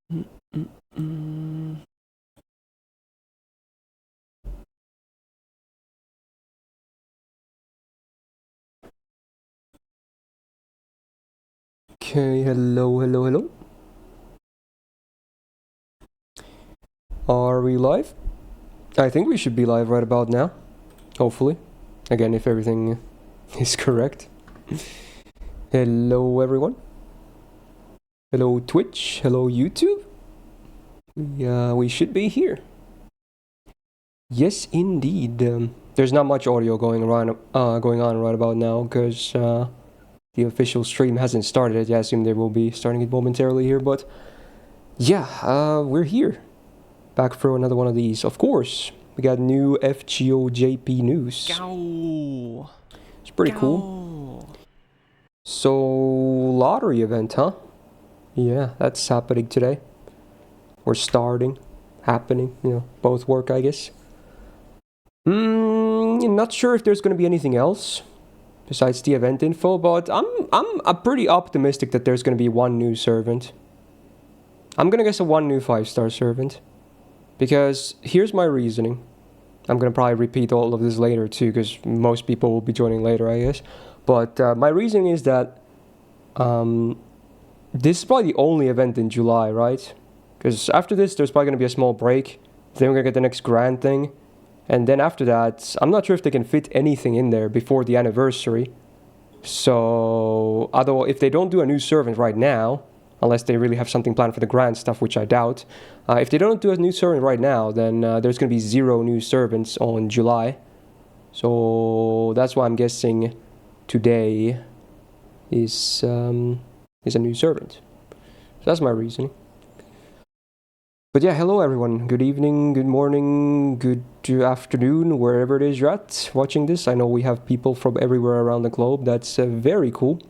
Mm, mm, mm. Okay, hello, hello, hello. Are we live? I think we should be live right about now. Hopefully. Again, if everything is correct. Hello, everyone. Hello, Twitch. Hello, YouTube. We should be here. Yes, indeed. There's not much audio going on right about now because the official stream hasn't started. Yeah, I assume they will be starting it momentarily here, but yeah, we're here. Back for another one of these. Of course, we got new FGO JP news. Go. It's pretty cool. So, lottery event, huh? Yeah, that's happening today. Or starting. Happening, both work, I guess. Not sure if there's going to be anything else besides the event info, but I'm pretty optimistic that there's going to be one new servant. I'm going to guess one new 5-star servant. Because here's my reasoning. I'm going to probably repeat all of this later too, because most people will be joining later, I guess. But my reasoning is that this is probably the only event in July, right? Because after this, there's probably going to be a small break. Then we're going to get the next grand thing. And then after that, I'm not sure if they can fit anything in there before the anniversary. So, otherwise, if they don't do a new servant right now, unless they really have something planned for the grand stuff, which I doubt. If they don't do a new servant right now, then there's going to be 0 new servants on July. So that's why I'm guessing today is a new servant. So that's my reasoning. But yeah, hello everyone. Good evening, good morning, good afternoon, wherever it is you're at watching this. I know we have people from everywhere around the globe. That's very cool.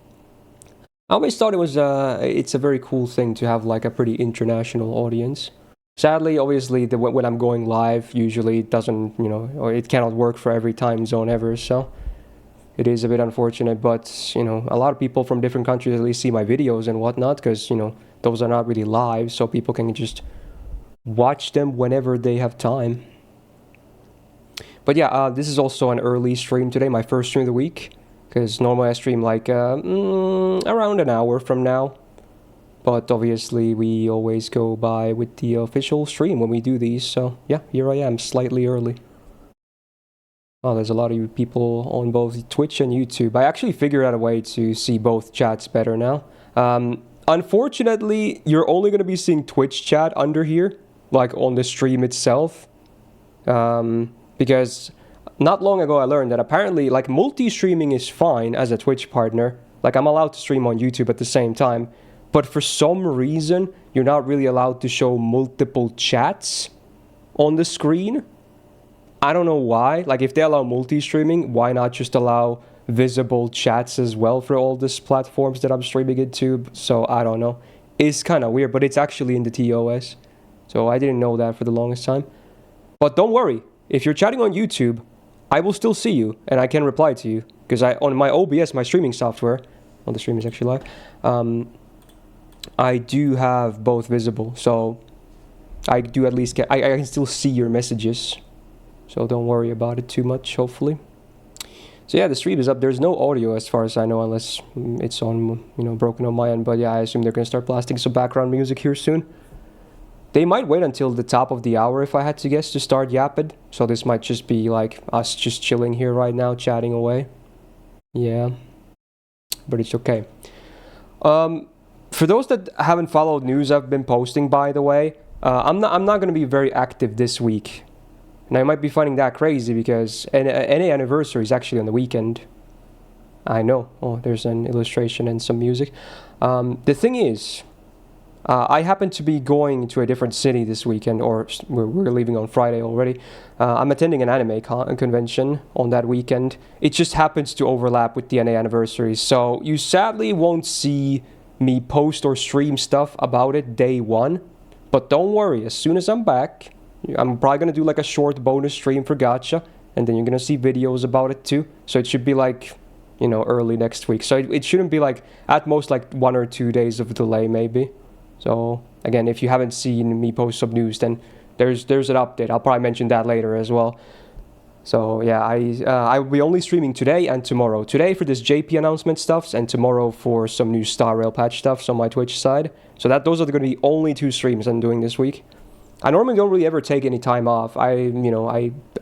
I always thought it's a very cool thing to have like a pretty international audience. Sadly, obviously, when I'm going live, usually it doesn't, or it cannot work for every time zone ever, so it is a bit unfortunate, but, a lot of people from different countries at least see my videos and whatnot, because, those are not really live, so people can just watch them whenever they have time. But yeah, this is also an early stream today, my first stream of the week. Because normally I stream like around an hour from now. But obviously we always go by with the official stream when we do these. So yeah, here I am, slightly early. Oh, there's a lot of you people on both Twitch and YouTube. I actually figured out a way to see both chats better now. Unfortunately, you're only going to be seeing Twitch chat under here, like on the stream itself. Because not long ago I learned that apparently like multi-streaming is fine as a Twitch partner. Like I'm allowed to stream on YouTube at the same time. But for some reason, you're not really allowed to show multiple chats on the screen. I don't know why. Like if they allow multi-streaming, why not just allow visible chats as well for all these platforms that I'm streaming into? So I don't know. It's kind of weird, but it's actually in the TOS. So I didn't know that for the longest time. But don't worry. If you're chatting on YouTube, I will still see you and I can reply to you because on my OBS, my streaming software, well, the stream is actually live. I do have both visible, so I do at least I can still see your messages, so don't worry about it too much. Hopefully. So yeah, the stream is up. There's no audio as far as I know, unless it's on broken on my end. But yeah, I assume they're gonna start blasting some background music here soon. They might wait until the top of the hour, if I had to guess, to start yapping. So this might just be like us just chilling here right now, chatting away. Yeah, but it's okay. For those that haven't followed news I've been posting, by the way, I'm not going to be very active this week. Now you might be finding that crazy because NA anniversary is actually on the weekend. I know. Oh, there's an illustration and some music. The thing is, I happen to be going to a different city this weekend, or we're leaving on Friday already. I'm attending an anime convention on that weekend. It just happens to overlap with the NA anniversary, so you sadly won't see me post or stream stuff about it day one. But don't worry, as soon as I'm back, I'm probably going to do like a short bonus stream for Gacha, and then you're going to see videos about it too. So it should be like, early next week. So it shouldn't be like, at most like 1 or 2 days of delay maybe. So again, if you haven't seen me post some news, then there's an update. I'll probably mention that later as well. So yeah, I will be only streaming today and tomorrow. Today for this JP announcement stuff, and tomorrow for some new Star Rail patch stuff on my Twitch side. So those are going to be only 2 streams I'm doing this week. I normally don't really ever take any time off. I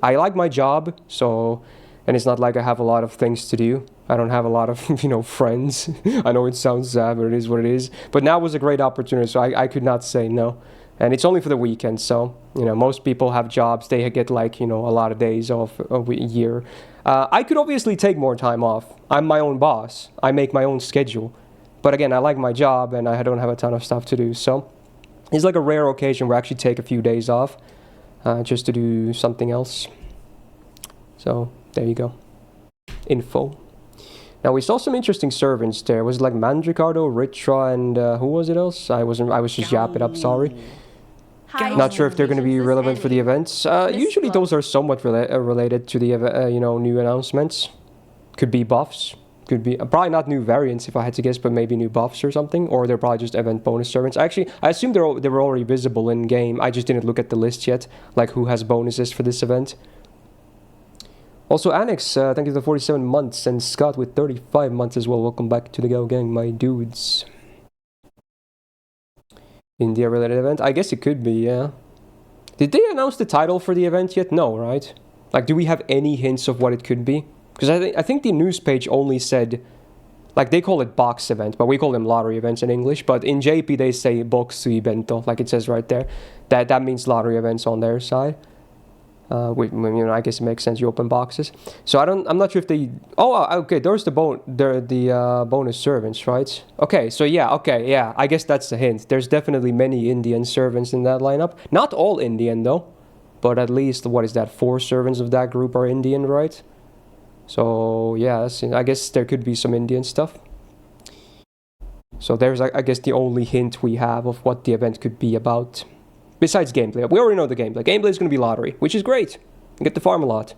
like my job, so, and it's not like I have a lot of things to do. I don't have a lot of friends. I know it sounds sad, but it is what it is. But now was a great opportunity, so I could not say no. And it's only for the weekend, so most people have jobs. They get like a lot of days off a year. I could obviously take more time off. I'm my own boss. I make my own schedule. But again, I like my job and I don't have a ton of stuff to do. So it's like a rare occasion where I actually take a few days off just to do something else. So there you go. Info. Now we saw some interesting servants there. Was it like Mandricardo, Ritra, and who was it else? I was just yapping up. Sorry. Not sure if they're going to be relevant for the events. Usually those are somewhat related to the new announcements. Could be buffs. Could be probably not new variants if I had to guess, but maybe new buffs or something. Or they're probably just event bonus servants. Actually, I assume they were already visible in game. I just didn't look at the list yet, like who has bonuses for this event. Also, Annex, thank you for the 47 months, and Scott with 35 months as well. Welcome back to the Go Gang, my dudes. India-related event? I guess it could be, yeah. Did they announce the title for the event yet? No, right? Like, do we have any hints of what it could be? Because I think the news page only said, like, they call it box event, but we call them lottery events in English. But in JP, they say box evento, like it says right there. That means lottery events on their side. I guess it makes sense. You open boxes. So I'm not sure if they. Oh, okay. There's the bonus servants, right? Okay. So yeah. I guess that's the hint. There's definitely many Indian servants in that lineup. Not all Indian though, but at least what is that? 4 servants of that group are Indian, right? So yeah, I guess there could be some Indian stuff. So there's, I guess, the only hint we have of what the event could be about. Besides gameplay. We already know the gameplay. Gameplay is going to be lottery, which is great. You get to farm a lot.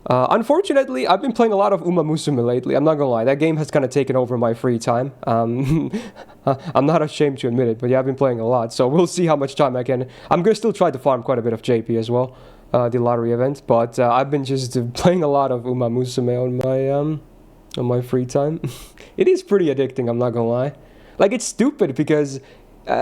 Unfortunately, I've been playing a lot of Uma Musume lately. I'm not going to lie. That game has kind of taken over my free time. I'm not ashamed to admit it, but yeah, I've been playing a lot. So we'll see how much time I can. I'm going to still try to farm quite a bit of JP as well, the lottery event. But I've been just playing a lot of Uma Musume on my free time. It is pretty addicting, I'm not going to lie. Like, it's stupid because...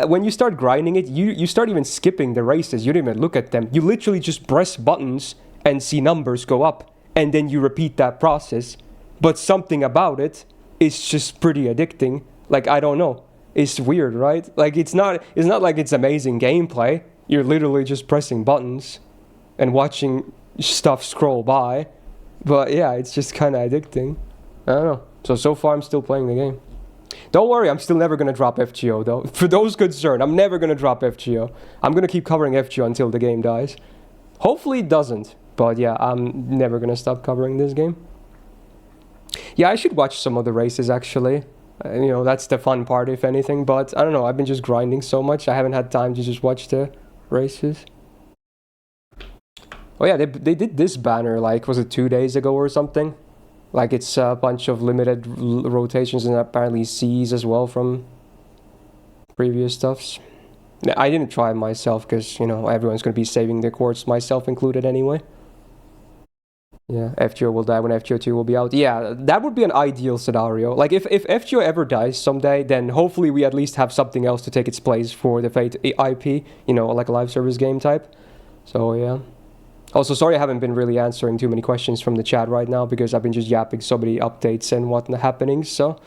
when you start grinding it, you start even skipping the races. You don't even look at them. You literally just press buttons and see numbers go up. And then you repeat that process. But something about it is just pretty addicting. Like, I don't know. It's weird, right? Like, it's not like it's amazing gameplay. You're literally just pressing buttons and watching stuff scroll by. But yeah, it's just kind of addicting. I don't know. So far I'm still playing the game. Don't worry, I'm still never going to drop FGO though. For those concerned, I'm never going to drop FGO. I'm going to keep covering FGO until the game dies. Hopefully it doesn't. But yeah, I'm never going to stop covering this game. Yeah, I should watch some of the races actually. That's the fun part if anything. But I don't know, I've been just grinding so much. I haven't had time to just watch the races. Oh yeah, they did this banner like, was it 2 days ago or something? Like it's a bunch of limited rotations and apparently Cs as well from previous stuffs. I didn't try it myself because, everyone's going to be saving their quartz, myself included anyway. Yeah, FGO will die when FGO 2 will be out. Yeah, that would be an ideal scenario. Like if FGO ever dies someday, then hopefully we at least have something else to take its place for the Fate IP, like a live service game type. So yeah. Also, sorry I haven't been really answering too many questions from the chat right now because I've been just yapping so many updates and whatnot happening, so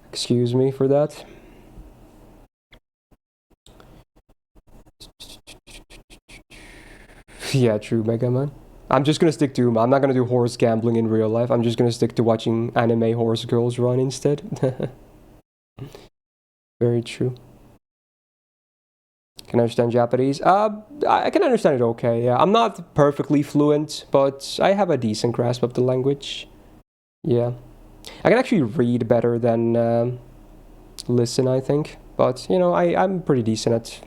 excuse me for that. Yeah, true, Mega Man. I'm just gonna stick to Uma. I'm not gonna do horse gambling in real life. I'm just gonna stick to watching anime horse girls run instead. Very true. Can I understand Japanese? I can understand it okay, yeah. I'm not perfectly fluent, but I have a decent grasp of the language. Yeah. I can actually read better than listen, I think. But, I'm pretty decent at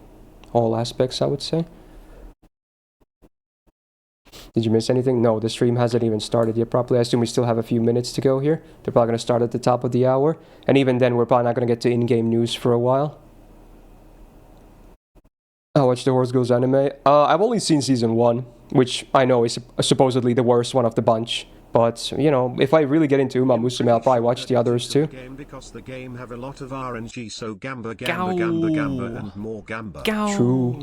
all aspects, I would say. Did you miss anything? No, the stream hasn't even started yet properly. I assume we still have a few minutes to go here. They're probably going to start at the top of the hour. And even then, we're probably not going to get to in-game news for a while. I watched the Horse Girls anime. I've only seen season 1, which I know is supposedly the worst one of the bunch. But, you know, if I really get into Uma Musume, I'll probably watch the others too. Because the game have a lot of RNG, so gamba, and more gamba. True.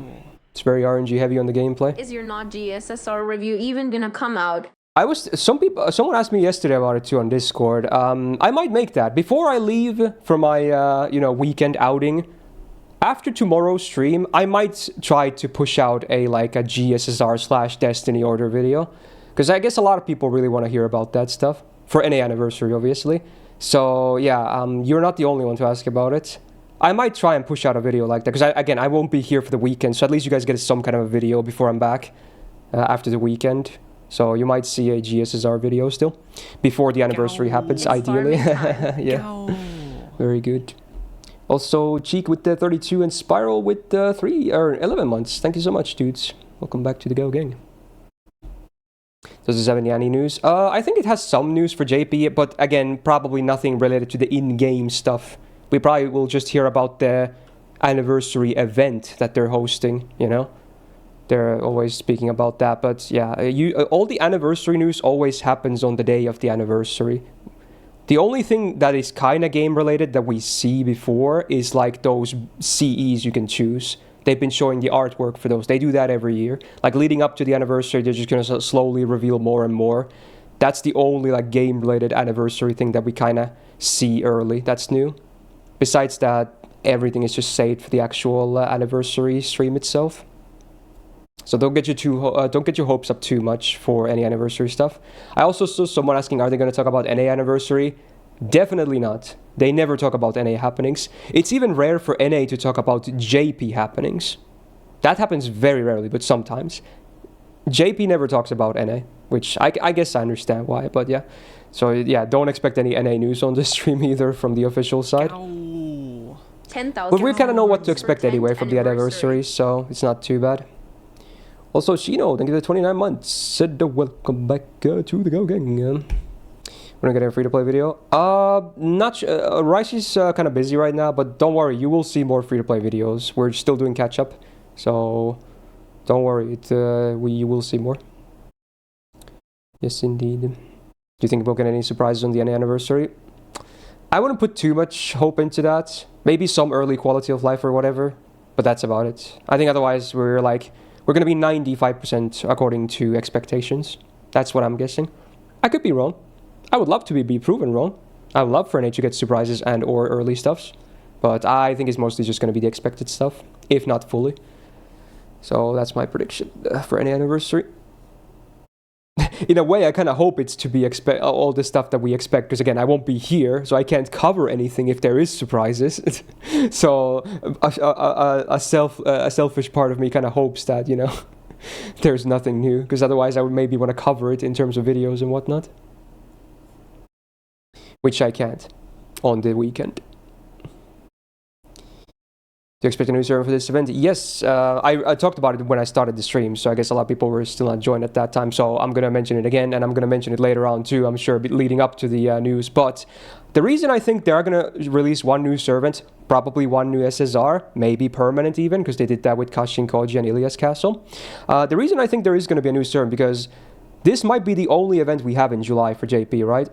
It's very RNG heavy on the gameplay. Is your not GSSR review even gonna come out? Someone asked me yesterday about it too on Discord. I might make that before I leave for my weekend outing. After tomorrow's stream, I might try to push out a GSSR/Destiny order video, because I guess a lot of people really want to hear about that stuff for NA anniversary, obviously. So yeah, you're not the only one to ask about it. I might try and push out a video like that, because I won't be here for the weekend, so at least you guys get some kind of a video before I'm back after the weekend. So you might see a GSSR video still before the anniversary happens, ideally. Yeah, very good. Also, Cheek with the 32 and Spiral with the 11 months. Thank you so much, dudes. Welcome back to the Go Gang. Does this have any news? I think it has some news for JP, but again, probably nothing related to the in-game stuff. We probably will just hear about the anniversary event that they're hosting, you know? They're always speaking about that, but yeah, all the anniversary news always happens on the day of the anniversary. The only thing that is kind of game related that we see before is like those CEs you can choose. They've been showing the artwork for those. They do that every year. Like leading up to the anniversary, they're just going to slowly reveal more and more. That's the only like game related anniversary thing that we kind of see early. That's new. Besides that, everything is just saved for the actual anniversary stream itself. So don't get your hopes up too much for any anniversary stuff. I also saw someone asking, are they going to talk about NA anniversary? Definitely not. They never talk about NA happenings. It's even rare for NA to talk about JP happenings. That happens very rarely, but sometimes. JP never talks about NA, which I guess I understand why, but yeah. So yeah, don't expect any NA news on this stream either from the official side. 10,000. But we kind of know what to expect anyway from the anniversary, so it's not too bad. Also, Shino, thank you for the 29 months. Said welcome back to the Go Gang. We're gonna get a free-to-play video. Rice is kind of busy right now, but don't worry, you will see more free-to-play videos. We're still doing catch-up, so don't worry, you will see more. Yes, indeed. Do you think we'll get any surprises on the anniversary? I wouldn't put too much hope into that. Maybe some early quality of life or whatever, but that's about it. I think otherwise we're going to be 95% according to expectations. That's what I'm guessing. I could be wrong. I would love to be proven wrong. I would love for NA to get surprises and or early stuffs. But I think it's mostly just going to be the expected stuff, if not fully. So that's my prediction for NA anniversary. In a way, I kind of hope it's to be all the stuff that we expect, because again, I won't be here, so I can't cover anything if there is surprises. So a selfish part of me kind of hopes that, you know, there's nothing new, because otherwise I would maybe want to cover it in terms of videos and whatnot, which I can't on the weekend. Do you expect a new server for this event? Yes, I talked about it when I started the stream, so I guess a lot of people were still not joined at that time, so I'm going to mention it again, and I'm going to mention it later on too, I'm sure, leading up to the news. But the reason I think they are going to release one new servant, probably one new SSR, maybe permanent even, because they did that with Kashin Koji and Ilias Castle. The reason I think there is going to be a new servant, because this might be the only event we have in July for JP, right?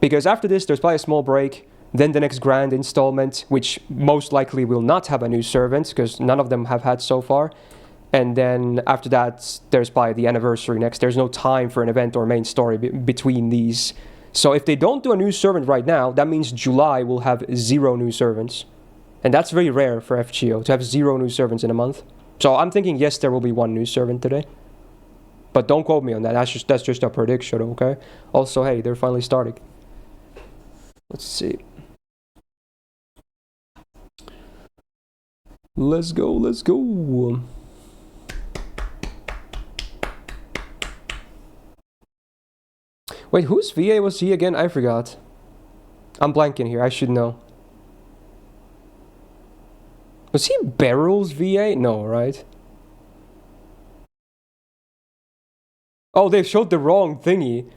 Because after this, there's probably a small break. Then the next grand installment, which most likely will not have a new servant, because none of them have had so far. And then after that, there's probably the anniversary next. There's no time for an event or main story between these. So if they don't do a new servant right now, that means July will have 0 new servants. And that's very rare for FGO, to have 0 new servants in a month. So I'm thinking, yes, there will be 1 new servant today. But don't quote me on that. That's just a prediction, okay? Also, hey, they're finally starting. Let's see. Let's go, let's go. Wait, whose VA was he again? I forgot. I'm blanking here, I should know. Was he Barrel's VA? No, right? Oh, they showed the wrong thingy.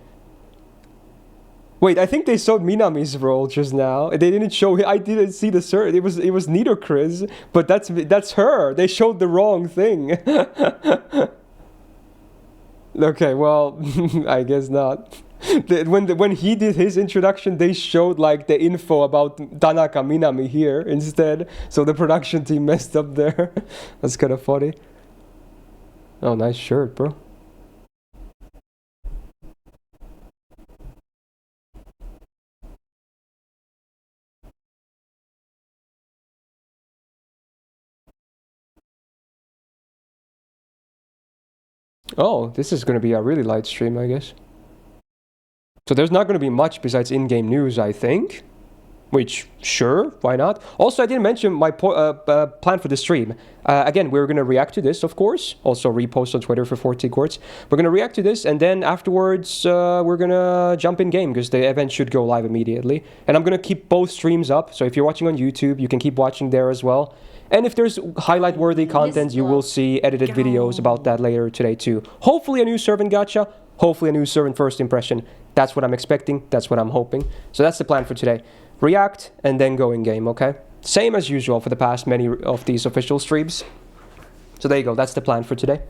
Wait, I think they showed Minami's role just now. They didn't show. I didn't see the cert. It was Nidochris, but that's her. They showed the wrong thing. Okay, well, I guess not. When he did his introduction, they showed like the info about Tanaka Minami here instead. So the production team messed up there. That's kind of funny. Oh, nice shirt, bro. Oh, this is going to be a really light stream, I guess. So there's not going to be much besides in-game news, I think. Which, sure, why not? Also, I didn't mention my plan for the stream. Again, we're going to react to this, of course. Also, repost on Twitter for 40 quartz. We're going to react to this, and then afterwards, we're going to jump in-game, because the event should go live immediately. And I'm going to keep both streams up, so if you're watching on YouTube, you can keep watching there as well. And if there's highlight-worthy content, you will see edited videos about that later today, too. Hopefully a new servant gacha, hopefully a new servant first impression. That's what I'm expecting, that's what I'm hoping. So that's the plan for today. React, and then go in-game, okay? Same as usual for the past many of these official streams. So there you go, that's the plan for today.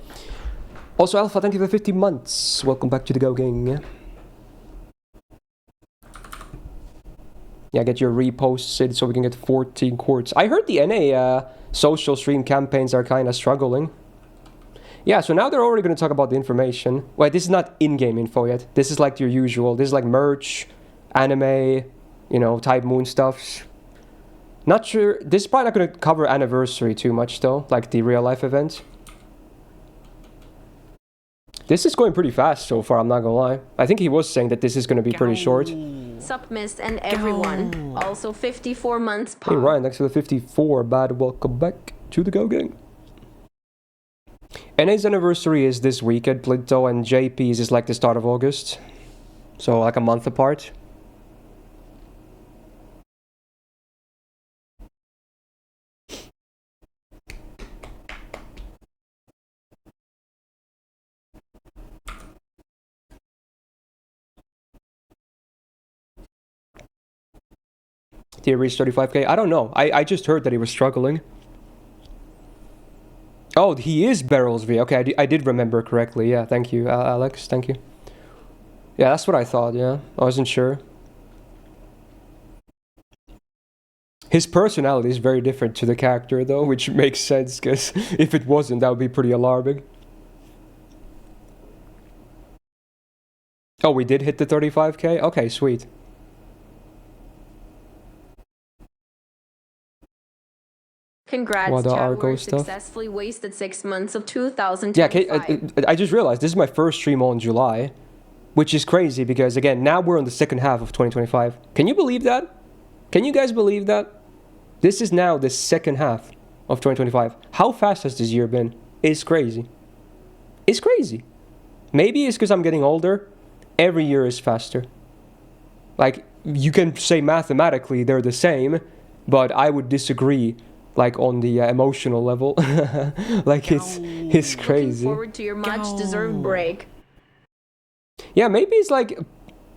Also, Alpha, thank you for 50 months. Welcome back to the Go Gang. Yeah, get your reposts so we can get 14 quartz. I heard the NA social stream campaigns are kind of struggling. Yeah, so now they're already going to talk about the information. Wait, this is not in-game info yet. This is like your usual. This is like merch, anime, you know, Type Moon stuff. Not sure. This is probably not going to cover anniversary too much though, like the real life event. This is going pretty fast so far, I'm not gonna lie. I think he was saying that this is going to be pretty short. Sup, Myst, and everyone. Also 54 months. Hey Ryan, next to the 54, bad welcome back to the Go Gang. NA's anniversary is this weekend, Plinto, and JP's is like the start of August. So like a month apart. Did he reach 35k? I don't know. I just heard that he was struggling. Oh, he is Barrels V. Okay, I did remember correctly. Yeah, thank you, Alex. Thank you. Yeah, that's what I thought, yeah. I wasn't sure. His personality is very different to the character, though, which makes sense, because if it wasn't, that would be pretty alarming. Oh, we did hit the 35k? Okay, sweet. Congrats, Chadward successfully wasted 6 months of 2025. Yeah, I just realized this is my first stream all in July, which is crazy because, again, now we're on the second half of 2025. Can you believe that? Can you guys believe that? This is now the second half of 2025. How fast has this year been? It's crazy. It's crazy. Maybe it's because I'm getting older. Every year is faster. Like, you can say mathematically they're the same, but I would disagree. Like on the emotional level, like it's crazy. Looking forward to your much-deserved break. Yeah, maybe it's like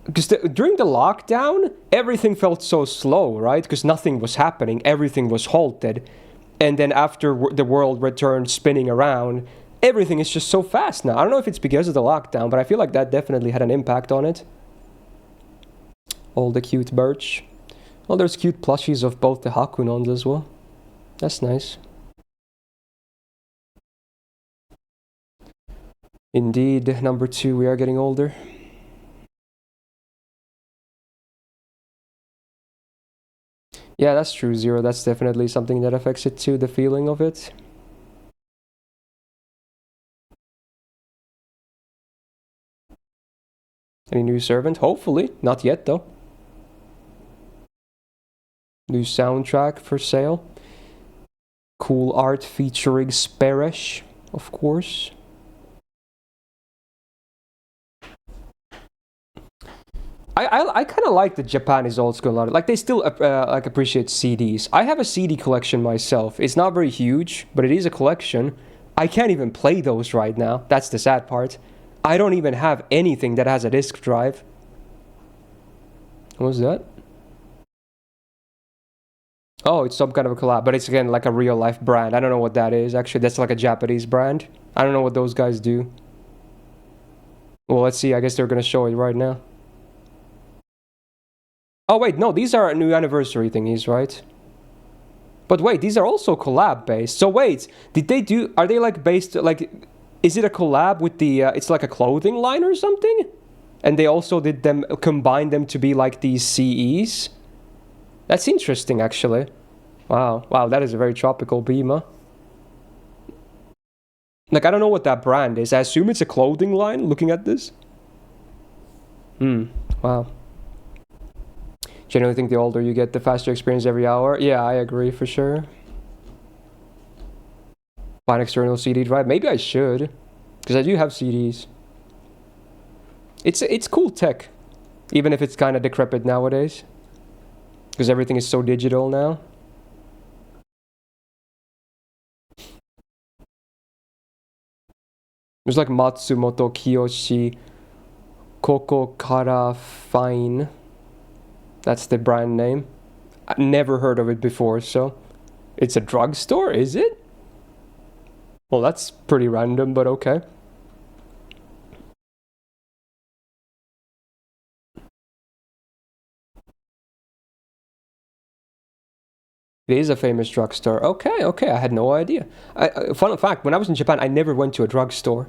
because during the lockdown, everything felt so slow, right? Because nothing was happening, everything was halted, and then after the world returned spinning around, everything is just so fast now. I don't know if it's because of the lockdown, but I feel like that definitely had an impact on it. All the cute birch. Well, there's cute plushies of both the Hakunons as well. That's nice. Indeed, number 2, we are getting older. Yeah, that's true, Zero. That's definitely something that affects it too, the feeling of it. Any new servant? Hopefully. Not yet, though. New soundtrack for sale. Cool art featuring Speresh, of course. I kind of like the Japanese old school art. Like, they still like appreciate CDs. I have a CD collection myself. It's not very huge, but it is a collection. I can't even play those right now. That's the sad part. I don't even have anything that has a disk drive. What was that? Oh, it's some kind of a collab, but it's again like a real life brand. I don't know what that is actually. That's like a Japanese brand. I don't know what those guys do. Well, let's see. I guess they're gonna show it right now. Oh wait, no, these are new anniversary thingies, right? But wait, these are also collab based. So wait, did they do? Are they like based like? Is it a collab with the? It's like a clothing line or something? And they also did them combine them to be like these CEs. That's interesting, actually. Wow, wow, that is a very tropical beam, huh? Like, I don't know what that brand is. I assume it's a clothing line, looking at this. Wow. Generally think the older you get, the faster experience every hour. Yeah, I agree, for sure. Buy an external CD drive. Maybe I should. Because I do have CDs. It's cool tech. Even if it's kind of decrepit nowadays. Because everything is so digital now. There's like Matsumoto Kiyoshi Koko Kara Fine. That's the brand name. I've never heard of it before, so... It's a drugstore, is it? Well, that's pretty random, but okay. It is a famous drugstore. Okay, okay, I had no idea. Fun fact, when I was in Japan, I never went to a drugstore.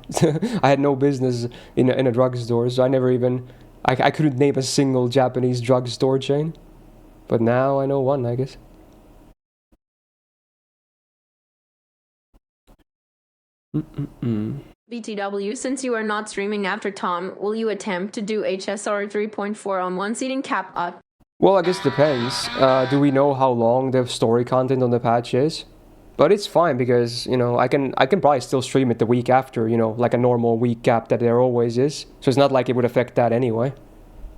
I had no business in a drugstore, so I never even... I couldn't name a single Japanese drugstore chain. But now I know one, I guess. BTW, since you are not streaming after Tom, will you attempt to do HSR 3.4 on one seating cap up? Well, I guess depends. Do we know how long the story content on the patch is? But it's fine because, you know, I can probably still stream it the week after, you know, like a normal week gap that there always is. So it's not like it would affect that anyway.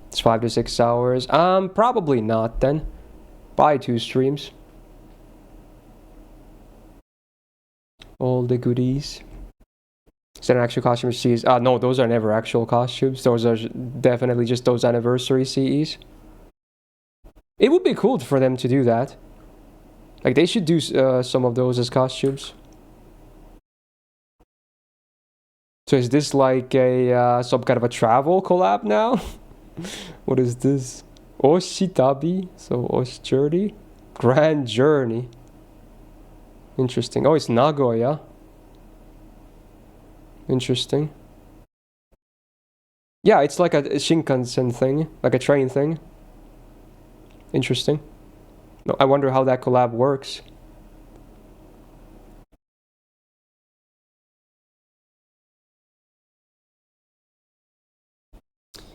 It's 5 to 6 hours. Probably not then. Probably 2 streams. All the goodies. Is that an actual costume CEs? No, those are never actual costumes. Those are definitely just those anniversary CEs. It would be cool for them to do that. Like, they should do some of those as costumes. So is this like a some kind of a travel collab now? What is this? Oshitabi? So Osh-journey? Grand Journey. Interesting. Oh, it's Nagoya. Interesting. Yeah, it's like a Shinkansen thing. Like a train thing. Interesting. No, I wonder how that collab works.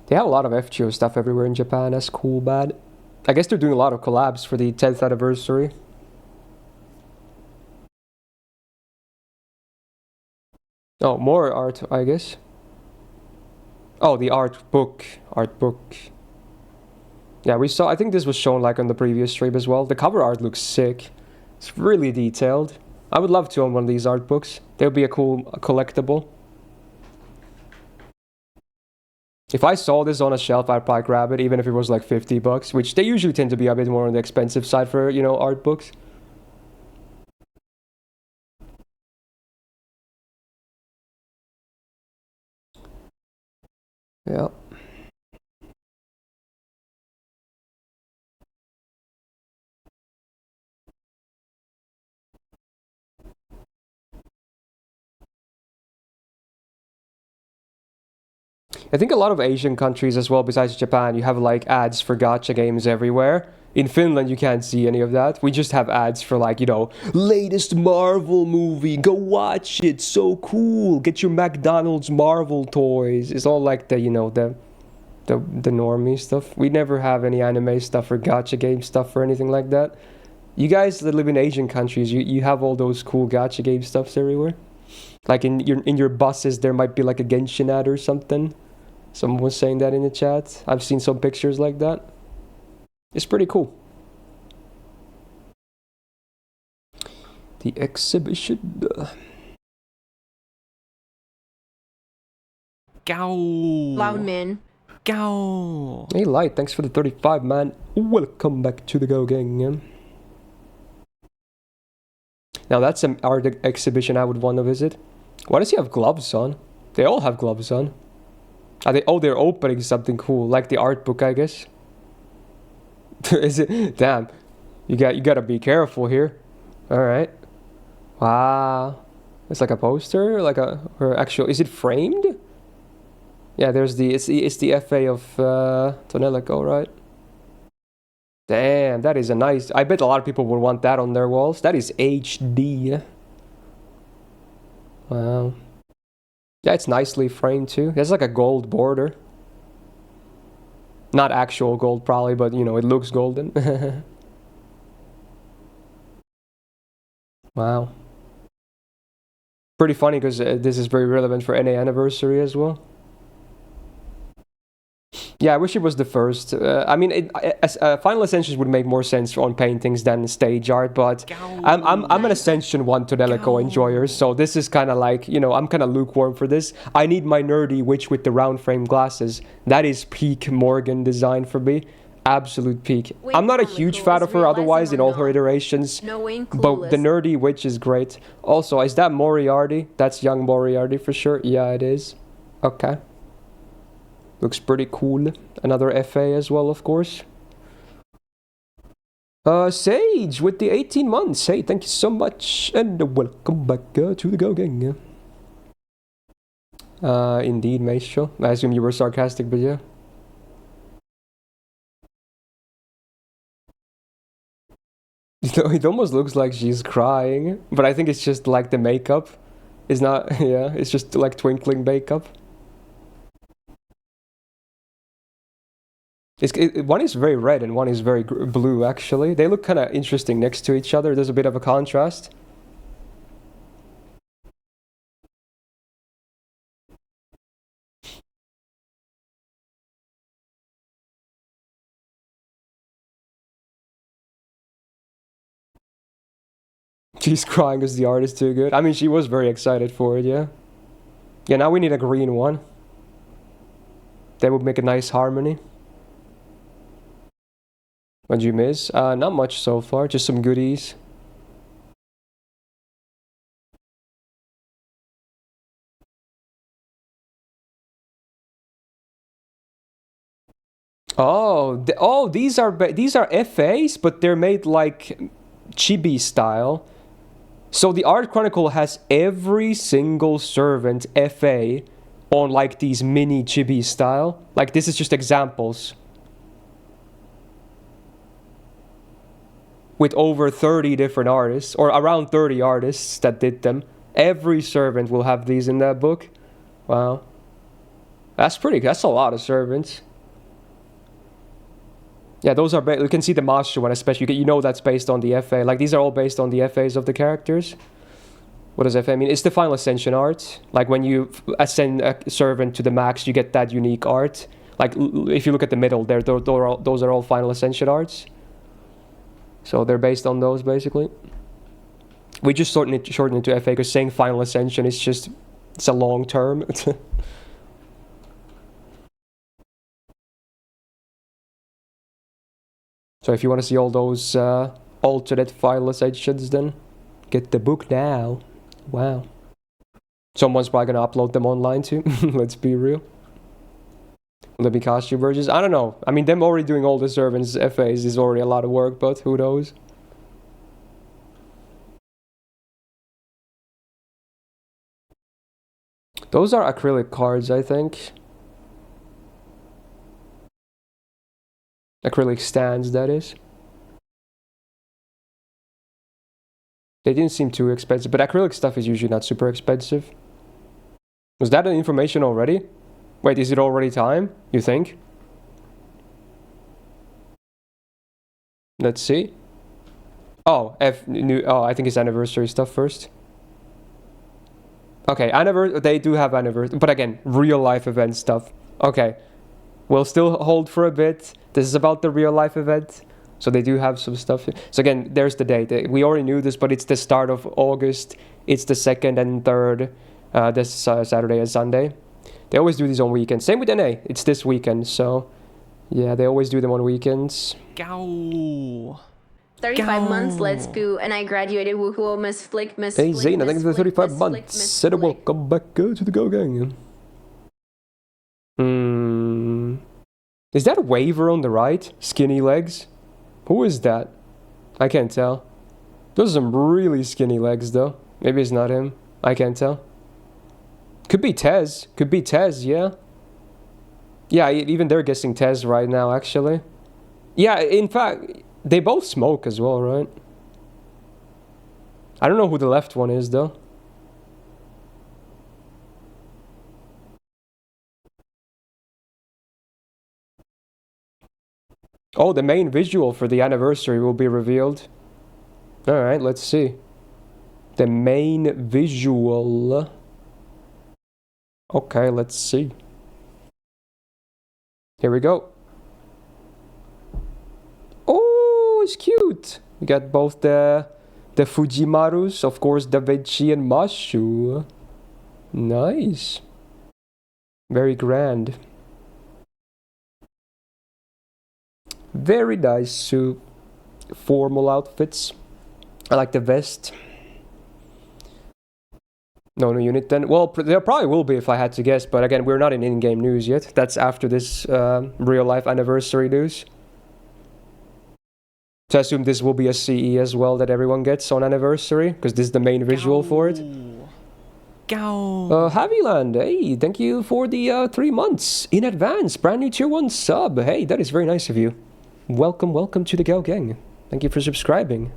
They have a lot of FGO stuff everywhere in Japan. That's cool, bad. I guess they're doing a lot of collabs for the 10th anniversary. Oh, more art, I guess. Oh, the art book. Art book. Yeah, we saw, I think this was shown like on the previous stream as well. The cover art looks sick. It's really detailed. I would love to own one of these art books. They would be a cool collectible. If I saw this on a shelf, I'd probably grab it, even if it was like 50 bucks, which they usually tend to be a bit more on the expensive side for, you know, art books. Yeah. I think a lot of Asian countries as well, besides Japan, you have like ads for gacha games everywhere. In Finland, you can't see any of that. We just have ads for like, you know, latest Marvel movie, go watch it, so cool. Get your McDonald's Marvel toys. It's all like the, you know, the normie stuff. We never have any anime stuff or gacha game stuff or anything like that. You guys that live in Asian countries, you have all those cool gacha game stuffs everywhere. Like in your buses, there might be like a Genshin ad or something. Someone was saying that in the chat. I've seen some pictures like that. It's pretty cool. The exhibition. Gow. Loud man. Go. Hey, Light, thanks for the 35, man. Welcome back to the Go Gang. Now, that's an art exhibition I would want to visit. Why does he have gloves on? They all have gloves on. Are they? Oh, they're opening something cool, like the art book, I guess. Is it? Damn, you gotta be careful here. All right. Wow, it's like a poster, or actual. Is it framed? Yeah, there's it's the FA of Tonelico, right? Damn, that is a nice. I bet a lot of people would want that on their walls. That is HD. Wow. Yeah, it's nicely framed too. There's like a gold border. Not actual gold probably, but you know, it looks golden. Wow. Pretty funny because this is very relevant for NA anniversary as well. Yeah, I wish it was the first. I mean, Final Ascensions would make more sense on paintings than stage art, but I'm an Ascension 1 Tonelico enjoyer, so this is kind of like, you know, I'm kind of lukewarm for this. I need my nerdy witch with the round frame glasses. That is peak Morgan design for me. Absolute peak. I'm not a huge fan of her otherwise in all her iterations, but the nerdy witch is great. Also, is that Moriarty? That's young Moriarty for sure. Yeah, it is. Okay. Looks pretty cool. Another FA as well, of course. Sage with the 18 months. Hey, thank you so much. And welcome back to the Go Gang. Indeed, Maestro. I assume you were sarcastic, but yeah. It almost looks like she's crying, but I think it's just like the makeup. It's not, yeah, it's just like twinkling makeup. One is very red and one is very blue, actually. They look kind of interesting next to each other. There's a bit of a contrast. She's crying because the art is too good. I mean, she was very excited for it, yeah. Yeah, now we need a green one. That would make a nice harmony. What'd you miss? Not much so far, just some goodies. Oh, these are FAs, but they're made like chibi style. So the Art Chronicle has every single servant FA on like these mini chibi style. Like this is just examples. With over 30 different artists, or around 30 artists that did them. Every servant will have these in that book. Wow. That's a lot of servants. Yeah, those are, you can see the master one especially, you know that's based on the FA. Like these are all based on the FAs of the characters. What does FA mean? It's the Final Ascension art. Like when you ascend a servant to the max, you get that unique art. Like if you look at the middle there, those are all Final Ascension arts. So they're based on those basically. We just shortened it to FA because saying Final Ascension is just, it's a long term. So if you want to see all those alternate Final Ascensions, then get the book now. Wow. Someone's probably gonna upload them online too. Let's be real. Will there be costume versions? I don't know. I mean, them already doing all the servants FAs is already a lot of work, but who knows? Those are acrylic cards, I think. Acrylic stands, that is. They didn't seem too expensive, but acrylic stuff is usually not super expensive. Was that an information already? Wait, is it already time, you think? Let's see. Oh, I think it's anniversary stuff first. Okay, they do have anniversary, but again, real life event stuff. Okay, we'll still hold for a bit. This is about the real life event, so they do have some stuff. So again, there's the date. We already knew this, but it's the start of August. It's the 2nd and 3rd, this Saturday and Sunday. They always do these on weekends. Same with NA. It's this weekend, so... Yeah, they always do them on weekends. Go. 35 months, let's go. And I graduated. Woohoo, Miss Flick, Miss Hey, Flick, Zane, I Miss think it's the Flick, 35 Miss months. Flick, Miss Said Flick. welcome back to the Go Gang. Is that a waiver on the right? Skinny legs? Who is that? I can't tell. Those are some really skinny legs, though. Maybe it's not him. I can't tell. Could be Tez. Could be Tez, yeah. Yeah, even they're guessing Tez right now, actually. Yeah, in fact, they both smoke as well, right? I don't know who the left one is, though. Oh, the main visual for the anniversary will be revealed. Alright, let's see. The main visual. Okay, let's see. Here we go. Oh, it's cute. We got both the Fujimarus, of course, Da Vinci and Mashu. Nice. Very grand. Very nice suit. Formal outfits. I like the vest. No new unit then. Well, there probably will be if I had to guess, but again, we're not in in-game news yet. That's after this real-life anniversary news. So I assume this will be a CE as well that everyone gets on anniversary, because this is the main visual for it. Go. Haviland, hey, thank you for the 3 months in advance. Brand new tier 1 sub. Hey, that is very nice of you. Welcome, welcome to the Go Gang. Thank you for subscribing.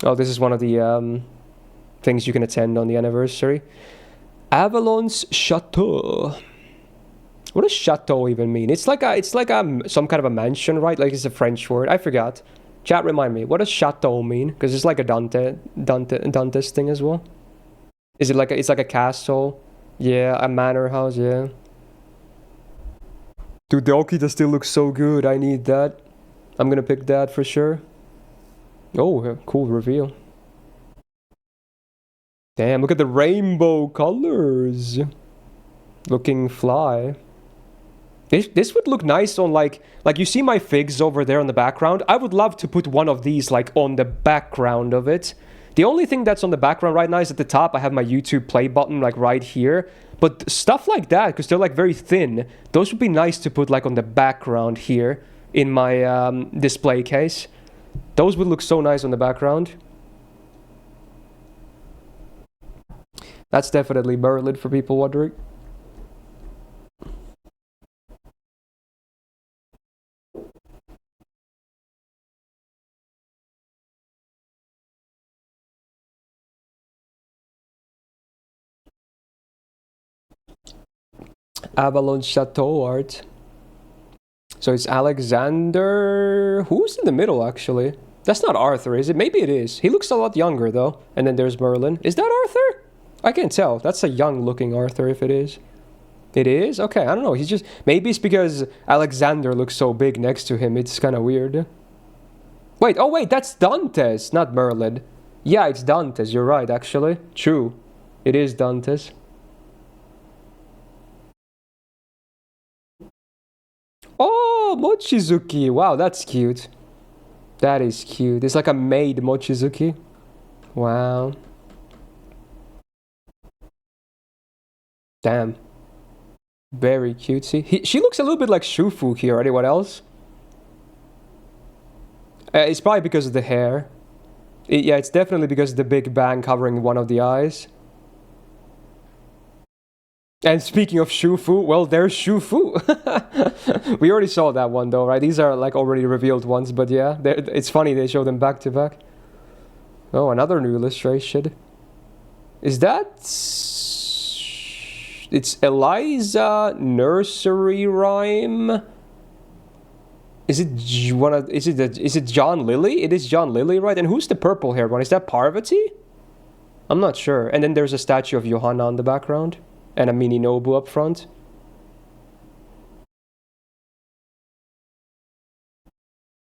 Oh, this is one of the things you can attend on the anniversary. Avalon's Chateau. What does chateau even mean? It's like some kind of a mansion, right? Like it's a French word. I forgot. Chat, remind me. What does chateau mean? Because it's like a Dante's thing as well. Is it like it's like a castle? Yeah, a manor house. Yeah. Dude, the Okita still looks so good. I need that. I'm gonna pick that for sure. Oh, cool reveal. Damn, look at the rainbow colors. Looking fly. This would look nice on like you see my figs over there in the background. I would love to put one of these like on the background of it. The only thing that's on the background right now is at the top I have my YouTube play button like right here. But stuff like that, because they're like very thin, those would be nice to put like on the background here in my display case. Those would look so nice on the background. That's definitely Merlin for people wondering. Avalon Chateau art. So it's Alexander. Who's in the middle, actually? That's not Arthur, is it? Maybe it is. He looks a lot younger, though. And then there's Merlin. Is that Arthur? I can't tell. That's a young-looking Arthur, if it is. It is? Okay, I don't know. He's just... Maybe it's because Alexander looks so big next to him. It's kind of weird. Wait, oh wait, that's Dantes, not Merlin. Yeah, it's Dantes. You're right, actually. True. It is Dantes. Oh, Mochizuki. Wow, that's cute. That is cute. It's like a maid Mochizuki. Wow. Damn. Very cutesy. She looks a little bit like Shufu here. Anyone else? It's probably because of the hair. Yeah, it's definitely because of the big bang covering one of the eyes. And speaking of Shufu, well, there's Shufu. We already saw that one though, right? These are like already revealed ones, but yeah, it's funny they show them back to back. Oh, another new illustration. Is that... It's Eliza Nursery Rhyme? Is it John Lily? It is John Lily, right? And who's the purple haired one? Is that Parvati? I'm not sure. And then there's a statue of Johanna on the background. And a mini Nobu up front.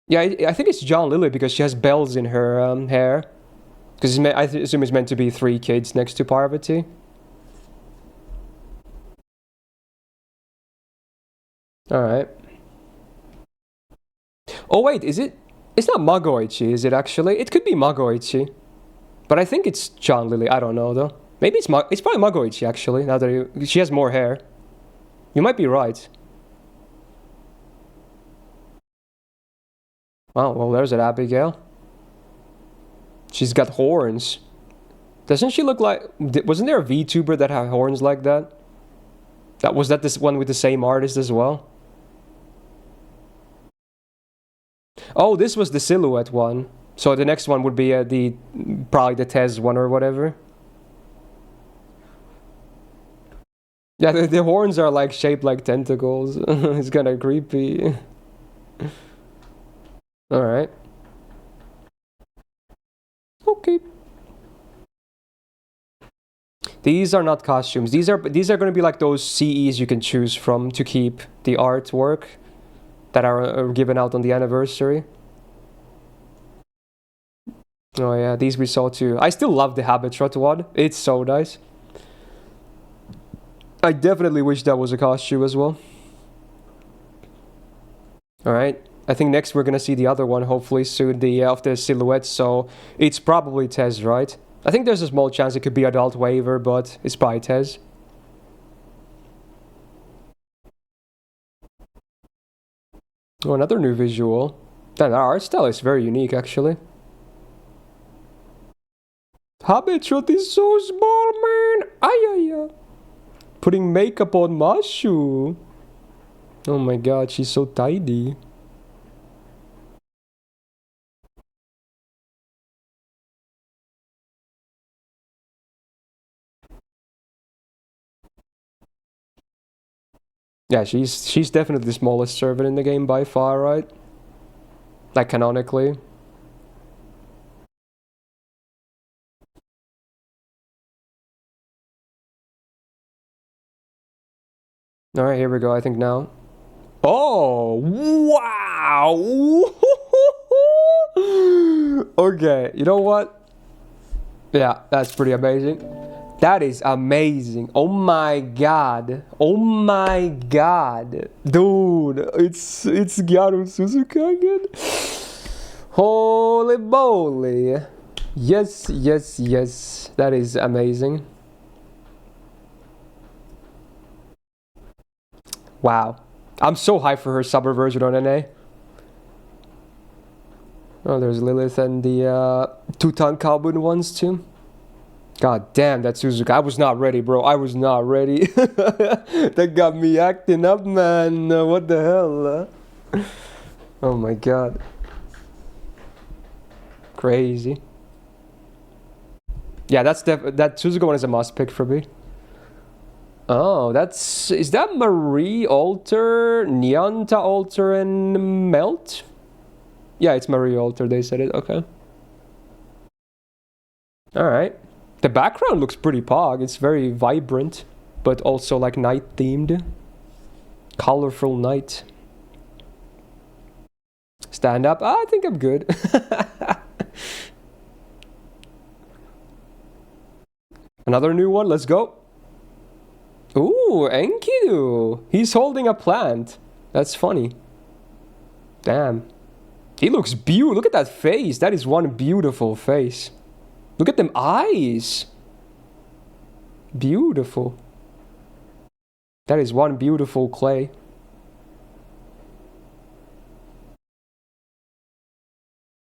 Yeah, I think it's John Lily because she has bells in her hair. Because I assume it's meant to be 3 kids next to Parvati. Oh wait, is it? It's not Magoichi, is it actually? It could be Magoichi. But I think it's John Lily. I don't know though. Maybe it's probably Magoichi actually, now that she has more hair. You might be right. Oh, well, there's an Abigail. She's got horns. Doesn't she look like... Wasn't there a VTuber that had horns like that? Was that this one with the same artist as well? Oh, this was the silhouette one. So the next one would be probably the Tez one or whatever. Yeah, the horns are like shaped like tentacles. It's kind of creepy. Alright. Okay. These are not costumes. These are going to be like those CEs you can choose from to keep the artwork that are given out on the anniversary. Oh yeah, these we saw too. I still love the Habitat one. It's so nice. I definitely wish that was a costume as well. Alright. I think next we're gonna see the other one, hopefully soon, of the silhouette, so it's probably Tez, right? I think there's a small chance it could be Adult Waiver, but it's probably Tez. Oh, another new visual. That art style is very unique, actually. Habitat is so small, man! Ay. Putting makeup on Mashu. Oh my god, she's so tidy. Yeah, she's definitely the smallest servant in the game by far, right? Like canonically. Alright, here we go, I think now. Oh, wow! Okay, you know what? Yeah, that's pretty amazing. That is amazing. Oh my god. Oh my god. Dude, it's Gyaru Suzuka again. Holy moly. Yes. That is amazing. Wow. I'm so hyped for her summer version on NA. Oh, there's Lilith and the Tutankhamun ones too. God damn, that Suzuka. I was not ready, bro. I was not ready. That got me acting up, man. What the hell? Oh my god. Crazy. Yeah, that Suzuka one is a must pick for me. Oh, is that Marie Alter, Nyanta Alter, and Melt? Yeah, it's Marie Alter, they said it, okay. Alright. The background looks pretty pog, it's very vibrant, but also like night themed. Colorful night. Stand up, I think I'm good. Another new one, let's go. Ooh, Enkidu! He's holding a plant. That's funny. Damn. He looks beautiful. Look at that face. That is one beautiful face. Look at them eyes. Beautiful. That is one beautiful clay.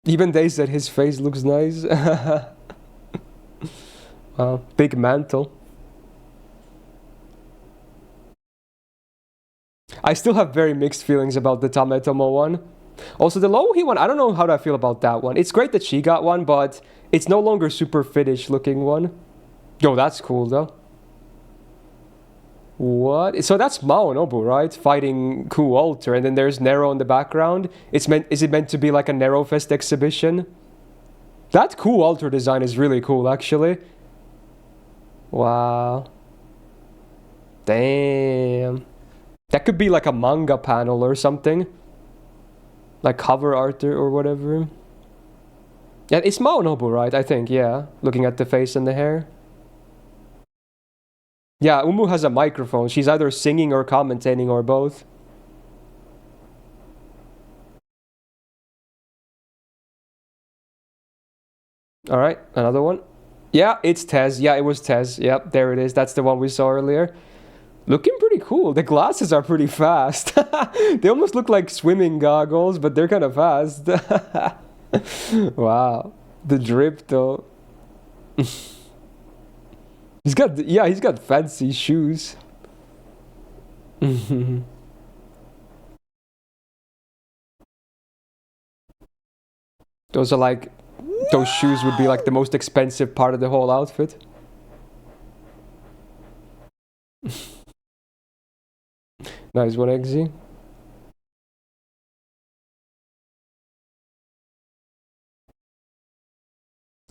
Even they said his face looks nice. Wow, big mantle. I still have very mixed feelings about the Tametomo one. Also, the Lohi one, I don't know how I feel about that one. It's great that she got one, but it's no longer super Finnish looking one. Yo, that's cool though. What? So that's Maonobu, right? Fighting Ku Alter, and then there's Nero in the background. Is it meant to be like a Nero Fest exhibition? That Ku Alter design is really cool, actually. Wow. Damn. That could be like a manga panel or something. Like cover art or whatever. Yeah, it's Maonobu, right? I think, yeah. Looking at the face and the hair. Yeah, Umu has a microphone. She's either singing or commentating or both. All right, another one. Yeah, it's Tez. Yeah, it was Tez. Yep, there it is. That's the one we saw earlier. Looking pretty cool. The glasses are pretty fast. They almost look like swimming goggles, but they're kind of fast. Wow. The drip, though. He's got fancy shoes. Those are like, those shoes would be like the most expensive part of the whole outfit. Nice one, Eggsy.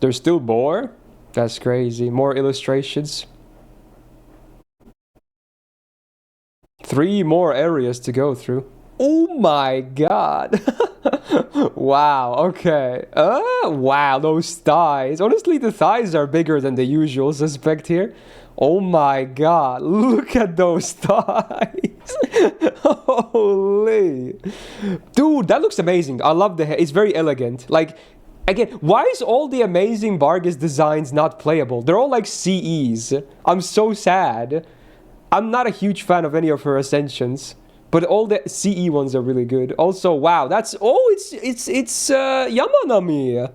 There's still more? That's crazy. More illustrations. 3 more areas to go through. Oh my god. Wow, okay. Wow, those thighs. Honestly, the thighs are bigger than the usual suspect here. Oh my god, look at those thighs. Holy. Dude, that looks amazing. I love the hair. It's very elegant. Like, again, why is all the amazing Vargas designs not playable? They're all like CEs. I'm so sad. I'm not a huge fan of any of her Ascensions, but all the CE ones are really good. Also, wow, that's it's Yamanami.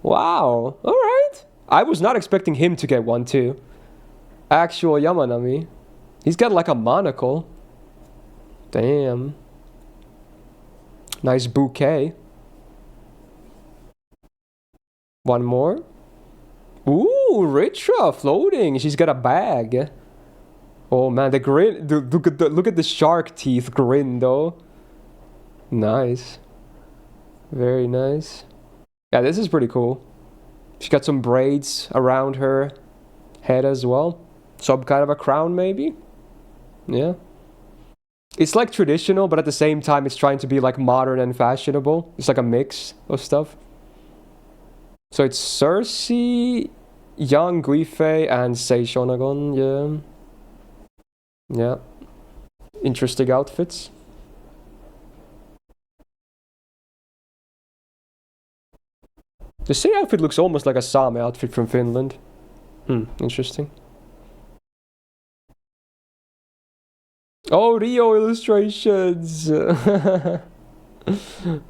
Wow. All right. I was not expecting him to get one too. Actual Yamanami. He's got like a monocle. Damn. Nice bouquet. One more. Ooh, Ritra floating. She's got a bag. Oh man, the grin. Look at the shark teeth grin though. Nice. Very nice. Yeah, this is pretty cool. She's got some braids around her head as well. Some kind of a crown maybe. Yeah. It's like traditional, but at the same time it's trying to be like modern and fashionable. It's like a mix of stuff. So it's Cersei, Yang Guifei, and Seishonagon, yeah. Yeah. Interesting outfits. The Sei outfit looks almost like a Same outfit from Finland. Interesting. Oh, Rio illustrations!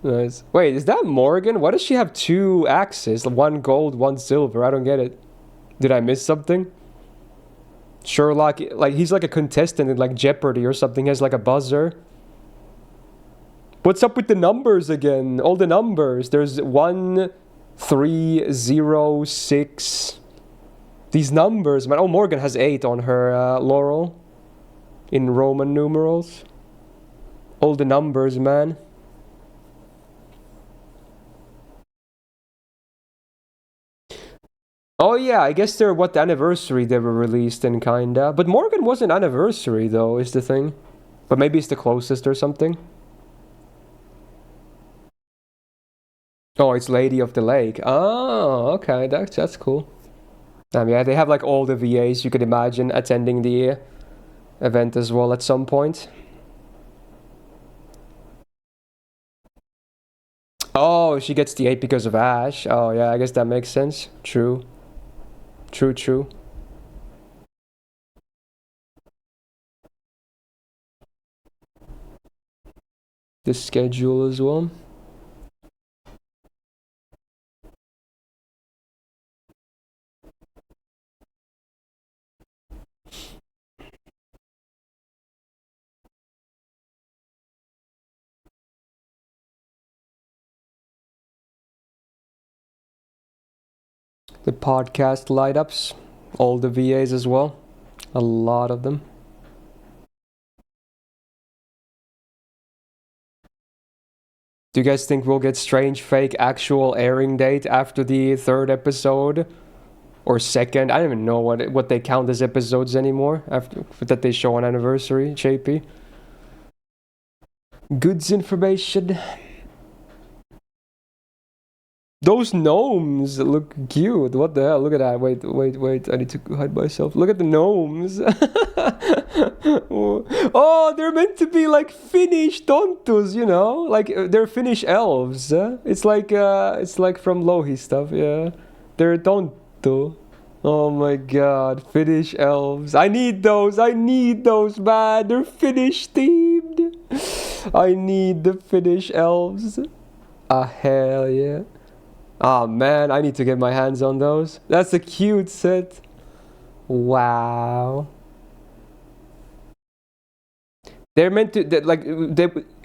Nice. Wait, is that Morgan? Why does she have 2 axes? 1 gold, 1 silver. I don't get it. Did I miss something? Sherlock, like he's like a contestant in like Jeopardy or something. He has like a buzzer. What's up with the numbers again? All the numbers. There's 1, 3, 0, 6. These numbers, man. Oh, Morgan has 8 on her laurel. In Roman numerals. All the numbers, man. Oh yeah, I guess they're what anniversary they were released in, kinda. But Morgan wasn't anniversary though, is the thing. But maybe it's the closest or something. Oh, it's Lady of the Lake. Oh, okay, that's cool. Yeah, they have like all the VAs you could imagine attending the event as well at some point. Oh, she gets the 8 because of Ash. Oh yeah, I guess that makes sense. True. True. The schedule as well. The podcast light ups. All the VAs as well. A lot of them. Do you guys think we'll get Strange Fake actual airing date after the 3rd episode? Or 2nd? I don't even know what they count as episodes anymore after that they show on anniversary, JP. Goods information. Those gnomes look cute. What the hell? Look at that. Wait. I need to hide myself. Look at the gnomes. Oh, they're meant to be like Finnish tontus, you know? Like they're Finnish elves. It's like from Lohi stuff, yeah. They're tonto. Oh my god, Finnish elves. I need those, man. They're Finnish themed. I need the Finnish elves. Ah, hell yeah. Ah, man, I need to get my hands on those. That's a cute set. Wow. They're meant to,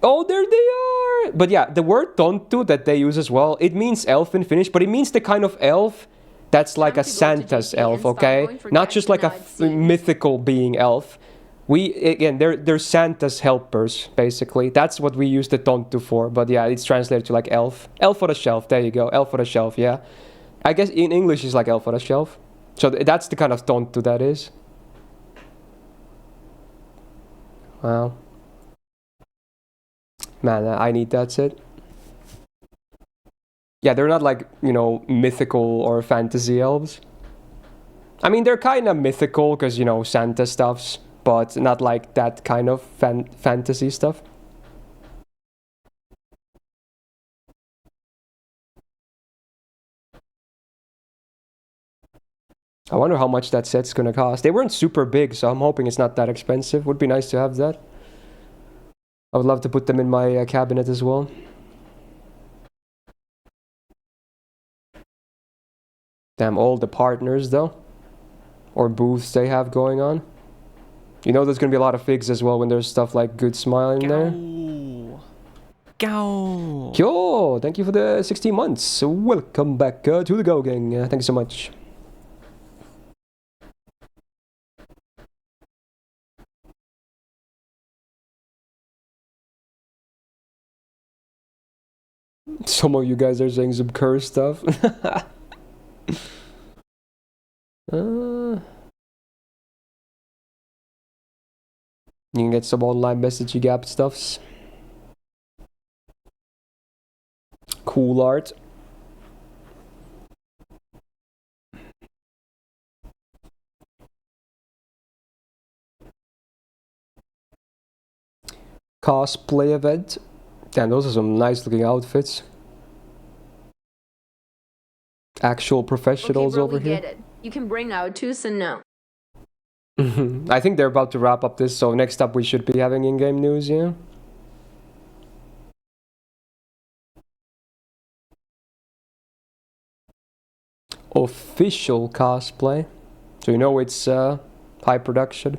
oh, there they are! But yeah, the word tontu that they use as well, it means elf in Finnish, but it means the kind of elf that's like a Santa's elf, okay? Not just like a mythical being elf. Again, they're Santa's helpers, basically. That's what we use the tontu for, but yeah, it's translated to like elf. Elf on the shelf, there you go, elf on the shelf, yeah. I guess in English it's like elf on the shelf. So that's the kind of tontu that is. Wow. Man, I need that set. Yeah, they're not like, you know, mythical or fantasy elves. I mean, they're kind of mythical because, you know, Santa stuffs, but not like that kind of fantasy stuff. I wonder how much that set's gonna cost. They weren't super big, so I'm hoping it's not that expensive. Would be nice to have that. I would love to put them in my cabinet as well. Damn, all the partners though. Or booths they have going on. You know there's gonna be a lot of figs as well when there's stuff like Good Smile in there. Go. Yo, thank you for the 16 months. Welcome back to the Go Gang. Thanks so much. Some of you guys are saying some curse stuff. You can get some online messaging gap stuffs. Cool art. Cosplay event. Damn, those are some nice looking outfits. Actual professionals okay, bro, over we here. Get it. You can bring out Tusa now. I think they're about to wrap up this, so next up we should be having in-game news, yeah? Official cosplay. So you know it's high production.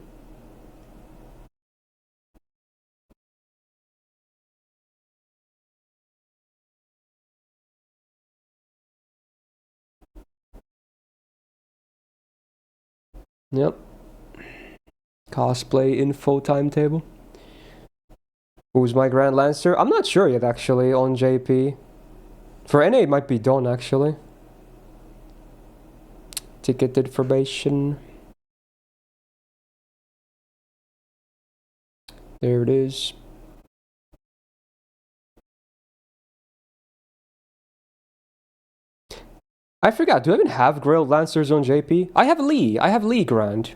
Yep. Cosplay info timetable. Who's my Grand Lancer? I'm not sure yet, actually, on JP. For NA, it might be done, actually. Ticket information. There it is. I forgot, do I even have Grailed Lancers on JP? I have Lee. I have Lee Grand.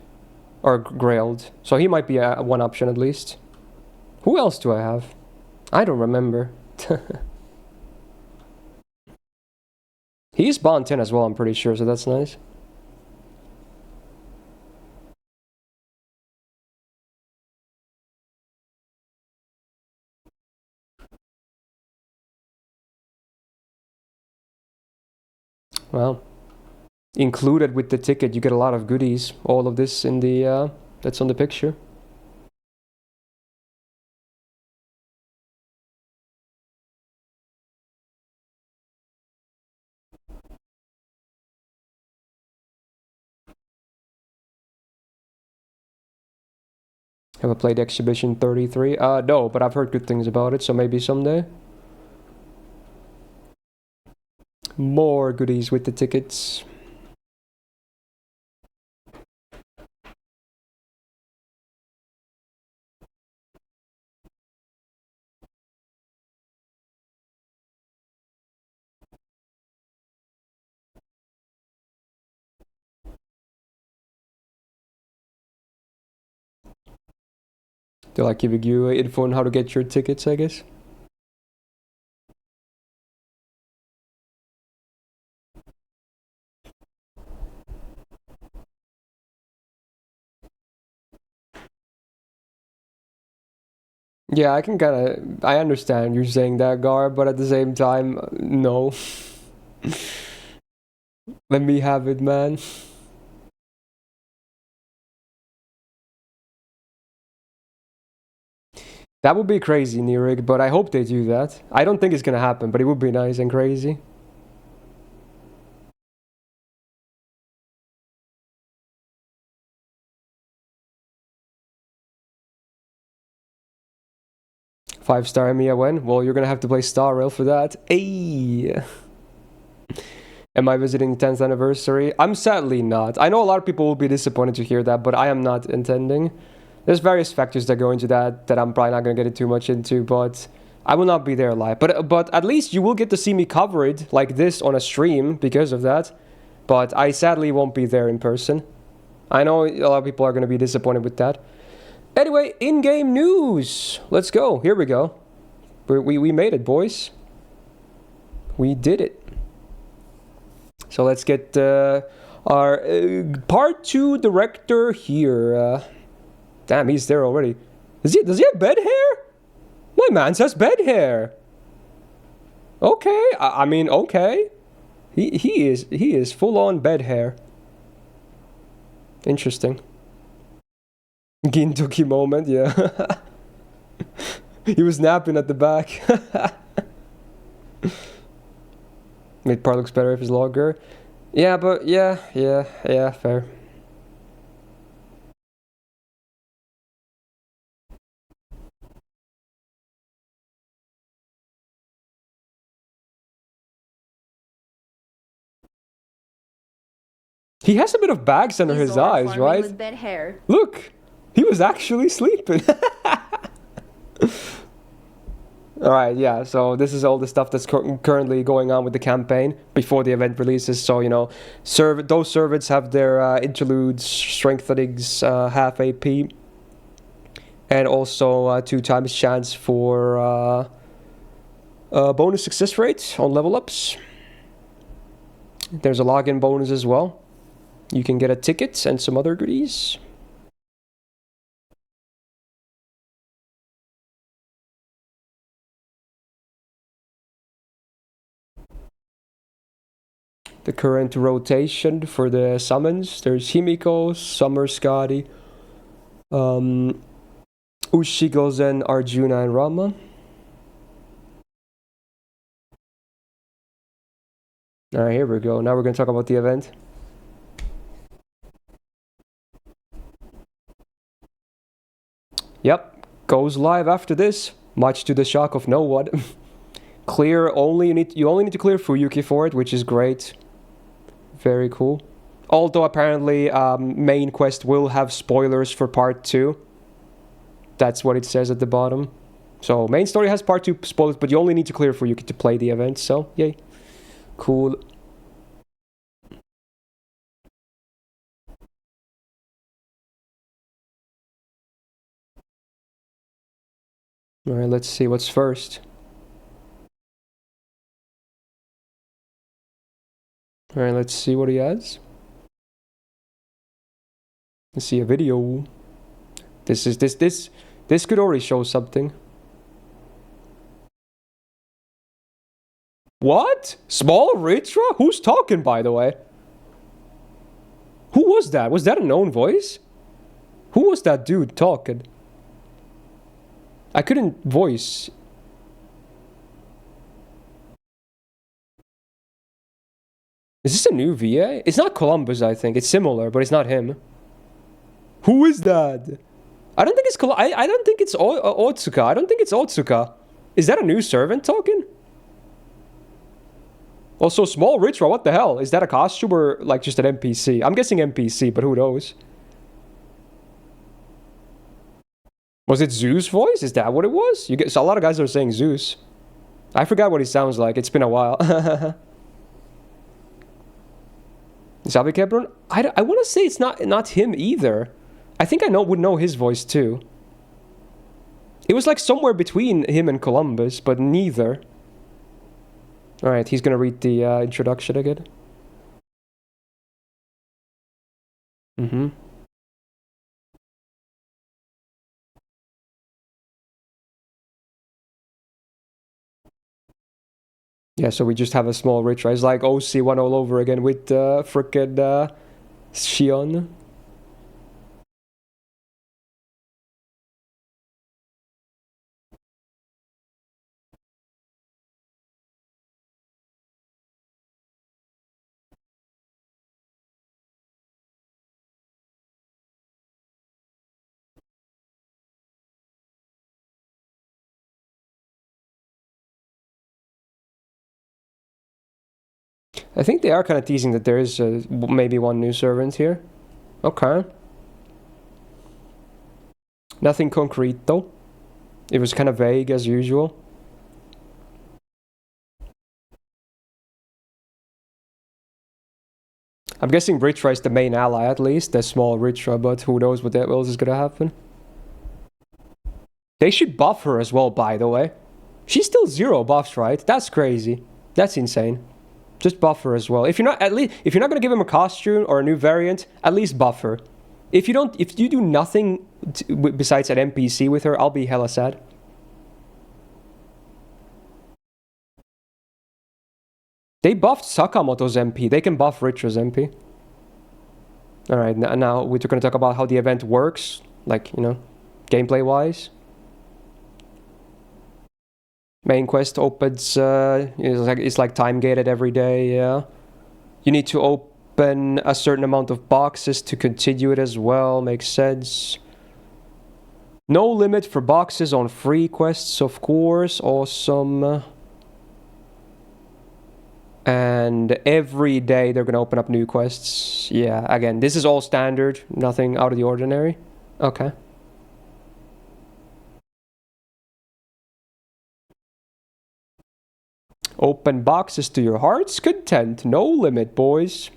Or Grailed. So he might be one option at least. Who else do I have? I don't remember. He's Bond 10 as well, I'm pretty sure, so that's nice. Well, included with the ticket, you get a lot of goodies. All of this in the, that's on the picture. Have I played Exhibition 33? No, but I've heard good things about it, so maybe someday. More goodies with the tickets. They're like giving you info on how to get your tickets, I guess. Yeah, I can kind of... I understand you're saying that, Gar, but at the same time, no. Let me have it, man. That would be crazy, Nirig, but I hope they do that. I don't think it's gonna happen, but it would be nice and crazy. Five-star Mia when? Well, you're gonna have to play Star Rail for that. Ayy. Am I visiting the 10th anniversary? I'm sadly not. I know a lot of people will be disappointed to hear that, but I am not intending. There's various factors that go into that I'm probably not gonna get it too much into, but I will not be there live. But at least you will get to see me cover it like this on a stream because of that. But I sadly won't be there in person. I know a lot of people are gonna be disappointed with that. Anyway, in-game news. Let's go. Here we go. We made it, boys. We did it. So let's get our part 2 director here. Damn, he's there already. Does he have bed hair? My man says bed hair. Okay, I mean, okay. He is full on bed hair. Interesting. Gintoki moment, yeah. He was napping at the back. Mid part looks better if it's longer. Yeah, but yeah, fair. He has a bit of bags under his eyes, right? With bed hair. Look, he was actually sleeping. Alright, yeah, so this is all the stuff that's currently going on with the campaign before the event releases. So, you know, those servants have their interludes, strengthenings, half AP, and also 2 times chance for bonus success rate on level ups. There's a login bonus as well. You can get a ticket and some other goodies. The current rotation for the summons. There's Himiko, Summer Scotty, Ushigozen, Arjuna, and Rama. Alright, here we go. Now we're going to talk about the event. Yep, goes live after this, much to the shock of no one. Clear only, you only need to clear Fuyuki for it, which is great. Very cool. Although apparently main quest will have spoilers for part 2. That's what it says at the bottom. So main story has part 2 spoilers, but you only need to clear Fuyuki to play the event, so yay. Cool. Alright, let's see what's first. Alright, let's see what he has. Let's see a video. This could already show something. What? Small Ritra? Who's talking, by the way? Who was that? Was that a known voice? Who was that dude talking? I couldn't voice. Is this a new VA? It's not Columbus, I think. It's similar, but it's not him. Who is that? I don't think it's I don't think it's Otsuka. I don't think it's Otsuka. Is that a new servant talking? Also, Small Ritra, what the hell? Is that a costume or like just an NPC? I'm guessing NPC, but who knows? Was it Zeus' voice? Is that what it was? So a lot of guys are saying Zeus. I forgot what he sounds like. It's been a while. Xavi Kebron? I want to say it's not him either. I think I would know his voice too. It was like somewhere between him and Columbus, but neither. Alright, he's gonna read the introduction again. Mm-hmm. Yeah, so we just have a small Rich Rise, like OC1 all over again with frickin' Xion. I think they are kind of teasing that there is maybe one new servant here. Okay. Nothing concrete though. It was kind of vague as usual. I'm guessing Ritra is the main ally at least, the small Ritra, but who knows what else is gonna happen. They should buff her as well, by the way. She's still 0 buffs, right? That's crazy. That's insane. Just buff her as well. If you're not gonna give him a costume or a new variant, at least buff her. If you do nothing besides an NPC with her, I'll be hella sad. They buffed Sakamoto's MP. They can buff Ritra's MP. Alright, now we're gonna talk about how the event works. Like, you know, gameplay-wise. Main quest opens, it's like time-gated every day, yeah. You need to open a certain amount of boxes to continue it as well, makes sense. No limit for boxes on free quests, of course, awesome. And every day they're gonna open up new quests. Yeah, again, this is all standard, nothing out of the ordinary. Okay. Open boxes to your heart's content. No limit, boys.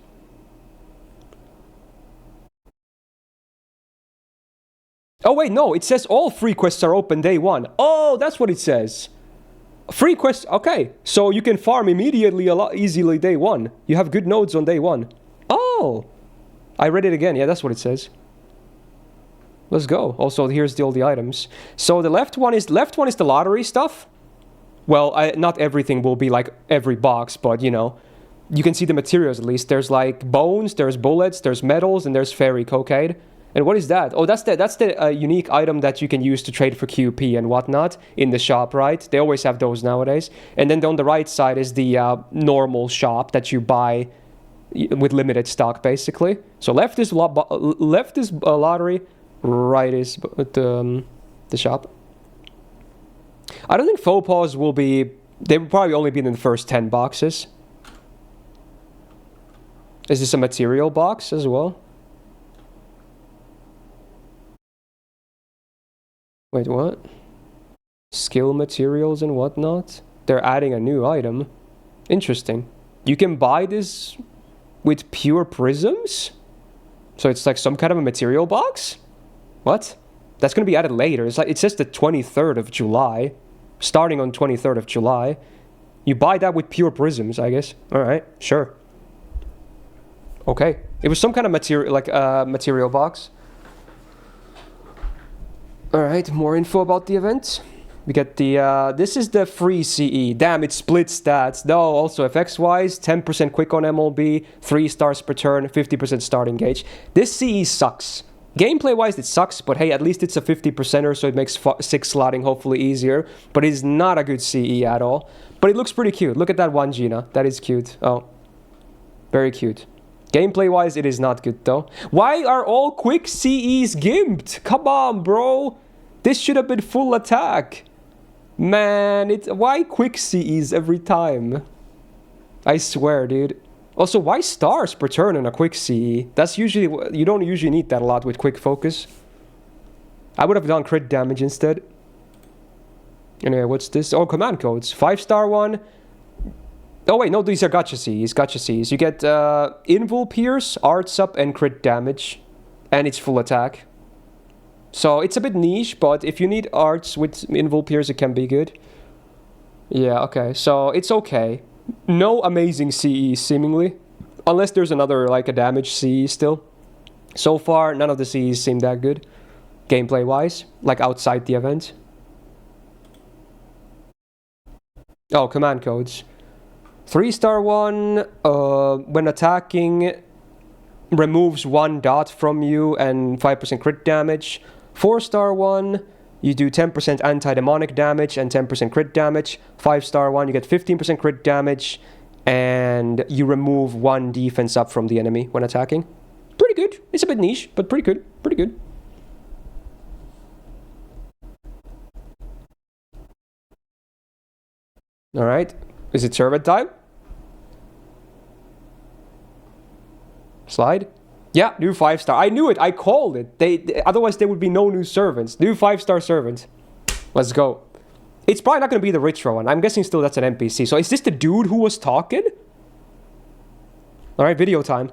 Oh wait, no, it says all free quests are open day 1. Oh, that's what it says. Free quests, okay. So you can farm immediately a lot easily day 1. You have good nodes on day 1. Oh, I read it again. Yeah, that's what it says. Let's go. Also, here's all the items. So the left one is the lottery stuff. Well, not everything will be like every box, but you know, you can see the materials at least. There's like bones, there's bullets, there's metals, and there's fairy cocaine. And what is that? Oh, that's the unique item that you can use to trade for QP and whatnot in the shop, right? They always have those nowadays. And then on the right side is the normal shop that you buy with limited stock, basically. So left is lottery, right is the shop. I don't think faux pas will be... They will probably only be in the first 10 boxes. Is this a material box as well? Wait, what? Skill materials and whatnot? They're adding a new item. Interesting. You can buy this with pure prisms? So it's like some kind of a material box? What? That's going to be added later. It's like, it says the 23rd of July. Starting on 23rd of July. You buy that with pure prisms, I guess. Alright, sure. Okay. It was some kind of material, like material box. Alright, more info about the event. We get the, this is the free CE. Damn, it splits stats. No, also FX-wise, 10% quick on MLB, 3 stars per turn, 50% starting gauge. This CE sucks. Gameplay-wise, it sucks, but hey, at least it's a 50%er, so it makes 6 slotting hopefully easier. But it is not a good CE at all. But it looks pretty cute. Look at that one, Gina. That is cute. Oh, very cute. Gameplay-wise, it is not good, though. Why are all quick CEs gimped? Come on, bro. This should have been full attack. Man, why quick CEs every time? I swear, dude. Also, why stars per turn on a quick CE? That's usually... You don't usually need that a lot with quick focus. I would have done crit damage instead. Anyway, what's this? Oh, command codes. 5-star one. Oh, wait, no, these are gacha CEs. Gacha CEs. You get Invul Pierce, Arts Up, and crit damage. And it's full attack. So, it's a bit niche, but if you need arts with Invul Pierce, it can be good. Yeah, okay. So, it's okay. No amazing CE, seemingly. Unless there's another, like, a damage CE still. So far, none of the CEs seem that good. Gameplay-wise. Like, outside the event. Oh, command codes. 3-star one, when attacking, removes 1 dot from you and 5% crit damage. 4-star one, you do 10% anti-demonic damage and 10% crit damage. 5-star one, you get 15% crit damage and you remove 1 defense up from the enemy when attacking. Pretty good. It's a bit niche, but pretty good. Pretty good. Alright. Is it servant time? Slide. Yeah, new 5-star. I knew it. I called it. Otherwise, there would be no new servants. New 5-star servant. Let's go. It's probably not going to be the Ritra one. I'm guessing still that's an NPC. So is this the dude who was talking? Alright, video time.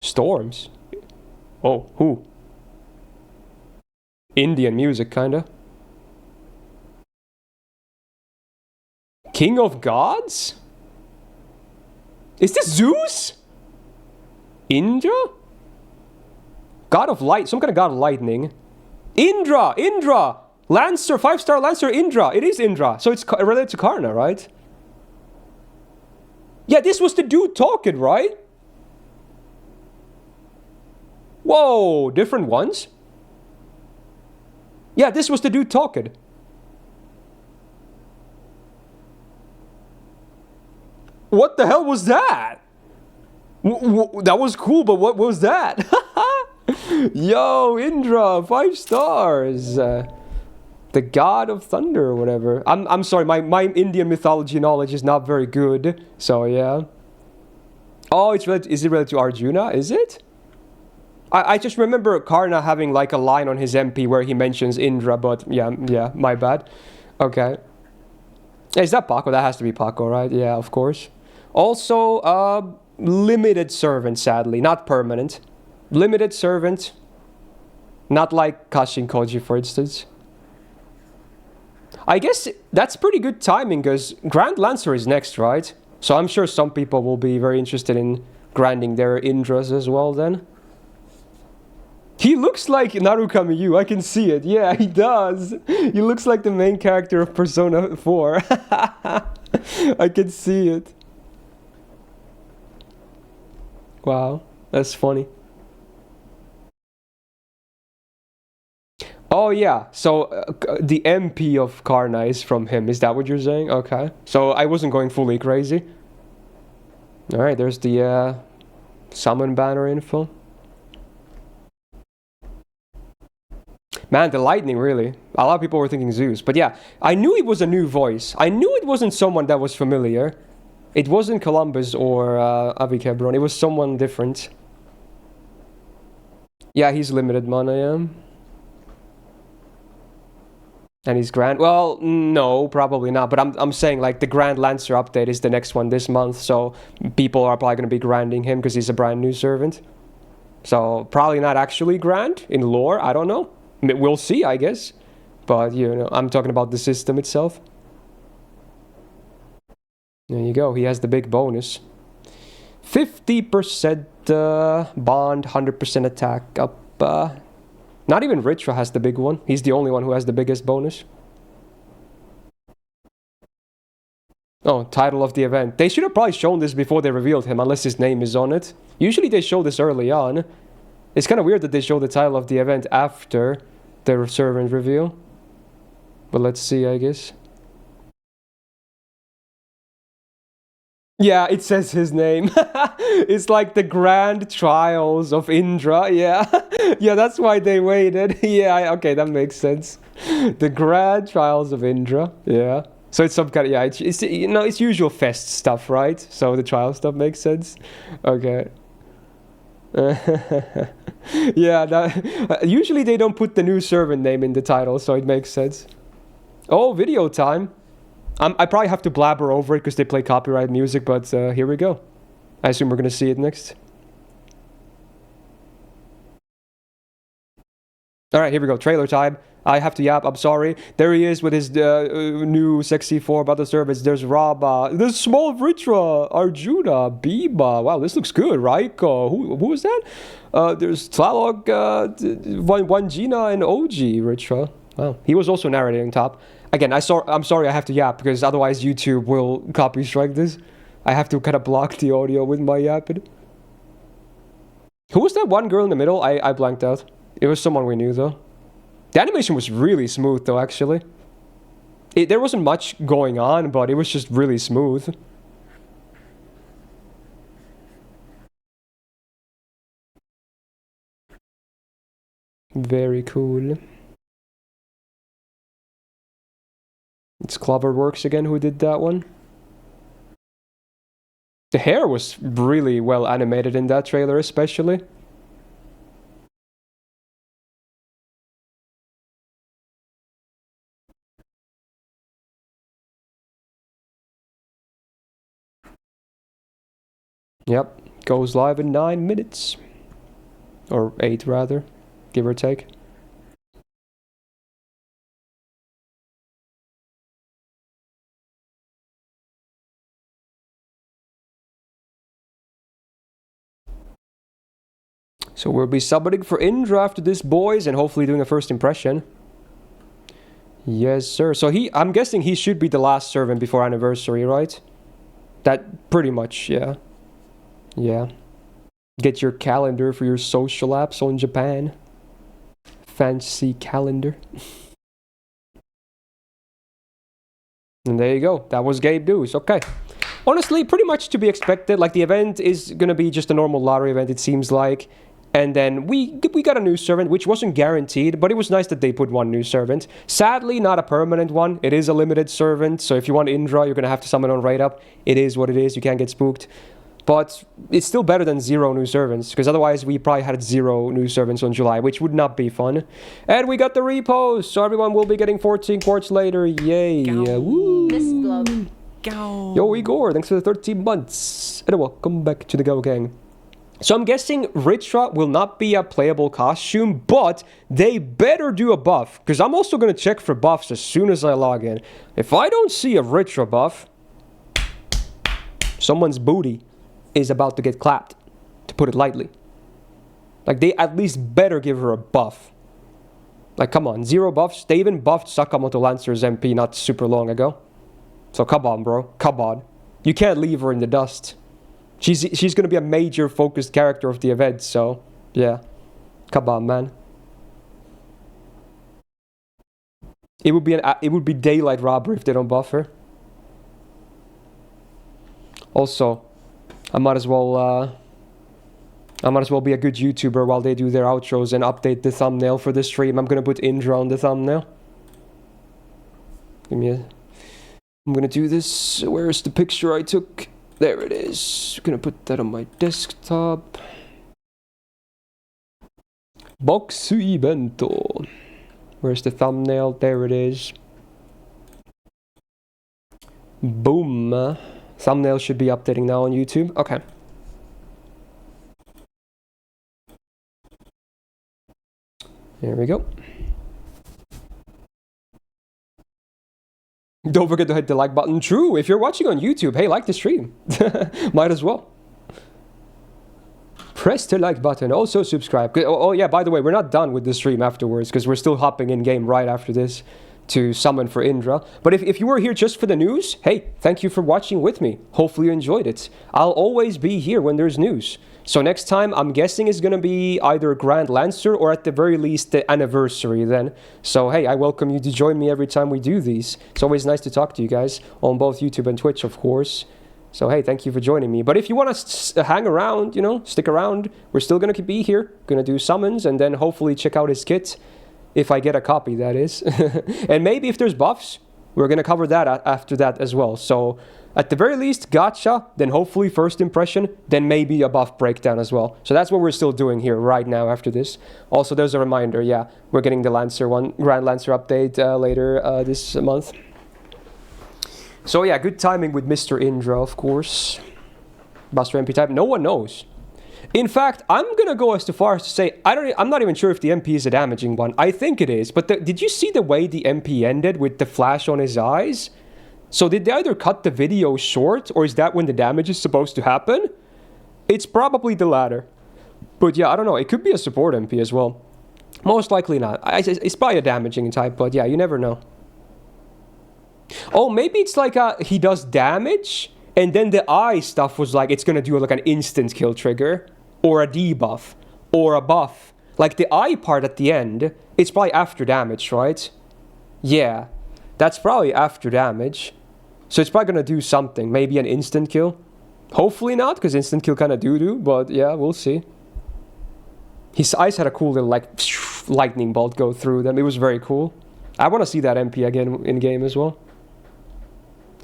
Storms? Oh, who? Indian music, kinda. King of Gods? Is this Zeus? Indra? God of Light, some kind of God of Lightning. Indra! Indra! Lancer, 5-star Lancer Indra. It is Indra, so it's related to Karna, right? Yeah, this was the dude talking, right? Whoa, different ones? Yeah, this was the dude talking. What the hell was that? That was cool, but what was that? Yo, Indra, 5 stars. The god of thunder or whatever. I'm sorry, my Indian mythology knowledge is not very good. So yeah. Oh, is it related to Arjuna? Is it? I just remember Karna having like a line on his MP where he mentions Indra, but yeah, my bad. Okay. Is that Paco? That has to be Paco, right? Yeah, of course. Also, limited servant, sadly. Not permanent. Limited servant. Not like Kashin Koji, for instance. I guess that's pretty good timing, because Grand Lancer is next, right? So I'm sure some people will be very interested in grinding their Indras as well then. He looks like Narukami-yu, I can see it. Yeah, he does. He looks like the main character of Persona 4. I can see it. Wow, that's funny. Oh yeah, so the MP of Karna is from him. Is that what you're saying? Okay. So I wasn't going fully crazy. Alright, there's the summon banner info. Man, the lightning, really. A lot of people were thinking Zeus. But yeah, I knew it was a new voice. I knew it wasn't someone that was familiar. It wasn't Columbus or Avi Kebron. It was someone different. Yeah, he's limited mana, yeah. And he's Grand... Well, no, probably not. But I'm saying, like, the Grand Lancer update is the next one this month. So people are probably going to be grinding him because he's a brand new servant. So probably not actually Grand in lore. I don't know. We'll see, I guess. But, you know, I'm talking about the system itself. There you go. He has the big bonus. 50% bond, 100% attack up. Not even Ritra has the big one. He's the only one who has the biggest bonus. Oh, title of the event. They should have probably shown this before they revealed him, unless his name is on it. Usually they show this early on. It's kind of weird that they show the title of the event after the servant reveal. But let's see, I guess. Yeah, it says his name. It's like the Grand Trials of Indra. Yeah, yeah, that's why they waited. Yeah, okay, that makes sense. The Grand Trials of Indra. Yeah. So it's some kind of, yeah, it's you know, it's usual fest stuff, right? So the trial stuff makes sense. Okay. Yeah, usually they don't put the new servant name in the title, so it makes sense. Oh, video time. I probably have to blabber over it because they play copyright music, but here we go. I assume we're going to see it next. Alright, here we go. Trailer time. I have to yap, I'm sorry. There he is with his new sexy form about the service. There's Raba. There's Small Vritra, Arjuna, Biba. Wow, this looks good. Raiko. Who is that? There's Tlalok, Wanjina, and OG Vritra. Wow. He was also narrating top. Again, I'm sorry I have to yap because otherwise YouTube will copy strike this. I have to kind of block the audio with my yapping. Who was that one girl in the middle? I blanked out. It was someone we knew though. The animation was really smooth though, actually. There wasn't much going on, but it was just really smooth. Very cool. It's Cloverworks again who did that one. The hair was really well animated in that trailer, especially. Yep, goes live in 9 minutes. Or 8 rather, give or take. So we'll be subbing for Indra after this, boys, and hopefully doing a first impression. Yes, sir. So I'm guessing he should be the last servant before anniversary, right? That pretty much, yeah. Yeah. Get your calendar for your social apps on Japan. Fancy calendar. And there you go. That was Gabe News. Okay. Honestly, pretty much to be expected. Like, the event is gonna be just a normal lottery event, it seems like. And then we got a new servant, which wasn't guaranteed, but it was nice that they put one new servant. Sadly, not a permanent one. It is a limited servant, so if you want Indra, you're gonna have to summon on right up. It is what it is. You can't get spooked. But it's still better than 0 new servants, because otherwise we probably had 0 new servants on July, which would not be fun. And we got the repos, so everyone will be getting 14 quartz later. Yay. Woo. Yo, Igor, thanks for the 13 months. And welcome back to the Go Gang. So I'm guessing Ritra will not be a playable costume, but they better do a buff, because I'm also going to check for buffs as soon as I log in. If I don't see a Ritra buff, someone's booty is about to get clapped, to put it lightly. Like, they at least better give her a buff. Like, come on, 0 buffs. They even buffed Sakamoto Lancer's MP not super long ago. So come on, bro. Come on. You can't leave her in the dust. She's gonna be a major focused character of the event, so yeah. Come on, man. It would be daylight robbery if they don't buff her. Also, I might as well be a good YouTuber while they do their outros and update the thumbnail for the stream. I'm gonna put Indra on the thumbnail. I'm gonna do this. Where's the picture I took? There it is. I'm gonna put that on my desktop. Boxu Bento. Where's the thumbnail? There it is. Boom. Thumbnail should be updating now on YouTube. Okay. There we go. Don't forget to hit the like button. True, if you're watching on YouTube, hey, like the stream. Might as well. Press the like button. Also subscribe. Oh yeah, by the way, we're not done with the stream afterwards, because we're still hopping in game right after this to summon for Indra. But if you were here just for the news, hey, thank you for watching with me. Hopefully you enjoyed it. I'll always be here when there's news. So next time, I'm guessing is going to be either Grand Lancer or at the very least the anniversary then. So hey, I welcome you to join me every time we do these. It's always nice to talk to you guys on both YouTube and Twitch, of course. So hey, thank you for joining me. But if you want to hang around, you know, stick around, we're still going to be here. Going to do summons and then hopefully check out his kit. If I get a copy, that is. And maybe if there's buffs, we're going to cover that after that as well. So at the very least, gotcha, then hopefully first impression, then maybe a buff breakdown as well. So that's what we're still doing here right now after this. Also, there's a reminder, yeah, we're getting the Grand Lancer update later this month. So yeah, good timing with Mr. Indra, of course. Buster MP type, no one knows. In fact, I'm gonna go as far as to say, I'm not even sure if the MP is a damaging one. I think it is, but did you see the way the MP ended with the flash on his eyes? So did they either cut the video short, or is that when the damage is supposed to happen? It's probably the latter. But yeah, I don't know, it could be a support MP as well. Most likely not. It's probably a damaging type, but yeah, you never know. Oh, maybe it's like he does damage, and then the eye stuff was like, it's gonna do like an instant kill trigger, or a debuff, or a buff. Like the eye part at the end, it's probably after damage, right? Yeah, that's probably after damage. So it's probably gonna do something, maybe an instant kill. Hopefully not, because instant kill kind of doo-doo, but yeah, we'll see. His eyes had a cool little like lightning bolt go through them. It was very cool. I want to see that MP again in game as well.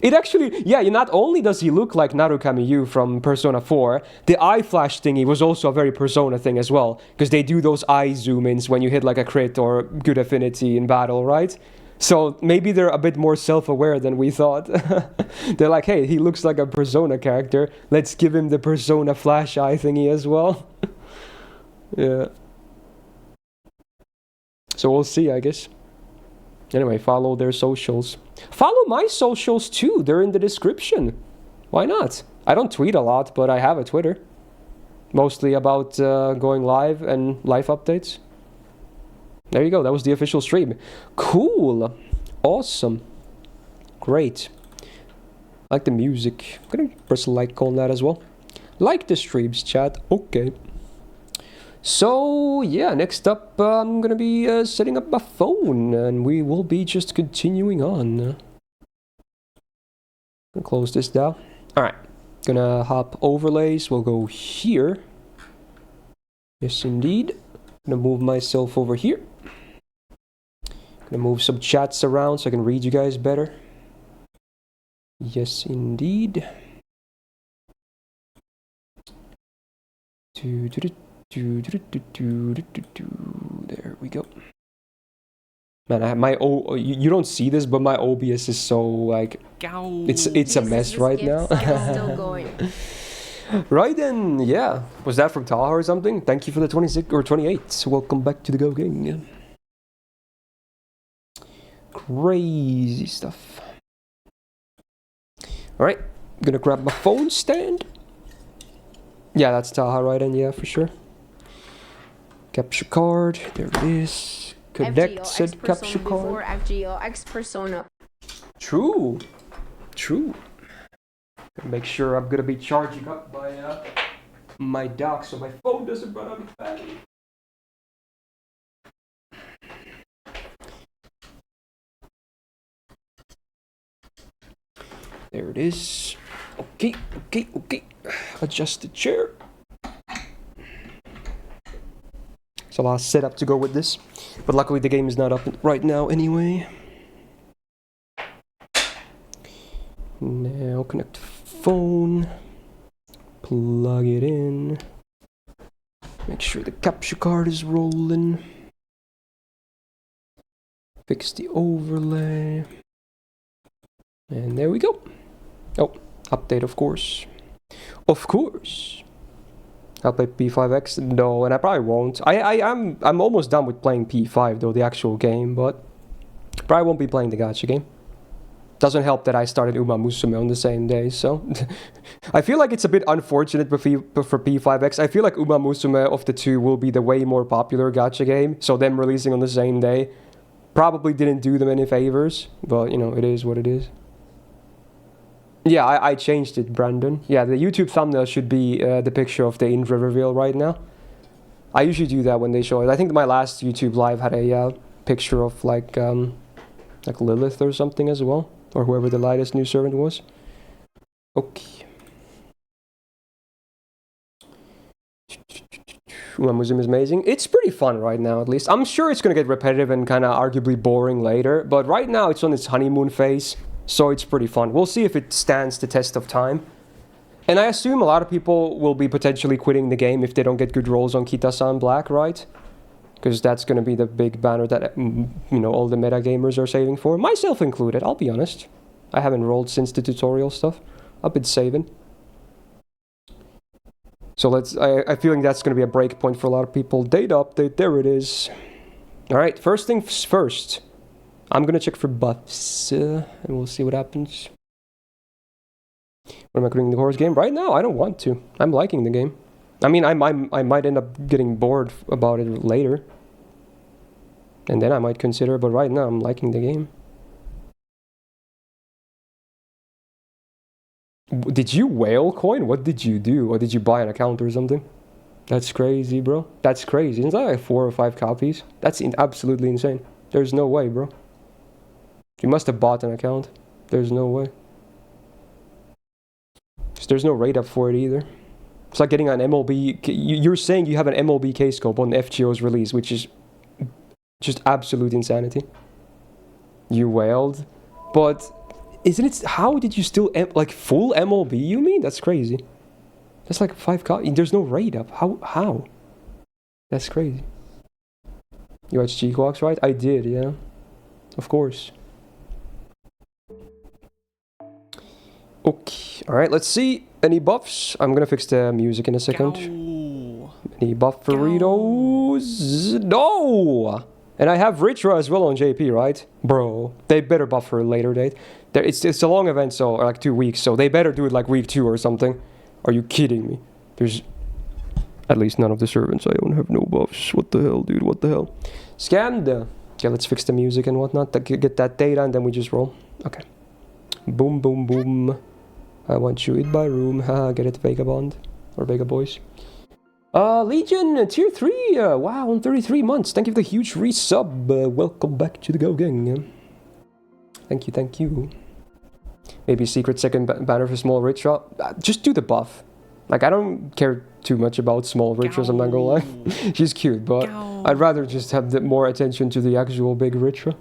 It actually, yeah, not only does he look like Narukami-yu from Persona 4, the eye flash thingy was also a very Persona thing as well, because they do those eye zoom-ins when you hit like a crit or good affinity in battle, right? So maybe they're a bit more self-aware than we thought. They're like, hey, he looks like a Persona character. Let's give him the Persona flash eye thingy as well. Yeah. So we'll see, I guess. Anyway, follow their socials. Follow my socials too. They're in the description. Why not? I don't tweet a lot, but I have a Twitter. Mostly about going live and life updates. There you go. That was the official stream. Cool. Awesome. Great. I like the music. I'm gonna press a like on that as well. Like the streams, chat. Okay. So, yeah, next up, I'm gonna be setting up my phone, and we will be just continuing on. Gonna close this down. Alright, gonna hop overlays, we'll go here. Yes, indeed. Gonna move myself over here. Gonna move some chats around so I can read you guys better. Yes, indeed. There we go. Man, I have my you don't see this, but my OBS is so like it's a mess right now. Still going. Right then, yeah. Was that from Taha or something? Thank you for the 26 or 28. Welcome back to the Go Gang. Crazy stuff. All right, gonna grab my phone stand. Yeah, that's Taha right in, yeah, for sure. Capture card, there it is. Connect said capture card. Before FGO X Persona. True. True. Make sure I'm gonna be charging up my dock so my phone doesn't run out of battery. There it is. Okay. Adjust the chair. It's a lot of setup to go with this, but luckily the game is not up right now anyway. Now connect phone, plug it in, make sure the capture card is rolling, fix the overlay, and there we go. Oh, update of course. Of course. I'll play P5X? No, and I probably won't. I'm almost done with playing P5 though, the actual game, but probably won't be playing the gacha game. Doesn't help that I started Uma Musume on the same day, so I feel like it's a bit unfortunate for P5X. I feel like Uma Musume of the two will be the way more popular gacha game, so them releasing on the same day probably didn't do them any favors, but you know, it is what it is. Yeah, I changed it, Brandon. Yeah, the YouTube thumbnail should be the picture of the Indra reveal right now. I usually do that when they show it. I think my last YouTube live had a picture of like Lilith or something as well, or whoever the latest new servant was. Okay. Museum is amazing. It's pretty fun right now, at least. I'm sure it's gonna get repetitive and kind of arguably boring later, but right now it's on its honeymoon phase. So it's pretty fun. We'll see if it stands the test of time. And I assume a lot of people will be potentially quitting the game if they don't get good rolls on Kita-san Black, right? Because that's going to be the big banner that, you know, all the meta gamers are saving for. Myself included, I'll be honest. I haven't rolled since the tutorial stuff. I've been saving. So I feel like that's going to be a break point for a lot of people. Data update, there it is. Alright, first things first. I'm gonna check for buffs, and we'll see what happens. What am I quitting the horse game? Right now, I don't want to. I'm liking the game. I mean, I might end up getting bored about it later. And then I might consider, but right now I'm liking the game. Did you whale coin? What did you do? Or did you buy an account or something? That's crazy, bro. That's crazy. Isn't that like 4 or 5 copies? That's absolutely insane. There's no way, bro. You must have bought an account. There's no way. There's no rate up for it either. It's like getting an MLB... You're saying you have an MLB K-scope on FGO's release, which is just absolute insanity. You whaled. But isn't it... How did you still... Like full MLB, you mean? That's crazy. That's like 5 copies. There's no rate up. How? That's crazy. You watched G-Clocks, right? I did, yeah. Of course. Okay, alright, let's see. Any buffs? I'm gonna fix the music in a second. Any buff burritos? No! And I have Ritra as well on JP, right? Bro, they better buff for a later date. It's a long event, so like 2 weeks, so they better do it like week 2 or something. Are you kidding me? There's at least none of the servants I own have no buffs. What the hell, dude? What the hell? Scanned. Okay, let's fix the music and whatnot. Get that data and then we just roll. Okay. Boom, boom, boom. I want you in my room. Haha, get it, Vagabond. Or Vega Boys. Legion, tier 3. Wow, on 33 months. Thank you for the huge resub. Welcome back to the Go Gang. Thank you, thank you. Maybe secret second banner for small Ritra. Just do the buff. Like, I don't care too much about small Ritras, I'm not gonna lie. She's cute, but I'd rather just have more attention to the actual big Ritra.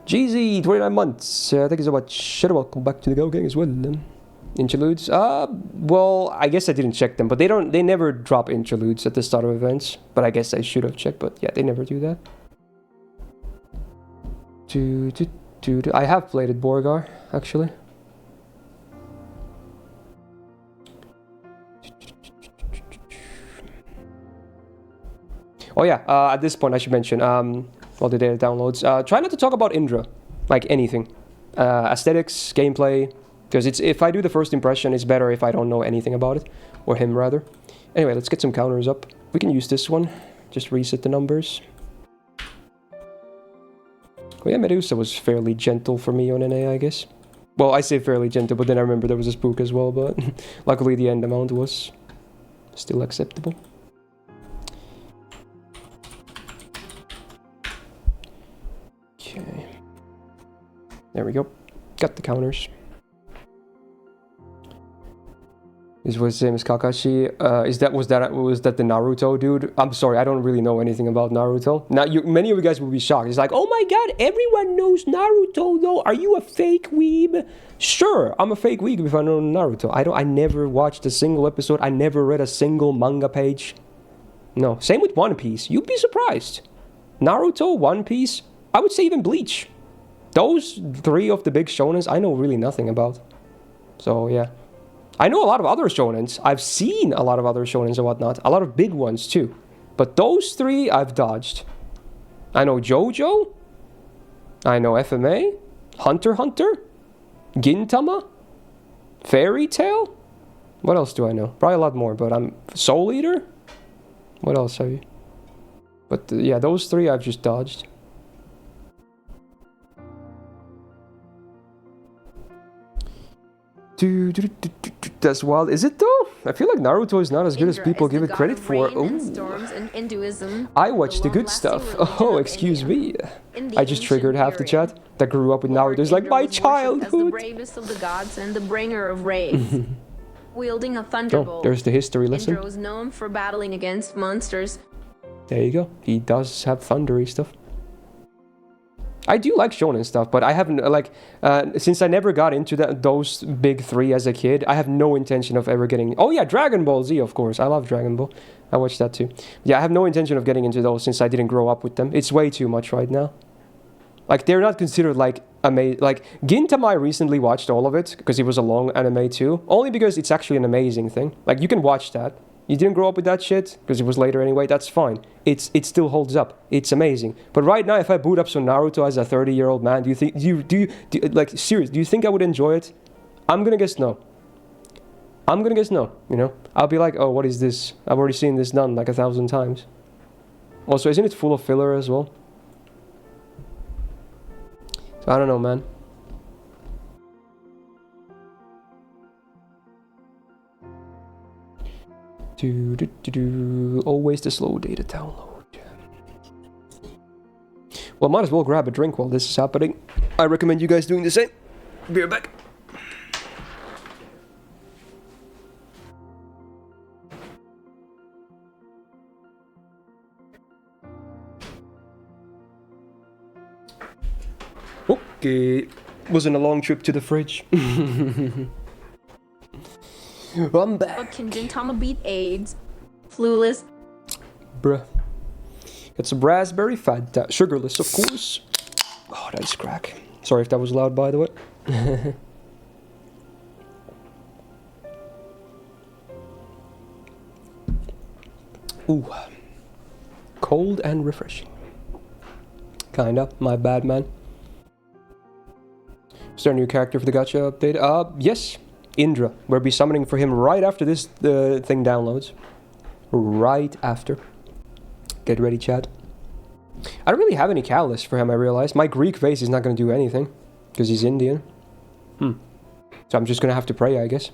GZ, 29 months. Thank you so much. Welcome back to the Go Gang as well. Interludes? Well, I guess I didn't check them, but they never drop interludes at the start of events. But I guess I should have checked, but yeah, they never do that. I have played it, Borgar, actually. Oh yeah, at this point I should mention, all the data downloads. Try not to talk about Indra, like anything. Aesthetics, gameplay, because if I do the first impression, it's better if I don't know anything about it, or him rather. Anyway, let's get some counters up. We can use this one, just reset the numbers. Oh yeah, Medusa was fairly gentle for me on NA, I guess. Well, I say fairly gentle, but then I remember there was a spook as well, but luckily the end amount was still acceptable. Okay. There we go. Got the counters. This was same as Kakashi. Was that the Naruto dude? I'm sorry, I don't really know anything about Naruto. Now, many of you guys will be shocked. It's like, oh my god, everyone knows Naruto though. Are you a fake weeb? Sure, I'm a fake weeb if I know Naruto. I never watched a single episode. I never read a single manga page. No, same with One Piece. You'd be surprised. Naruto, One Piece, I would say even Bleach. Those 3 of the big shonens I know really nothing about. So yeah. I know a lot of other shonens. I've seen a lot of other shonens and whatnot. A lot of big ones too. But those 3 I've dodged. I know JoJo. I know FMA. Hunter x Hunter. Gintama. Fairy Tail. What else do I know? Probably a lot more, but I'm Soul Eater. What else have you? But yeah, those 3 I've just dodged. That's wild. Is it though? I feel like Naruto is not as good as people give it credit for. I watch the good stuff. Oh, excuse me. I just triggered half the chat that grew up with Naruto. It's like my childhood. The bravest of the gods and the bringer of rays. Wielding a thunderbolt. Oh, there's the history lesson. Indra was known for battling against monsters. There you go. He does have thundery stuff. I do like shonen stuff, but I haven't, since I never got into those big 3 as a kid, I have no intention of ever getting... Oh yeah, Dragon Ball Z, of course. I love Dragon Ball. I watched that too. Yeah, I have no intention of getting into those since I didn't grow up with them. It's way too much right now. Like, they're not considered, like, amazing. Like, Gintama, I recently watched all of it, because it was a long anime too. Only because it's actually an amazing thing. Like, you can watch that. You didn't grow up with that shit, because it was later anyway, that's fine. It still holds up. It's amazing. But right now, if I boot up some Naruto as a 30-year-old man, do you think, like, serious, do you think I would enjoy it? I'm gonna guess no. I'm gonna guess no, you know? I'll be like, oh, what is this? I've already seen this done like 1,000 times. Also, isn't it full of filler as well? So I don't know, man. Always the slow data download. Well, might as well grab a drink while this is happening. I recommend you guys doing the same. Be right back. Okay. Wasn't a long trip to the fridge. I'm back. But can Gintama beat AIDS? Flueless. Bruh. Got some raspberry Fanta. Sugarless, of course. Oh, that is crack. Sorry if that was loud, by the way. Ooh. Cold and refreshing. Kinda. My bad, man. Is there a new character for the gacha update? Yes. Indra. We'll be summoning for him right after this thing downloads. Right after. Get ready, chat. I don't really have any catalyst for him, I realize. My Greek vase is not going to do anything. Because he's Indian. So I'm just going to have to pray, I guess.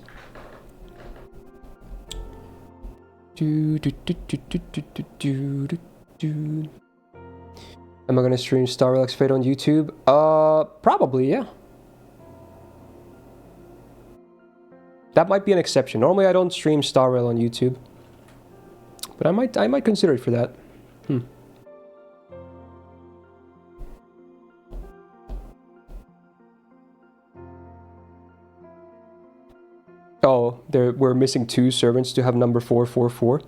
Am I going to stream Star Relax Fate on YouTube? Probably, yeah. That might be an exception. Normally I don't stream Star Rail on YouTube. But I might consider it for that. Oh, we're missing 2 servants to have number 444.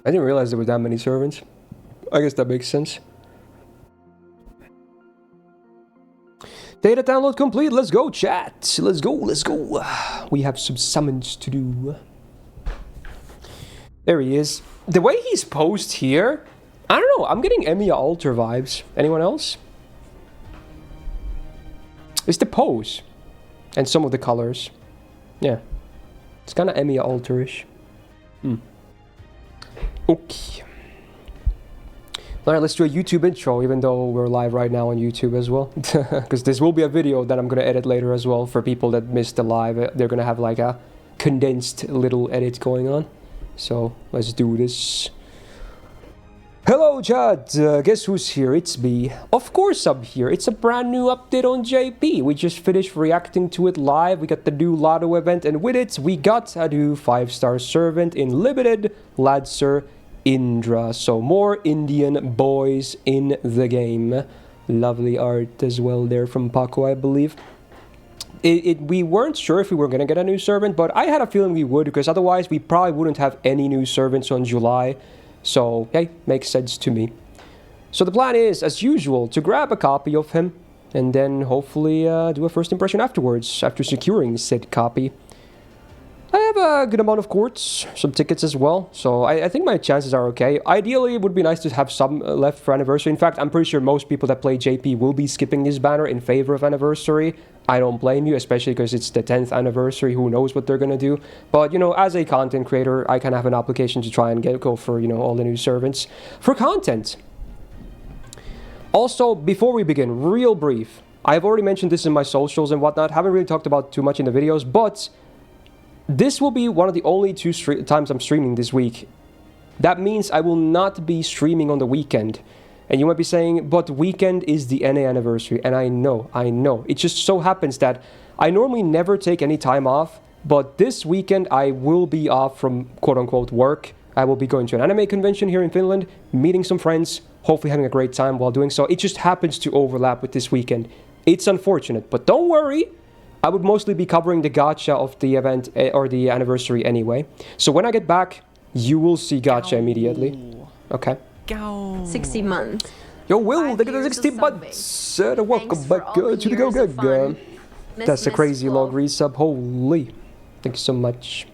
I didn't realize there were that many servants. I guess that makes sense. Data download complete. Let's go, chat. Let's go, let's go. We have some summons to do. There he is. The way he's posed here, I don't know. I'm getting Emiya Alter vibes. Anyone else? It's the pose. And some of the colors. Yeah. It's kind of Emiya Alter-ish. Okay. Alright, let's do a YouTube intro, even though we're live right now on YouTube as well. Because this will be a video that I'm going to edit later as well for people that missed the live. They're going to have like a condensed little edit going on. So, let's do this. Hello, chat. Guess who's here? It's me. Of course I'm here. It's a brand new update on JP. We just finished reacting to it live. We got the new Lotto event, and with it, we got a new 5-star servant in Limited, Ladser Indra. So more Indian boys in the game. Lovely art as well there from Paco, I believe. We weren't sure if we were going to get a new servant, but I had a feeling we would, because otherwise we probably wouldn't have any new servants on July. So, hey, makes sense to me. So the plan is, as usual, to grab a copy of him, and then hopefully do a first impression afterwards, after securing said copy. I have a good amount of courts, some tickets as well, so I think my chances are okay. Ideally, it would be nice to have some left for Anniversary. In fact, I'm pretty sure most people that play JP will be skipping this banner in favor of Anniversary. I don't blame you, especially because it's the 10th anniversary. Who knows what they're going to do. But, you know, as a content creator, I kind of have an obligation to try and go for, you know, all the new servants for content. Also, before we begin, real brief. I've already mentioned this in my socials and whatnot. Haven't really talked about too much in the videos, but this will be one of the only 2 times I'm streaming this week. That means I will not be streaming on the weekend. And you might be saying, but weekend is the NA anniversary. And I know. It just so happens that I normally never take any time off. But this weekend I will be off from quote-unquote work. I will be going to an anime convention here in Finland, meeting some friends, hopefully having a great time while doing so. It just happens to overlap with this weekend. It's unfortunate, but don't worry. I would mostly be covering the gacha of the event or the anniversary anyway. So when I get back, you will see gacha immediately. Okay. 60 months. Yo, Will, they got 60 months. Welcome back to the Go Gag. That's a crazy log resub. Holy. Thank you so much.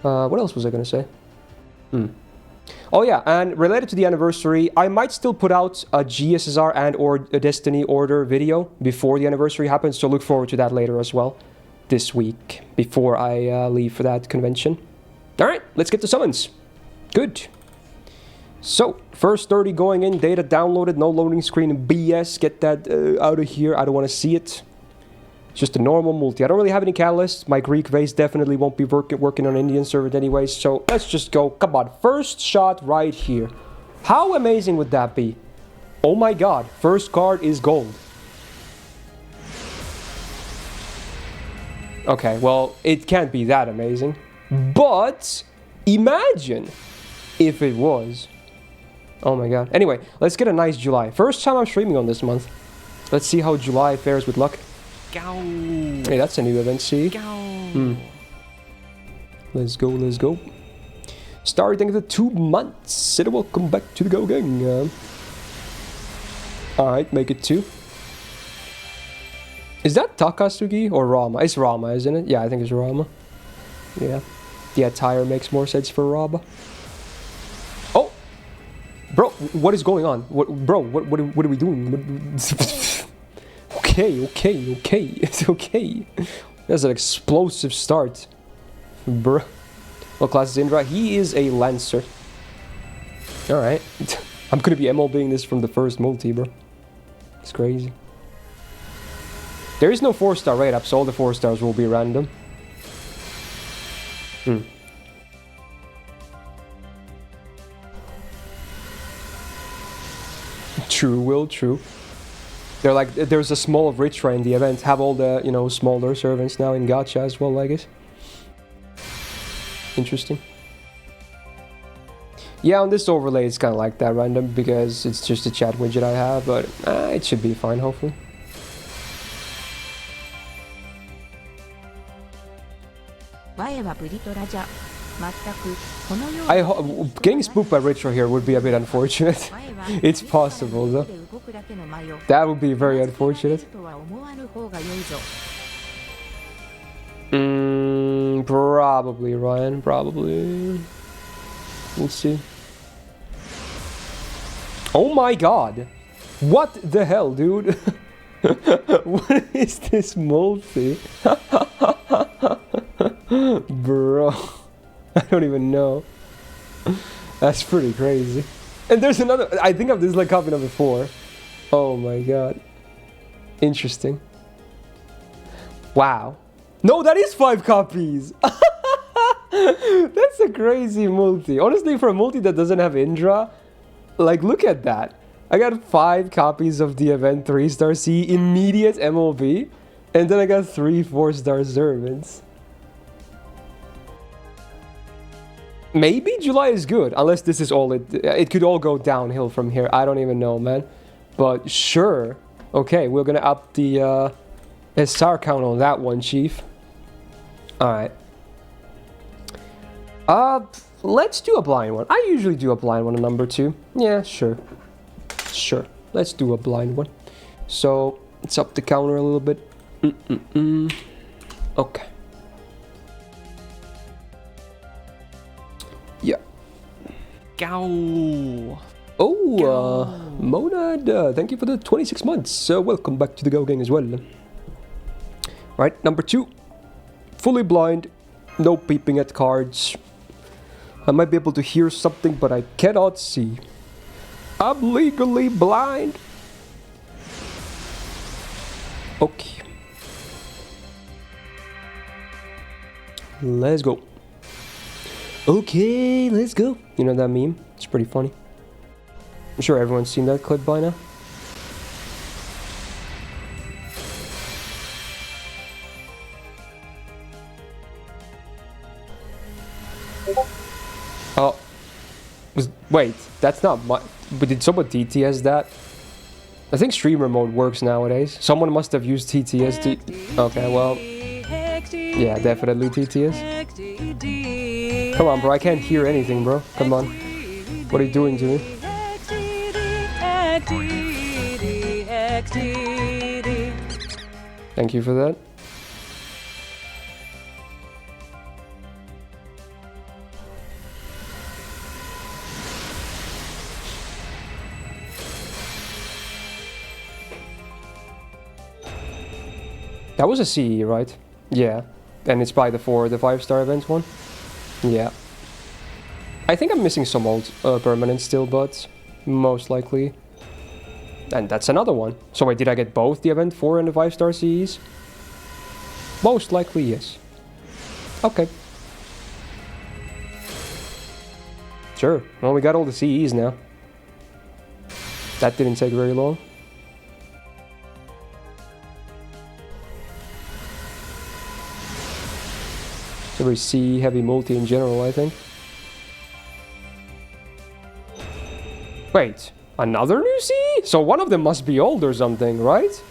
What else was I going to say? Oh yeah, and related to the anniversary, I might still put out a GSSR and or a Destiny Order video before the anniversary happens, so look forward to that later as well this week before I leave for that convention. Alright, let's get the summons. Good. So, first 30 going in, data downloaded, no loading screen, BS, get that out of here, I don't want to see it. It's just a normal multi. I don't really have any catalysts, my Greek vase definitely won't be working on Indian server anyway, so let's just go, come on, first shot right here. How amazing would that be? Oh my god, first card is gold. Okay, well, it can't be that amazing, but imagine if it was. Oh my god. Anyway, let's get a nice July. First time I'm streaming on this month. Let's see how July fares with luck. Go. Hey, that's a new event, see? Go. Let's go, let's go. Starting the 2 months. And welcome back to the Go Gang. Alright, make it 2. Is that Takasugi or Rama? It's Rama, isn't it? Yeah, I think it's Rama. Yeah. The attire makes more sense for Rama. Oh! Bro, what is going on? What are we doing? Okay. It's okay. That's an explosive start. Bro. What class is Indra? He is a Lancer. Alright. I'm gonna be MLBing this from the first multi, bro. It's crazy. There is no 4-star rate up, so all the 4 stars will be random. True, Will, true. They're like, there's a small Ritra in the event. Have all the, you know, smaller servants now in gacha as well, I guess. Interesting. Yeah, on this overlay it's kind of like that random because it's just a chat widget I have, but it should be fine, hopefully. Getting spooked by Ritra here would be a bit unfortunate. It's possible though. That would be very unfortunate. Probably, Ryan. Probably. We'll see. Oh my god! What the hell, dude? What is this multi? Bro. I don't even know. That's pretty crazy. And there's another. I think this is like copy number 4. Oh my god. Interesting. Wow. No, that is 5 copies. That's a crazy multi. Honestly, for a multi that doesn't have Indra, like, look at that. I got 5 copies of the event 3-star C, immediate MLB, and then I got 3 4-star servants. Maybe July is good, unless this is all it could all go downhill from here. I don't even know, man. But sure. Okay, we're gonna up the SR count on that one, Chief. Alright. Let's do a blind one. I usually do a blind one on number 2. Yeah, sure. Sure. Let's do a blind one. So, let's up the counter a little bit. Okay. Yeah. Go. Oh, Monad, thank you for the 26 months. Welcome back to the Go Gang as well. Right, number 2. Fully blind. No peeping at cards. I might be able to hear something, but I cannot see. I'm legally blind. Okay. Let's go. Okay, let's go. You know that meme? It's pretty funny. I'm sure everyone's seen that clip by now. Oh. Wait, that's not my... But did someone TTS that? I think streamer mode works nowadays. Someone must have used TTS to... Okay, well... Yeah, definitely TTS. Come on, bro, I can't hear anything, bro. Come on. What are you doing to me? Thank you for that. That was a CE, right? Yeah. And it's by the 5-star event one? Yeah. I think I'm missing some old permanents still, but most likely. And that's another one. So wait, did I get both the event 4 and the 5-star CEs? Most likely, yes. Okay. Sure. Well, we got all the CEs now. That didn't take very long. It's a very CE-heavy multi in general, I think. Wait, another new CE? So one of them must be old or something, right?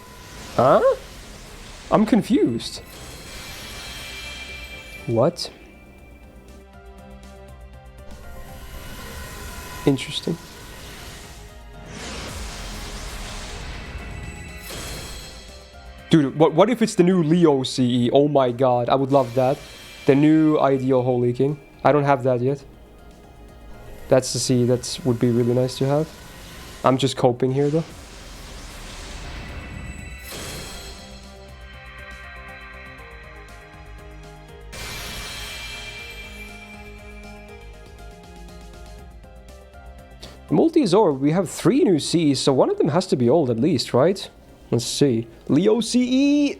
Huh? I'm confused. What? Interesting. Dude, what if it's the new Leo CE? Oh my god, I would love that. The new ideal Holy King. I don't have that yet. That's the CE that would be really nice to have. I'm just coping here though. Multi-Zor, we have 3 new Cs, so one of them has to be old at least, right? Let's see. Leo CE!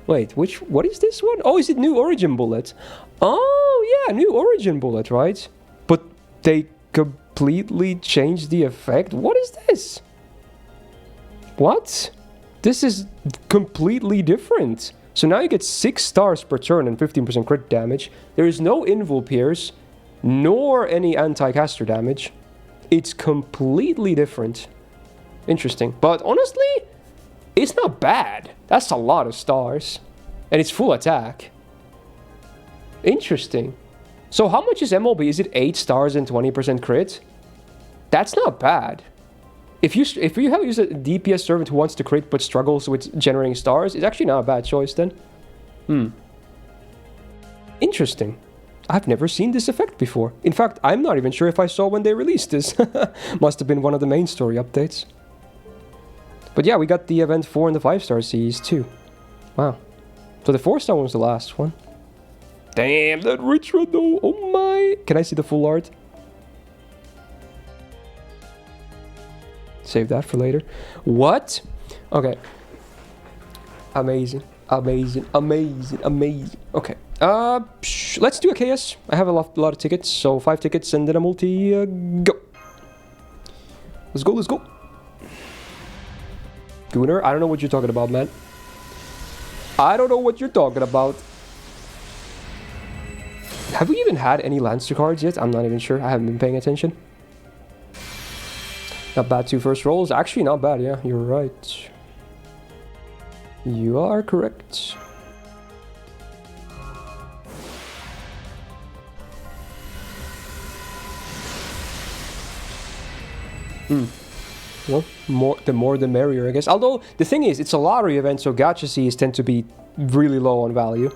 Wait, what is this one? Oh, is it new Origin Bullet? Oh, yeah, new Origin Bullet, right? But they completely changed the effect? What is this? What? This is completely different. So now you get 6 stars per turn and 15% crit damage. There is no Invul Pierce, nor any anti-caster damage. It's completely different. Interesting. But honestly, it's not bad. That's a lot of stars. And it's full attack. Interesting. So how much is MLB? Is it 8 stars and 20% crit? That's not bad. If you have used a DPS servant who wants to crit but struggles with generating stars, it's actually not a bad choice then. Interesting. I've never seen this effect before. In fact, I'm not even sure if I saw when they released this. Must have been one of the main story updates. But yeah, we got the event 4 and the 5-star Cs too. Wow. So the 4-star one was the last one. Damn, that Ritra though. Oh my. Can I see the full art? Save that for later. What? Okay. Amazing. Amazing. Amazing. Amazing. Okay. Let's do a KS. I have a lot of tickets. So 5 tickets and then a multi. Go. Let's go. Let's go. Gooner, I don't know what you're talking about, man. I don't know what you're talking about. Have we even had any Lancer cards yet? I'm not even sure. I haven't been paying attention. Not bad, 2 first rolls. Actually, not bad, yeah. You're right. You are correct. Well, the more the merrier, I guess. Although, the thing is, it's a lottery event, so gacha Cs tend to be really low on value.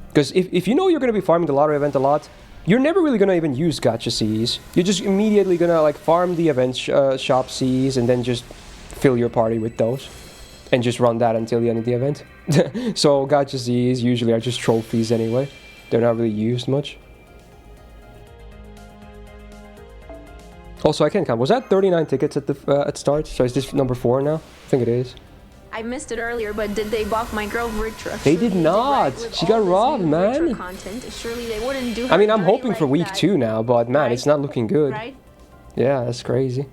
Because if you know you're going to be farming the lottery event a lot, you're never really going to even use gacha Cs. You're just immediately going to like farm the event shop Cs and then just fill your party with those. And just run that until the end of the event. So gacha Cs usually are just trophies anyway. They're not really used much. Also, I can't count. Was that 39 tickets at the at start? So is this number 4 now? I think it is. I missed it earlier, but did they buff my girl Ritra? They did not. She got robbed, man. Content. Surely they wouldn't do her I mean, I'm hoping like for week that. 2 now, but man, it's not looking good. Right? Yeah, that's crazy.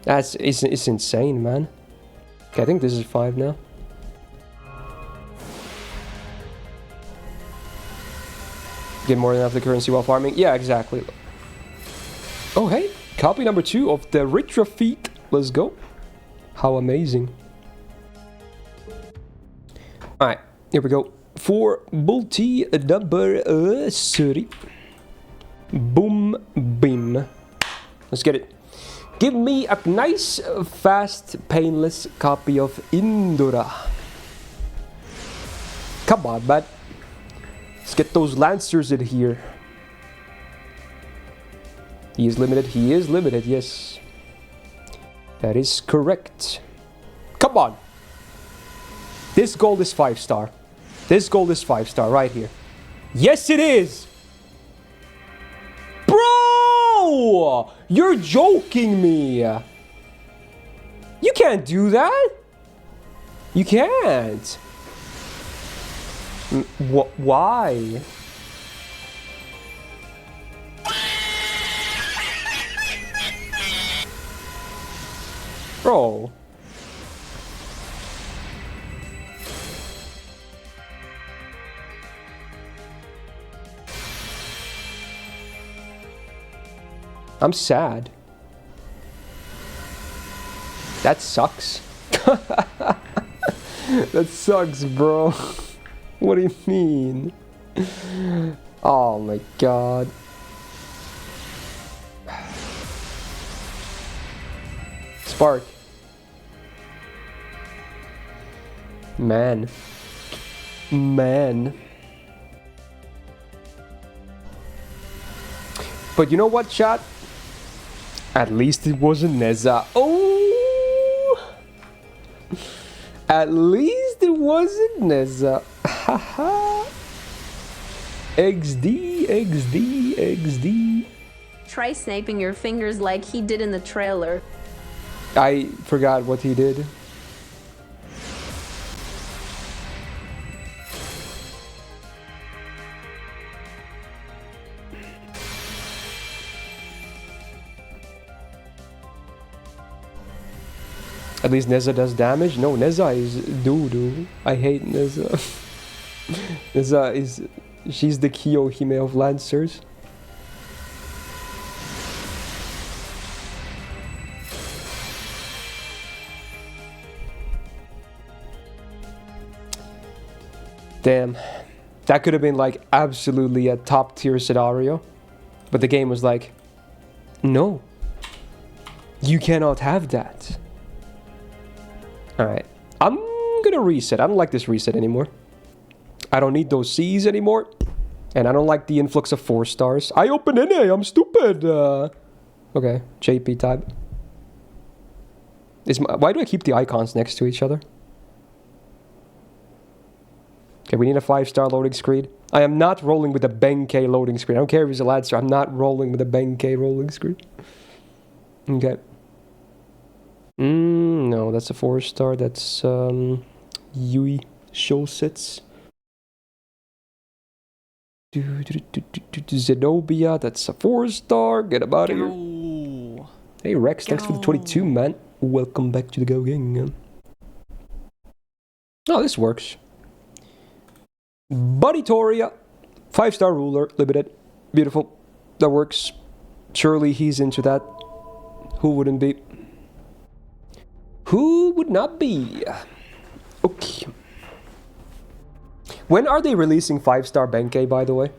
It's insane, man. Okay, I think this is 5 now. Get more than half the currency while farming. Yeah, exactly. Oh, hey. Copy number 2 of the Ritra feat. Let's go. How amazing. Alright, here we go. For multi number 30. Boom, beam. Let's get it. Give me a nice, fast, painless copy of Indura. Come on, man. Let's get those Lancers in here. He is limited. He is limited, yes. That is correct. Come on. This gold is 5-star. This gold is 5-star right here. Yes, it is. No! You're joking me! You can't do that! You can't! Why? Bro. I'm sad. That sucks. That sucks, bro. What do you mean? Oh my god. Spark. Man. But you know what, chat? At least it wasn't Neza. Oh! At least it wasn't Neza. Haha. XD. Try snapping your fingers like he did in the trailer. I forgot what he did. At least Neza does damage? No, Neza is doo-doo. I hate Neza. Neza is... She's the Kiyohime of Lancers. Damn. That could have been like absolutely a top tier scenario. But the game was like, no. You cannot have that. Alright. I'm gonna reset. I don't like this reset anymore. I don't need those C's anymore. And I don't like the influx of 4 stars. I open NA, I'm stupid. Okay, JP type. Why do I keep the icons next to each other? Okay, we need a 5-star loading screen. I am not rolling with a Benkei loading screen. I don't care if it's a Lancer. I'm not rolling with a Benkei rolling screen. Okay. No, that's a 4-star. That's Yui Shosets. Zenobia, that's a 4-star. Get him out of here. Hey Rex, thanks for the 22, man. Welcome back to the Go Gang. Oh, this works. Buddy Toria, 5-star ruler, limited. Beautiful. That works. Surely he's into that. Who wouldn't be? Who would not be? Okay. When are they releasing 5-star Benkei, by the way?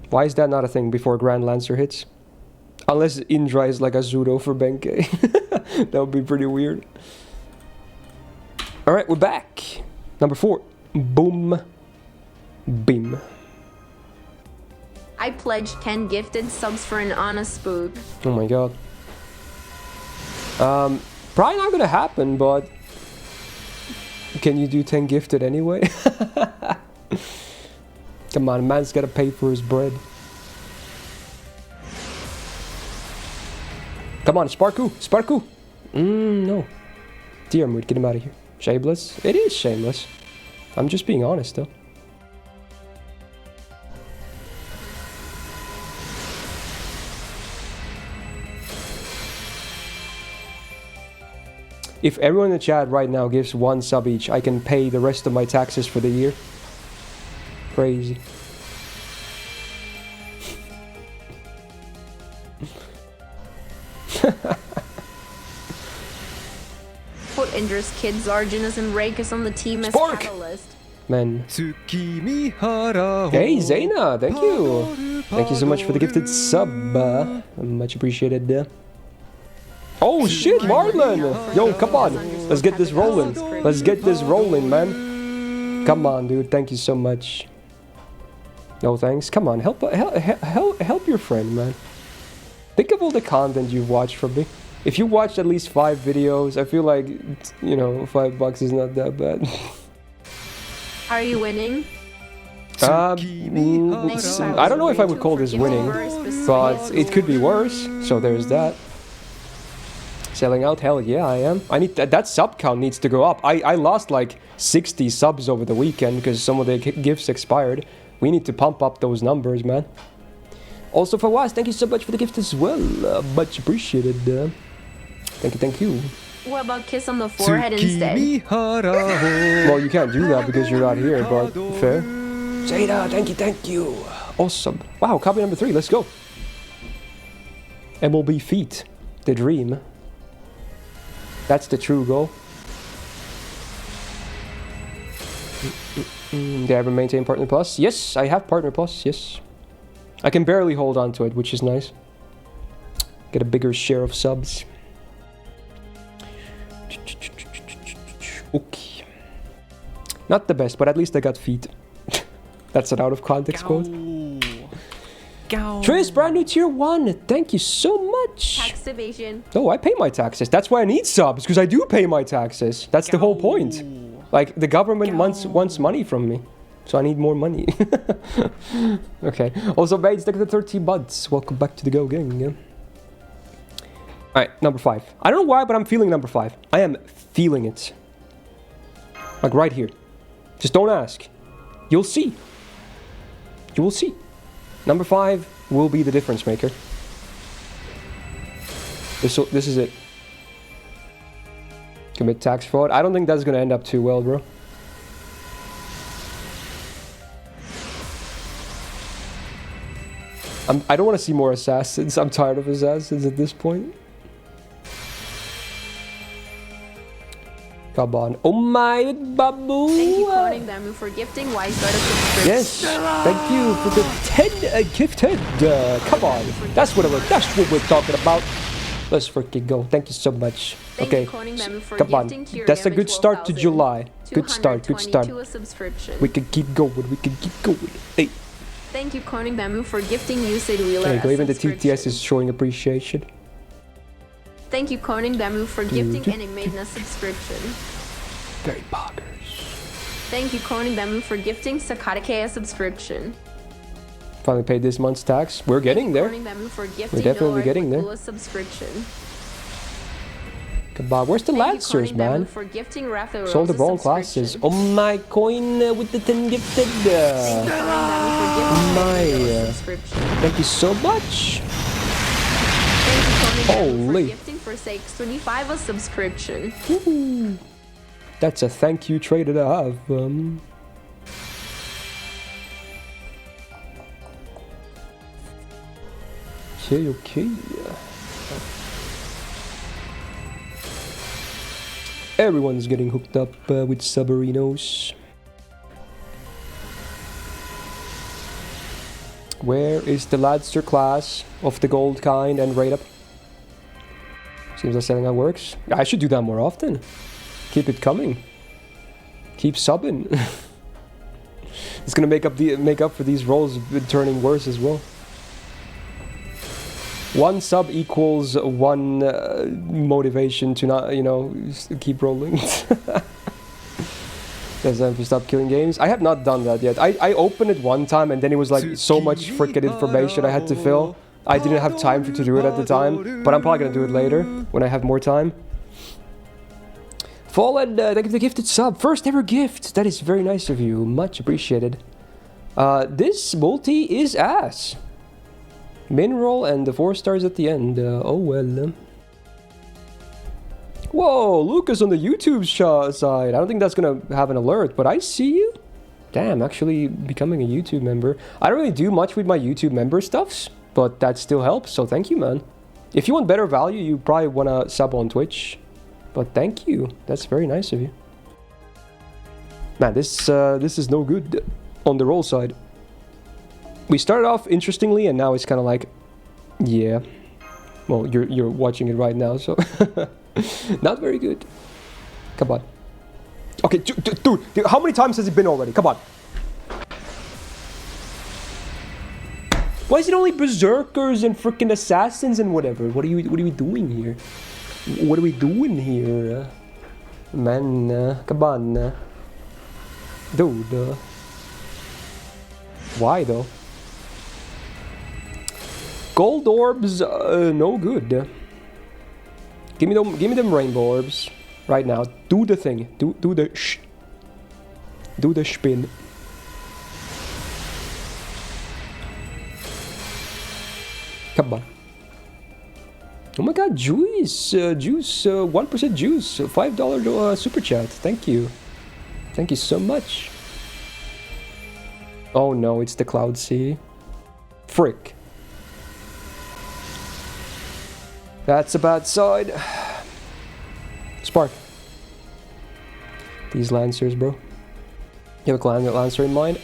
Why is that not a thing before Grand Lancer hits? Unless Indra is like a pseudo for Benkei. That would be pretty weird. Alright, we're back. Number 4. Boom. Beam. I pledged 10 gifted subs for an honest spook. Oh my god. Probably not gonna happen, but... Can you do 10 gifted anyway? Come on, man's gotta pay for his bread. Come on, Sparku! Sparku! No. Dear Mood, get him out of here. Shameless? It is shameless. I'm just being honest, though. If everyone in the chat right now gives 1 sub each, I can pay the rest of my taxes for the year. Crazy. Put Indra's kid Zarginus and Rakus on the team as Spark! catalyst. Man. Hey, Zaina, thank you. Thank you so much for the gifted sub. Much appreciated. Oh shit, Marlon! Yo, come on. Let's get this rolling. Let's get this rolling, man. Come on, dude. Thank you so much. No thanks. Come on, help your friend, man. Think of all the content you've watched from me. If you watched at least 5 videos, I feel like, you know, $5 is not that bad. Are you winning? I don't know if I would call this winning, but it could be worse. So there's that. Selling out, hell yeah, I am. I need that sub count needs to go up. I lost like 60 subs over the weekend because some of the gifts expired. We need to pump up those numbers, man. Also for Was, thank you so much for the gift as well. Much appreciated. Thank you. What about kiss on the forehead instead? Well, you can't do that because you're not here, but fair. Zeta, thank you. Awesome. Wow, copy number 3, let's go. MLB feet, the dream. That's the true goal. Do I ever maintain Partner Plus? Yes, I have Partner Plus, yes. I can barely hold on to it, which is nice. Get a bigger share of subs. Okay. Not the best, but at least I got feet. That's an out of context quote. Tris, brand new tier 1. Thank you so much. Tax evasion. Oh, I pay my taxes. That's why I need subs, because I do pay my taxes. That's the whole point. Like, the government wants money from me. So I need more money. Okay. Also, mates, look at the 13 months. Welcome back to the Go Gang. Yeah? Alright, number 5. I don't know why, but I'm feeling number 5. I am feeling it. Like right here. Just don't ask. You'll see. You will see. Number 5 will be the difference maker. This is it. Commit tax fraud. I don't think that's going to end up too well, bro. I don't want to see more assassins. I'm tired of assassins at this point. Come on. Oh my babu. Thank you, Cloning Bamboo, for gifting Wise Guard a subscription. Yes. Thank you for the 10 gifted. Come on. That's what we're talking about. Let's freaking go. Thank you so much. Okay. Come on. That's a good start to July. Good start. Good start. We can keep going. We can keep going. Hey. Thank you, Cloning Bamboo, for gifting Usaid Wheeler. There you go. Even the TTS is showing appreciation. Thank you, Cloning Bamboo, for gifting Enigmaiden a subscription. Very poggers. Thank you, Cloning Bamboo, for gifting Sakatake a subscription. Finally paid this month's tax. We're getting there. We're definitely getting there. A subscription. Come on, where's the Lancers, man? Sold the wrong classes. Oh my coin with the 10 gifted. Thank you so much. Holy. Gifting for sakes 25 a subscription. Woo-hoo. That's a thank you trade that I have. Okay. Everyone's getting hooked up with submarinos. Where is the Ladster class of the gold kind and rate up? Seems like selling out works. I should do that more often. Keep it coming. Keep subbing. It's gonna make up for these rolls turning worse as well. 1 sub equals 1 motivation to not, keep rolling. There's time to stop killing games. I have not done that yet. I opened it one time and then it was like so much freaking information I had to fill. I didn't have time to do it at the time, but I'm probably gonna do it later when I have more time. Fallen, thank you for the gifted sub. First ever gift. That is very nice of you. Much appreciated. This multi is ass. Min roll and the 4 stars at the end. Oh well. Whoa, Lucas on the YouTube side. I don't think that's gonna have an alert, but I see you. Damn, actually becoming a YouTube member. I don't really do much with my YouTube member stuffs, but that still helps, so thank you, man. If you want better value, you probably wanna sub on Twitch. But thank you. That's very nice of you. Man, this is no good on the roll side. We started off interestingly, and now it's kind of like, yeah. Well, you're watching it right now, so not very good. Come on. Okay, dude, how many times has it been already? Come on. Why is it only berserkers and freaking assassins and whatever? What are we doing here? What are we doing here, man? Come on, dude. Why though? Gold orbs, no good. Give me them rainbow orbs right now. Do the thing. Do the spin. Come on. Oh my god, juice, 1% juice, $5 super chat. Thank you. Thank you so much. Oh no, it's the Cloud Sea. Frick. That's a bad side. Spark. These Lancers, bro. You have a Lancer in mind?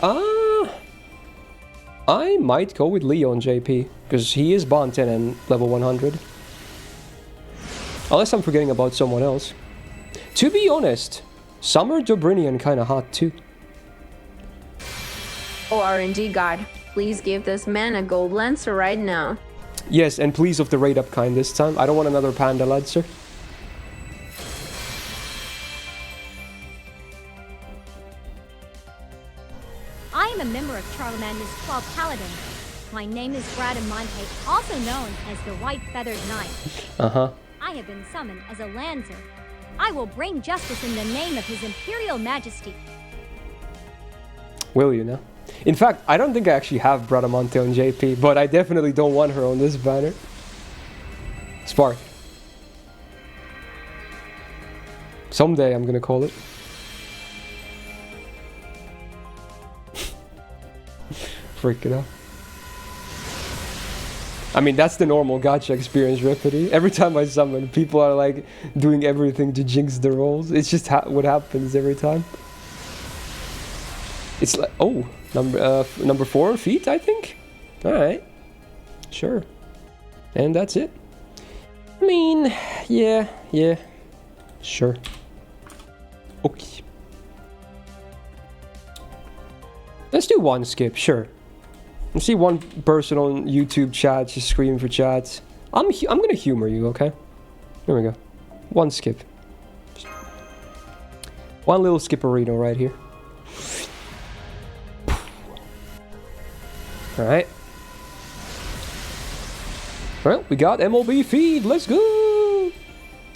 I might go with Leon JP, because he is Bond 10 and level 100. Unless I'm forgetting about someone else. To be honest, Summer Dobrinian kinda hot too. Oh, RNG God, please give this man a gold Lancer right now. Yes, and please of the raid up kind this time. I don't want another Panda Lancer. I am a member of Charlemagne's 12 Paladins. My name is Bradamante, also known as the White Feathered Knight. Uh-huh. I have been summoned as a Lancer. I will bring justice in the name of His Imperial Majesty. Will you now? In fact, I don't think I actually have Bradamante on JP, but I definitely don't want her on this banner. Spark. Someday I'm gonna call it. Freak it out. I mean, that's the normal gacha experience, Ripity. Every time I summon, people are like doing everything to jinx the rolls. It's just what happens every time. It's like, oh, number 4 feet, I think. All right, sure, and that's it. I mean, yeah, sure. Okay, let's do one skip, sure. I see one person on YouTube chat just screaming for chats. I'm gonna humor you, okay? Here we go. One skip. One little skipperino right here. Alright. Well, we got MLB feed. Let's go!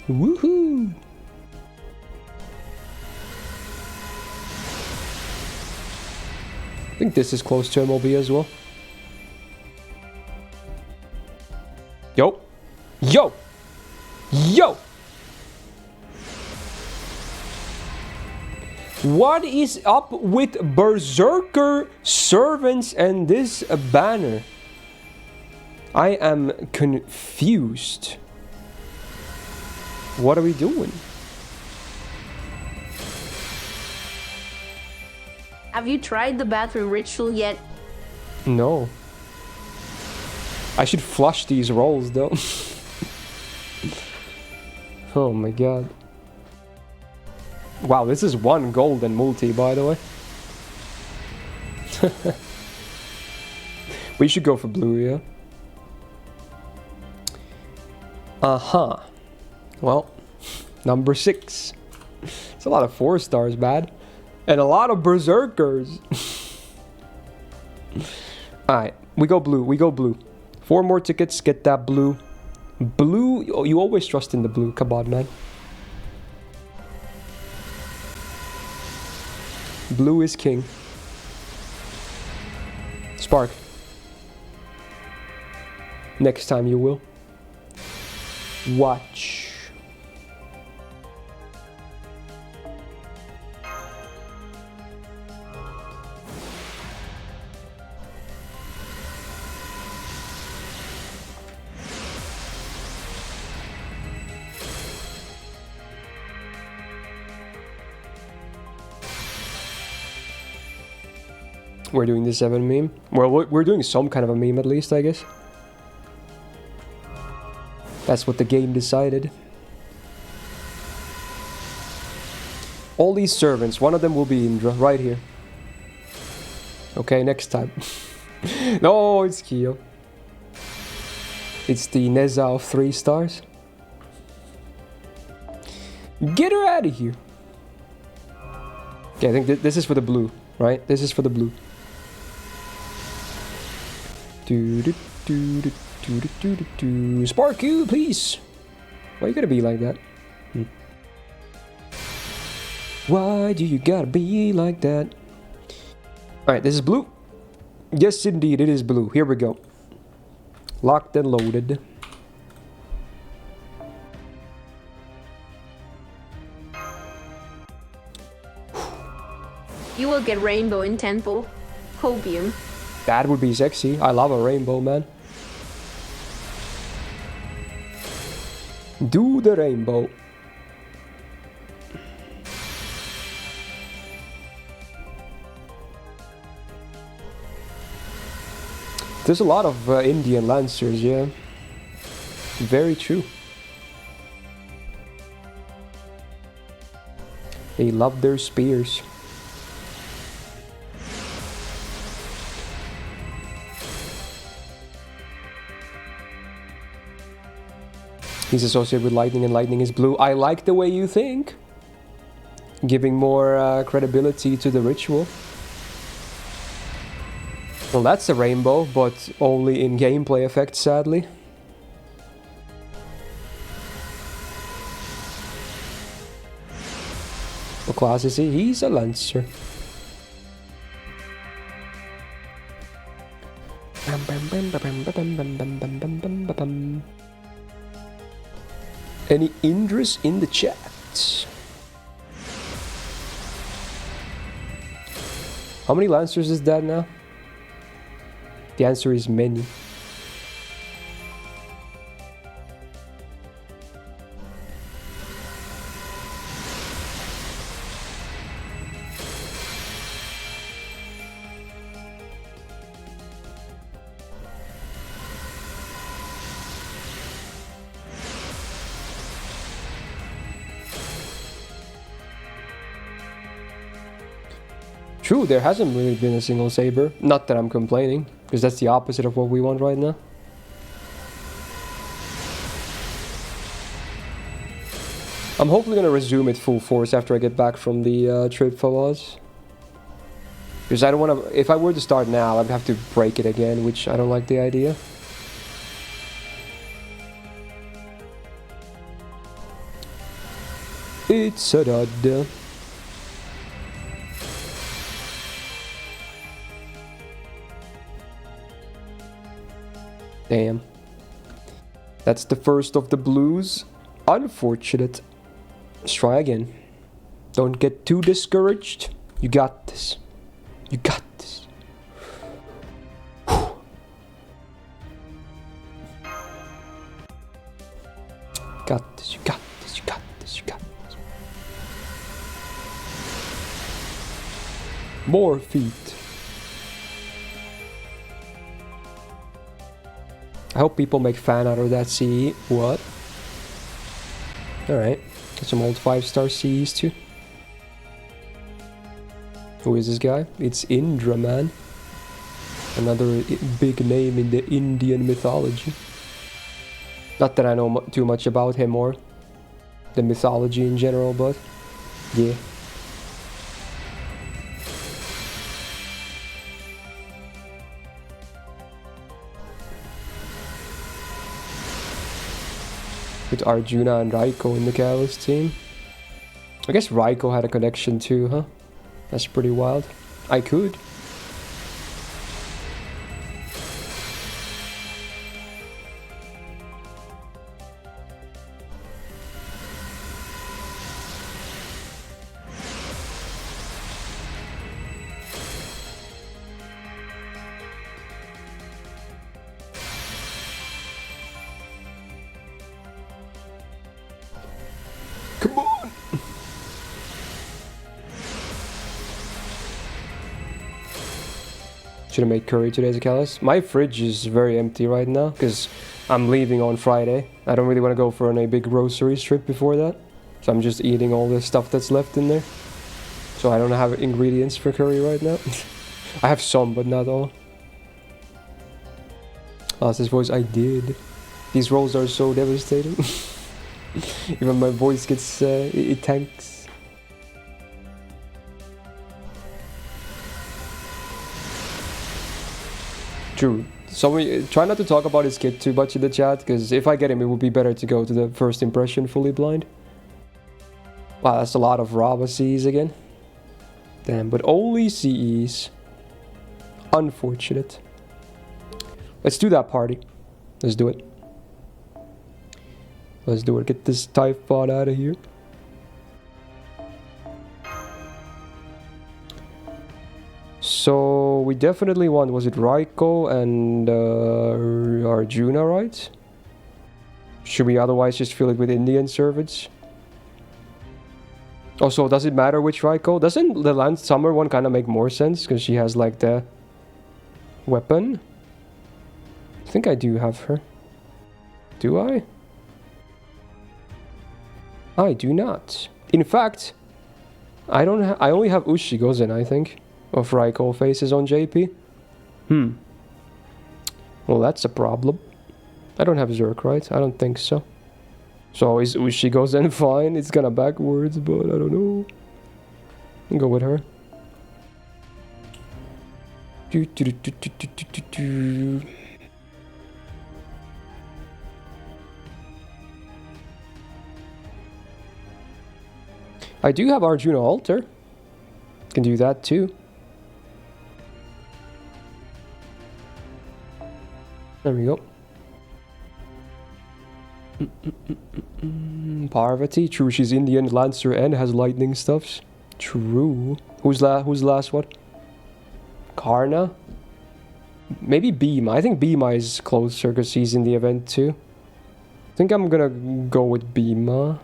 Woohoo! I think this is close to MLB as well. Yo! Yo! Yo! What is up with Berserker servants and this banner? I am confused. What are we doing? Have you tried the bathroom ritual yet? No. I should flush these rolls though. Oh my god. Wow, this is one golden multi, by the way. We should go for blue, yeah? Uh-huh. Well, number 6. It's a lot of 4 stars, bad. And a lot of berserkers. Alright, we go blue, we go blue. 4 more tickets, get that blue. Blue, oh, you always trust in the blue. Come on, man. Blue is king. Spark. Next time you will. Watch. We're doing the 7 meme. Well, we're doing some kind of a meme at least, I guess. That's what the game decided. All these servants, one of them will be Indra, right here. Okay, next time. No, it's Kyo. It's the Neza of 3 stars. Get her out of here. Okay, I think this is for the blue, right? This is for the blue. Spark you, please. Why you gotta be like that? Why do you gotta be like that? Alright, this is blue. Yes, indeed, it is blue. Here we go. Locked and loaded. You will get rainbow in temple. Copium. That would be sexy. I love a rainbow, man. Do the rainbow. There's a lot of Indian Lancers, yeah. Very true. They love their spears. He's associated with lightning and lightning is blue. I like the way you think. Giving more credibility to the ritual. Well, that's a rainbow, but only in gameplay effect, sadly. What class is he? He's a Lancer. Any Indras in the chat? How many Lancers is that now? The answer is many. True, there hasn't really been a single saber. Not that I'm complaining, because that's the opposite of what we want right now. I'm hopefully gonna resume it full force after I get back from the trip for VODs. Because I don't want to. If I were to start now, I'd have to break it again, which I don't like the idea. It's a dud. Damn. That's the first of the blues. Unfortunate. Let's try again. Don't get too discouraged. You got this. You got this. Got this, you got this, you got this, you got this. More feet. I hope people make fan out of that CE. What? Alright. Got some old 5-star CEs too. Who is this guy? It's Indra, man. Another big name in the Indian mythology. Not that I know too much about him or the mythology in general, but yeah. With Arjuna and Raiko in the Catalyst team. I guess Raiko had a connection too, huh? That's pretty wild. I could. Come on! Should I make curry today as a callus? My fridge is very empty right now because I'm leaving on Friday. I don't really want to go for a big grocery trip before that. So I'm just eating all the stuff that's left in there. So I don't have ingredients for curry right now. I have some, but not all. Lost his voice, I did. These rolls are so devastating. Even my voice gets, it tanks. True, So we try not to talk about his kit too much in the chat, because if I get him, it would be better to go to the first impression fully blind. Wow, that's a lot of Raba Cs again. Damn, but only CEs. Unfortunate. Let's do that party. Let's do it. Let's do it. Get this Typhon out of here. So we definitely want, was it Raiko and Arjuna, right? Should we otherwise just fill it with Indian servants? Also, does it matter which Raiko? Doesn't the Land Summer one kind of make more sense? Because she has like the weapon. I think I do have her. Do I? I do not. In fact, I only have Ushigozen, I think, of Raiko faces on JP. Well, that's a problem. I don't have Zerk, right? I don't think so. So is Ushigozen fine? It's kinda backwards, but I don't know. I'll go with her. I do have Arjuna Altar. Can do that too. There we go. Parvati, true, she's Indian Lancer and has lightning stuffs. True. Who's the last one? Karna? Maybe Bhima. I think Bhima is closer because he's in the event too. I think I'm gonna go with Bhima.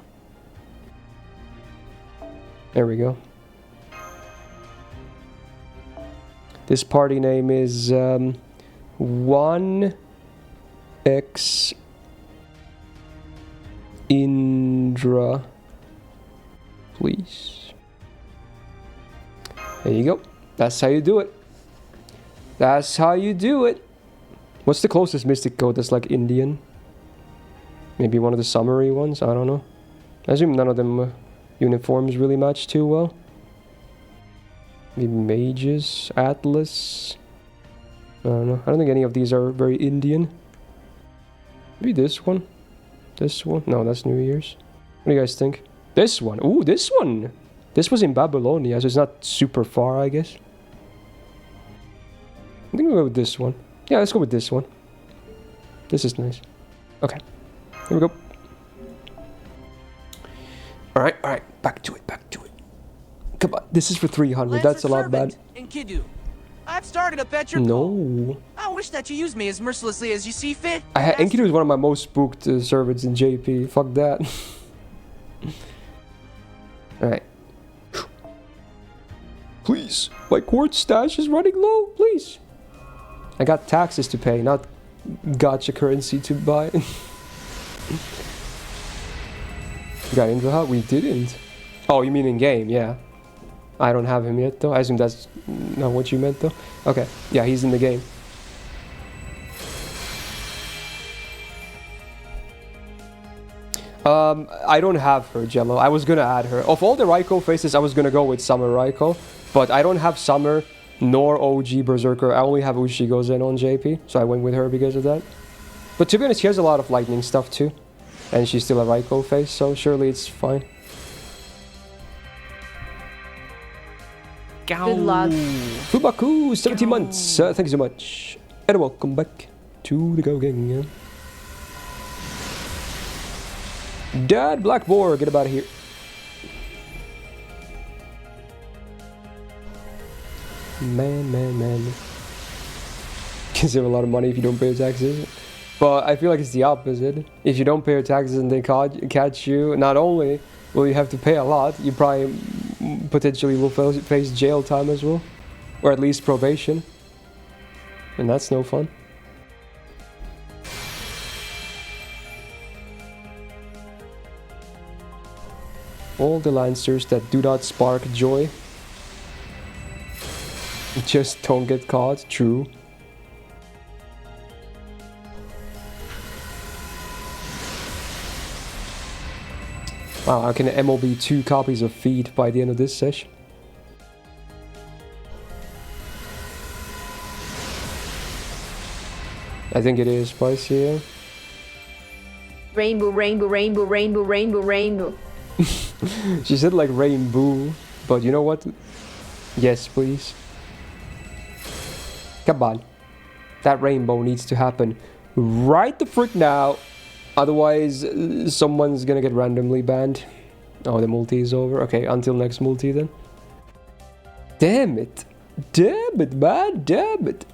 There we go. This party name is 1x Indra. Please. There you go. That's how you do it. That's how you do it. What's the closest mystic code that's like Indian? Maybe one of the summary ones? I don't know. I assume none of them uniforms really match too well. Maybe mages, Atlas. I don't know. I don't think any of these are very Indian. Maybe this one. This one. No, that's New Year's. What do you guys think? This one. Ooh, this one. This was in Babylonia, so it's not super far, I guess. I think we'll go with this one. Yeah, let's go with this one. This is nice. Okay. Here we go. Alright, back to it. Come on, this is for 300, that's a lot bad. Enkidu, I've started a bet your No. I wish that you use me as mercilessly as you see fit. Enkidu is one of my most spooked servants in JP, fuck that. Alright. Please, my quartz stash is running low, please. I got taxes to pay, not gacha currency to buy. Got into the hut? We didn't. Oh, you mean in game? Yeah. I don't have him yet though. I assume that's not what you meant though. Okay. Yeah, he's in the game. I don't have her, Jello. I was gonna add her. Of all the Raiko faces, I was gonna go with Summer Raiko, but I don't have Summer nor OG Berserker. I only have Ushigozen on JP, so I went with her because of that. But to be honest, she has a lot of lightning stuff too. And she's still a Raiko face, so surely it's fine. Good luck. Fubaku, 17 months. Thank you so much. And welcome back to the Go Gang. Dad Black Boar, get him out of here. Man. Gives you a lot of money if you don't pay your taxes. But I feel like it's the opposite. If you don't pay your taxes and they catch you, not only will you have to pay a lot, you probably potentially will face jail time as well. Or at least probation. And that's no fun. All the Lancers that do not spark joy just don't get caught. True. Wow, I can MLB 2 copies of Feed by the end of this session. I think it is spicy, yeah. Rainbow, rainbow, rainbow, rainbow, rainbow, rainbow. She said like rainbow, but you know what? Yes, please. Come on. That rainbow needs to happen right the frick now. Otherwise, someone's gonna get randomly banned. Oh, the multi is over. Okay, until next multi then. Damn it. Damn it, man. Damn it.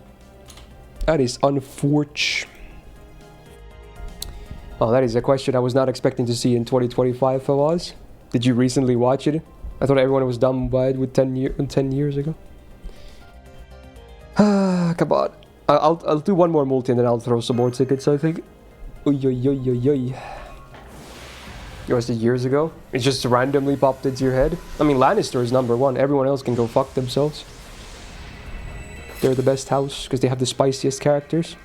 That is unfortunate. Oh, that is a question I was not expecting to see in 2025, Fawaz. Did you recently watch it? I thought everyone was done by it with 10 years ago. Come on. I'll do one more multi and then I'll throw some more tickets, I think. Oy, oy, oy, oy, oy. It was years ago. It just randomly popped into your head. I mean, Lannister is #1. Everyone else can go fuck themselves. They're the best house because they have the spiciest characters.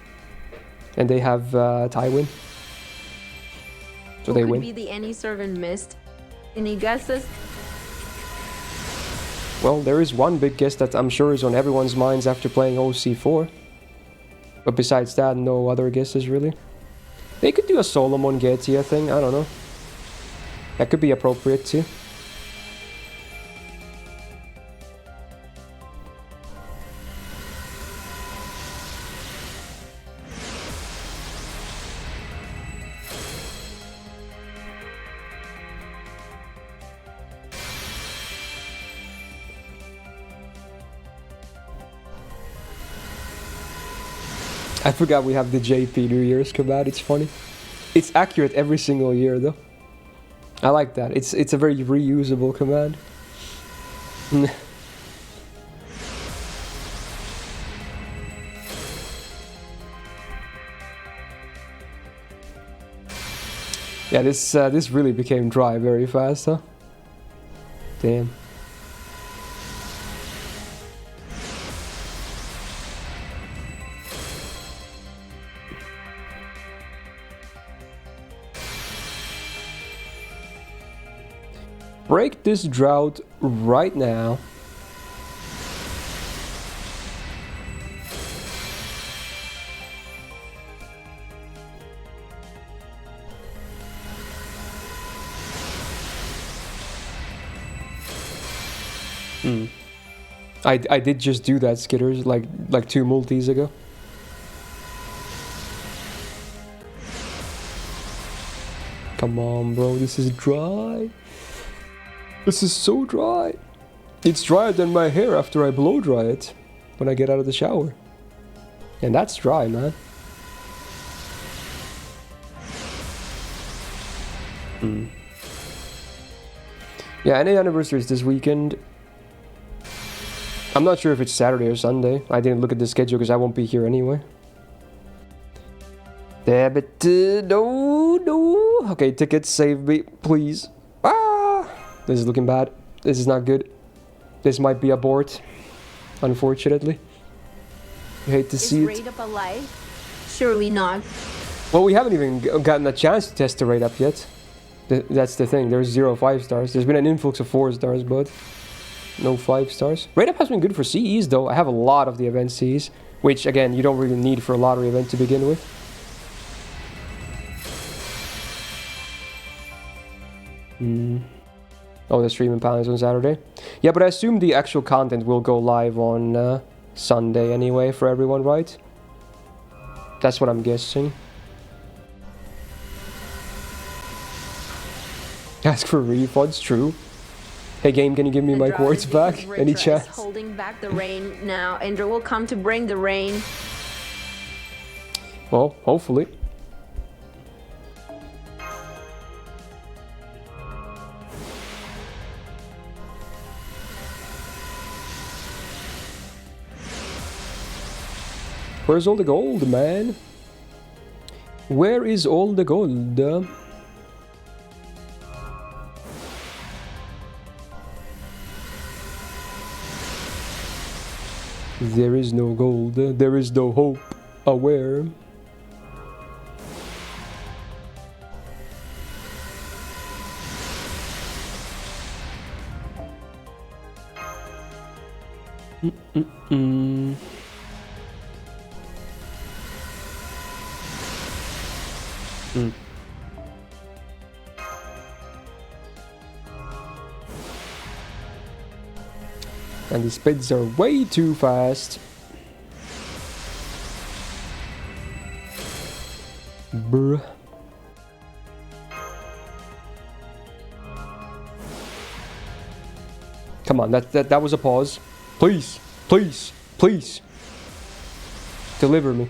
And they have Tywin. So Who they could win. be the any servant Myst? Any guesses? Well, there is one big guess that I'm sure is on everyone's minds after playing OC4. But besides that, no other guesses really. They could do a Solomon Getia thing, I don't know. That could be appropriate too. I forgot we have the JP New Year's command, it's funny. It's accurate every single year though. I like that. It's a very reusable command. Yeah, this really became dry very fast, huh? Damn. Break this drought right now. I did just do that, Skitters, like 2 multis ago. Come on, bro, this is dry. This is so dry. It's drier than my hair after I blow dry it when I get out of the shower. And that's dry, man. Yeah, any anniversaries this weekend. I'm not sure if it's Saturday or Sunday. I didn't look at the schedule because I won't be here anyway. Damn it. No. Okay, tickets, save me, please. This is looking bad. This is not good. This might be abort, unfortunately. I hate to see it. Is Raid Up alive? Surely not. Well, we haven't even gotten a chance to test the Raid Up yet. That's the thing. There's 0 5-stars. There's been an influx of 4-stars, but no 5-stars. Raid Up has been good for CEs, though. I have a lot of the event CEs, which, again, you don't really need for a lottery event to begin with. Oh, the streaming panel is on Saturday. Yeah, but I assume the actual content will go live on Sunday anyway for everyone, right? That's what I'm guessing. Ask for refunds, true. Hey game, can you give me my quartz back? Any chance? Holding back the rain now. Andrew will come to bring the rain. Well, hopefully. Where's all the gold, man? Where is all the gold? There is no gold, there is no hope. Aware. And these spins are way too fast. Bruh. Come on, that was a pause. Please, please, please. Deliver me.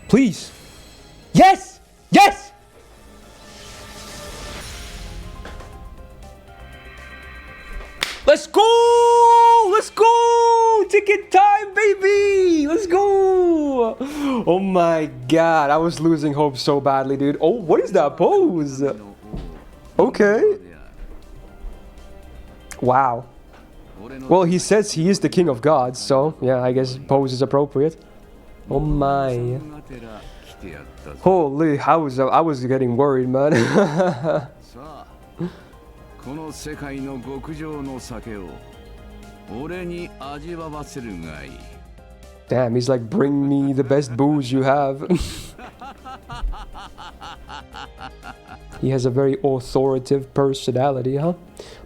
Please. Yes! Yes! Let's go! Let's go! Ticket time, baby! Let's go! Oh my god, I was losing hope so badly, dude. Oh, what is that pose? Okay. Wow. Well, he says he is the king of gods, so yeah, I guess pose is appropriate. Oh my. Holy, I was getting worried, man. Damn, he's like, bring me the best booze you have. He has a very authoritative personality, huh?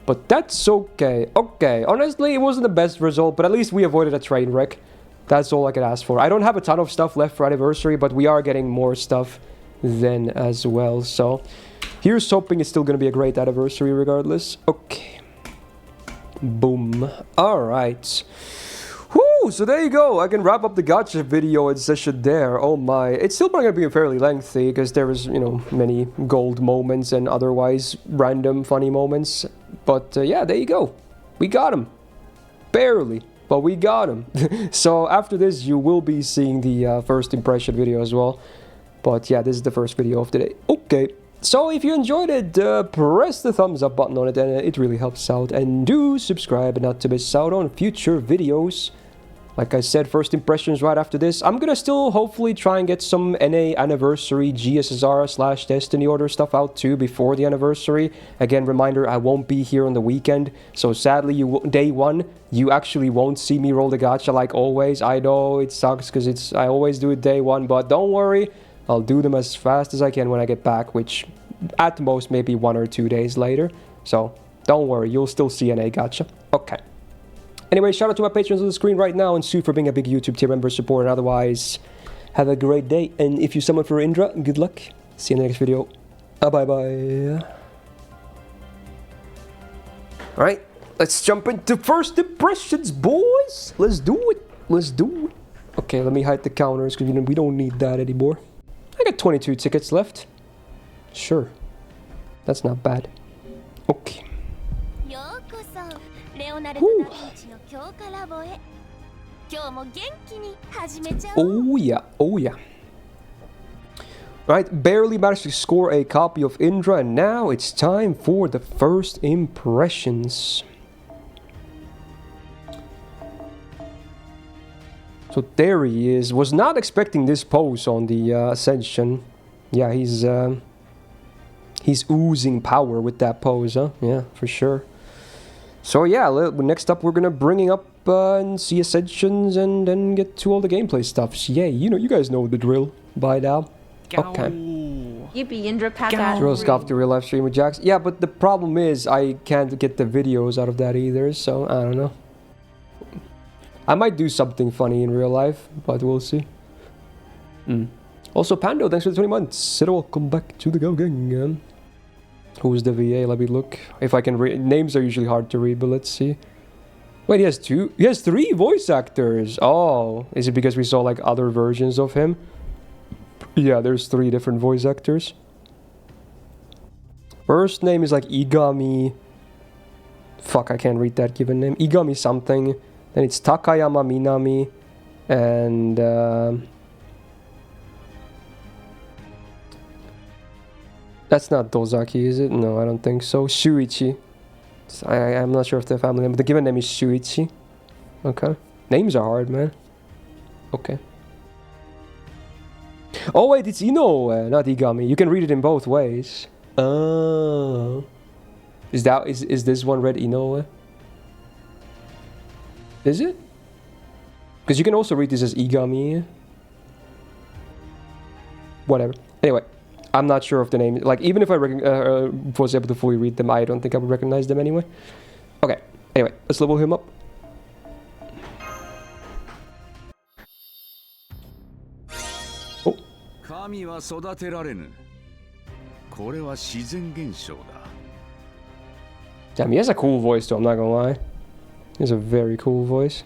But that's okay. Okay, honestly, it wasn't the best result, but at least we avoided a train wreck. That's all I could ask for. I don't have a ton of stuff left for anniversary, but we are getting more stuff then as well. So here's hoping it's still going to be a great anniversary regardless. Okay. Boom. All right. Whoo, so there you go. I can wrap up the gacha video and session there. Oh my. It's still probably going to be fairly lengthy because there was, you know, many gold moments and otherwise random funny moments. But yeah, there you go. We got him. Barely. But we got him. So after this, you will be seeing the first impression video as well. But yeah, this is the first video of the day. Okay. So if you enjoyed it, press the thumbs up button on it, and it really helps out. And do subscribe not to miss out on future videos. Like I said, first impressions right after this. I'm gonna still hopefully try and get some NA anniversary GSSR / Destiny order stuff out too before the anniversary. Again, reminder, I won't be here on the weekend. So sadly, day one, you actually won't see me roll the gacha like always. I know it sucks because I always do it day one, but don't worry. I'll do them as fast as I can when I get back, which at most maybe 1 or 2 days later. So don't worry, you'll still see NA gacha. Okay. Anyway, shout out to my patrons on the screen right now, and Sue for being a big YouTube tier member support. And otherwise, have a great day. And if you summon for Indra, good luck. See you in the next video. Bye-bye. Alright, let's jump into first impressions, boys. Let's do it. Let's do it. Okay, let me hide the counters, because we don't need that anymore. I got 22 tickets left. Sure. That's not bad. Okay. Whew. Oh yeah, oh yeah. Right, barely managed to score a copy of Indra, and now it's time for the first impressions. So there he is. Was not expecting this pose on the Ascension. Yeah, he's oozing power with that pose, huh? Yeah, for sure. So yeah, next up we're gonna bring up and see Ascensions and then get to all the gameplay stuffs. Yay, you guys know the drill by now. Okay. Yippee, Indra Pack. Drills off the real live stream with Jax. Yeah, but the problem is I can't get the videos out of that either, so I don't know. I might do something funny in real life, but we'll see. Also, Pando, thanks for the 20 months. Welcome back to the Go Gang. Who's the VA? Let me look. If I can read. Names are usually hard to read, but let's see. Wait, he has 2? He has 3 voice actors. Oh, is it because we saw like other versions of him? Yeah, there's 3 different voice actors. First name is like Igami. Fuck, I can't read that given name. Igami something. Then it's Takayama Minami. And that's not Dozaki, is it? No, I don't think so. Shuichi. I'm not sure if the family name, but the given name is Shuichi. Okay. Names are hard, man. Okay. Oh wait, it's Inoue, not Igami. You can read it in both ways. Oh. Is this one read Inoue? Is it? Because you can also read this as Igami. Whatever. Anyway. I'm not sure of the name. Like, even if I was able to fully read them, I don't think I would recognize them anyway. Okay, anyway, let's level him up. Oh. Damn, he has a cool voice though, I'm not gonna lie. He has a very cool voice.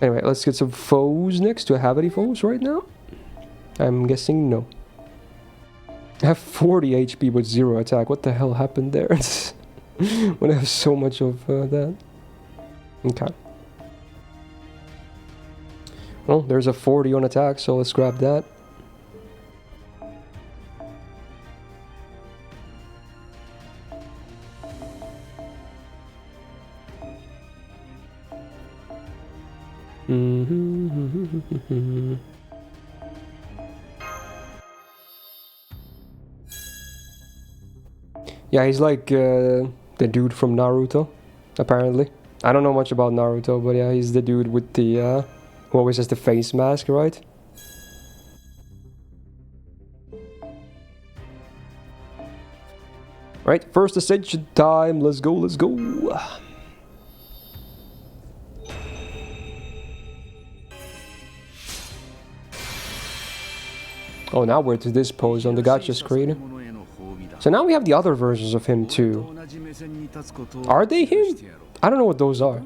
Anyway, let's get some foes next. Do I have any foes right now? I'm guessing no. I have 40 HP with 0 attack. What the hell happened there? When I have so much of that. Okay. Well, there's a 40 on attack, so let's grab that. Yeah, he's like the dude from Naruto, apparently. I don't know much about Naruto, but yeah, he's the dude with the who always has the face mask, right? Right, first ascension time. Let's go, let's go. Oh, now we're to this pose on the gacha screen. So now we have the other versions of him too. Are they him? I don't know what those are.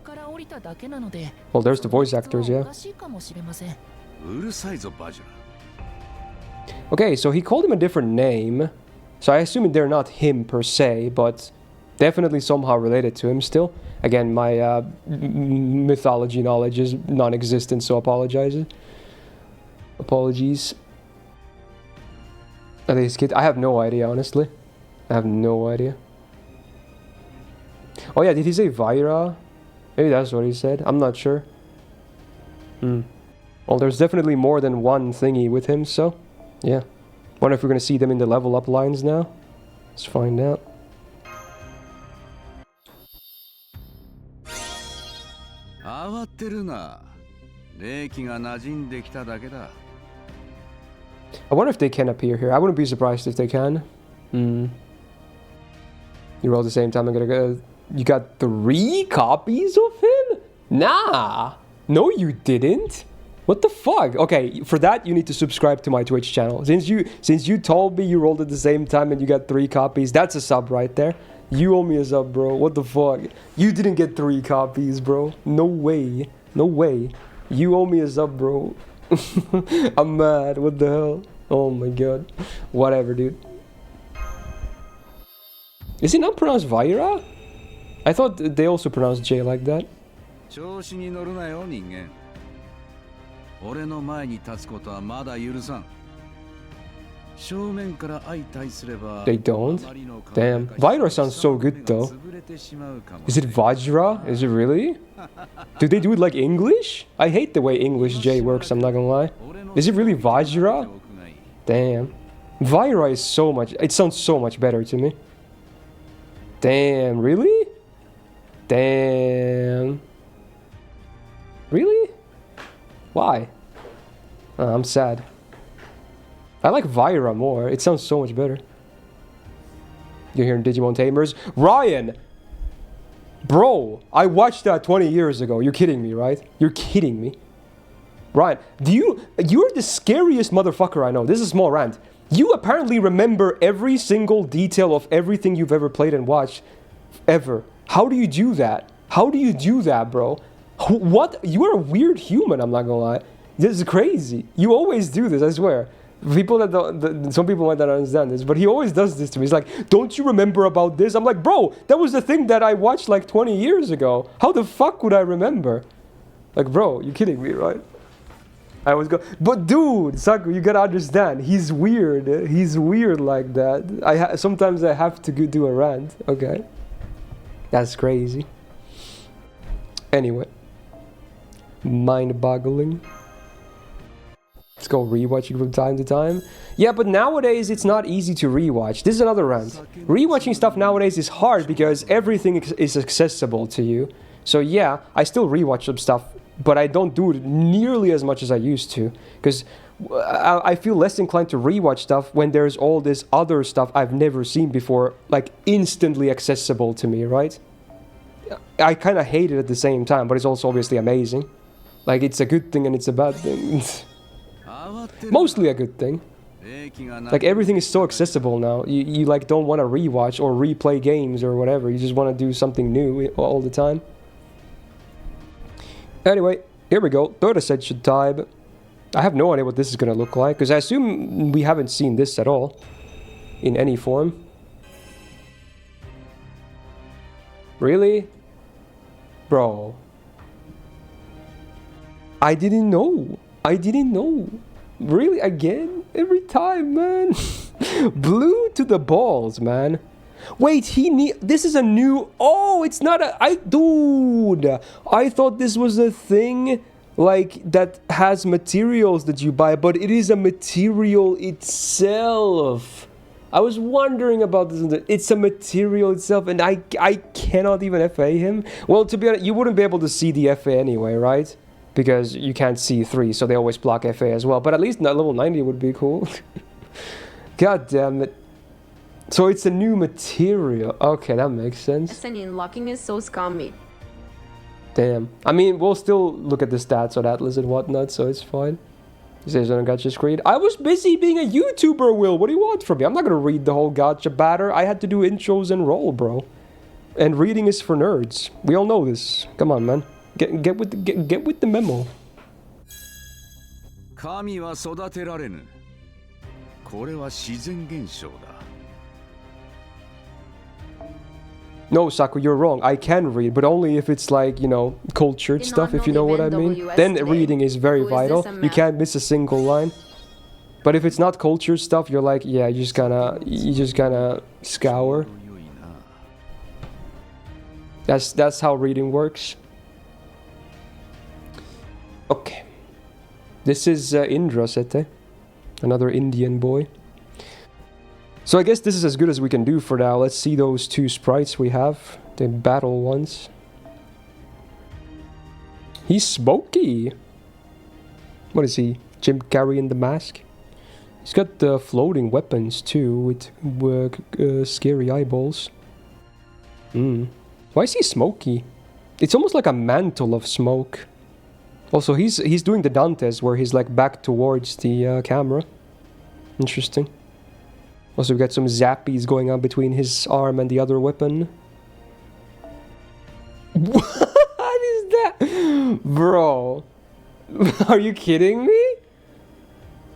Well, there's the voice actors, yeah. Okay, so he called him a different name. So I assume they're not him per se, but definitely somehow related to him still. Again, my mythology knowledge is non-existent, so apologies. Are these kids? I have no idea, honestly. I have no idea. Oh yeah, did he say Vaira? Maybe that's what he said. I'm not sure. Well, there's definitely more than one thingy with him, so yeah. Wonder if we're gonna see them in the level up lines now. Let's find out. I wonder if they can appear here. I wouldn't be surprised if they can. You roll at the same time. I'm gonna go. You got 3 copies of him? Nah. No, you didn't. What the fuck? Okay, for that you need to subscribe to my Twitch channel. Since you told me you rolled at the same time and you got 3 copies, that's a sub right there. You owe me a sub, bro. What the fuck? You didn't get 3 copies, bro. No way. No way. You owe me a sub, bro. I'm mad. What the hell? Oh my god. Whatever, dude. Is it not pronounced Vaira? I thought they also pronounced J like that. They don't? Damn. Vaira sounds so good though. Is it Vajra? Is it really? Do they do it like English? I hate the way English J works, I'm not gonna lie. Is it really Vajra? Damn. Vaira is so much... It sounds so much better to me. Damn, really? Damn. Really? Why? I'm sad. I like Vaira more. It sounds so much better. You're hearing Digimon Tamers? Ryan! Bro, I watched that 20 years ago. You're kidding me, right? You're kidding me. Ryan, you're the scariest motherfucker I know. This is a small rant. You apparently remember every single detail of everything you've ever played and watched. Ever. How do you do that? How do you do that, bro? What? You're a weird human, I'm not gonna lie. This is crazy. You always do this, I swear. People that don't, some people might not understand this, but he always does this to me. He's like, don't you remember about this? I'm like, bro, that was the thing that I watched like 20 years ago. How the fuck would I remember? Like, bro, you're kidding me, right? I always go, but dude, Saku, you gotta understand, he's weird. He's weird like that. Sometimes I have to do a rant, okay? That's crazy. Anyway. Mind-boggling. Let's go rewatching from time to time. Yeah, but nowadays it's not easy to rewatch. This is another rant. Rewatching stuff nowadays is hard because everything is accessible to you. So yeah, I still rewatch some stuff, but I don't do it nearly as much as I used to. Because I feel less inclined to rewatch stuff when there's all this other stuff I've never seen before, like instantly accessible to me, right? I kind of hate it at the same time, but it's also obviously amazing. Like, it's a good thing and it's a bad thing. Mostly a good thing. Like, everything is so accessible now. You like don't want to rewatch or replay games or whatever. You just want to do something new all the time. Anyway, here we go. Third ascension time. I have no idea what this is going to look like, because I assume we haven't seen this at all in any form. Really? Bro. I didn't know. I didn't know. Really? Again? Every time, man. Blue to the balls, man. Wait, this is a new... Oh, it's not a... Dude! I thought this was a thing... like, that has materials that you buy, but it is a material itself. I was wondering about this. It's a material itself, and I cannot even FA him. Well, to be honest, you wouldn't be able to see the FA anyway, right? Because you can't see 3, so they always block FA as well. But at least level 90 would be cool. God damn it. So it's a new material. Okay, that makes sense. Ascension locking is so scummy. Damn. I mean, we'll still look at the stats on Atlas and whatnot, so it's fine. He says on Gacha Screen. I was busy being a YouTuber, Will. What do you want from me? I'm not gonna read the whole Gacha batter. I had to do intros and roll, bro. And reading is for nerds. We all know this. Come on, man. Get with the memo. 神は育てられぬ。これは自然現象だ。 No, Saku, you're wrong. I can read, but only if it's like, you know, cultured stuff, if you know what I mean. Then reading is very vital. You can't miss a single line. But if it's not cultured stuff, you're like, yeah, you just gotta scour. That's how reading works. Okay. This is Indra Sete, another Indian boy. So I guess this is as good as we can do for now. Let's see those 2 sprites we have. The battle ones. He's smoky. What is he? Jim Carrey in the mask? He's got the floating weapons too, with scary eyeballs. Why is he smoky? It's almost like a mantle of smoke. Also, he's doing the Dantes where he's like back towards the camera. Interesting. Also, we've got some zappies going on between his arm and the other weapon. What is that? Bro. Are you kidding me?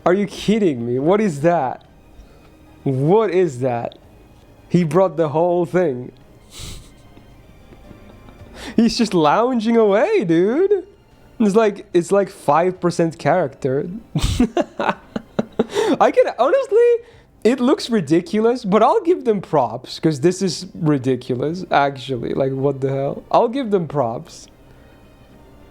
Are you kidding me? What is that? What is that? He brought the whole thing. He's just lounging away, dude. It's like 5% character. I can honestly... It looks ridiculous, but I'll give them props, because this is ridiculous, actually. Like, what the hell? I'll give them props.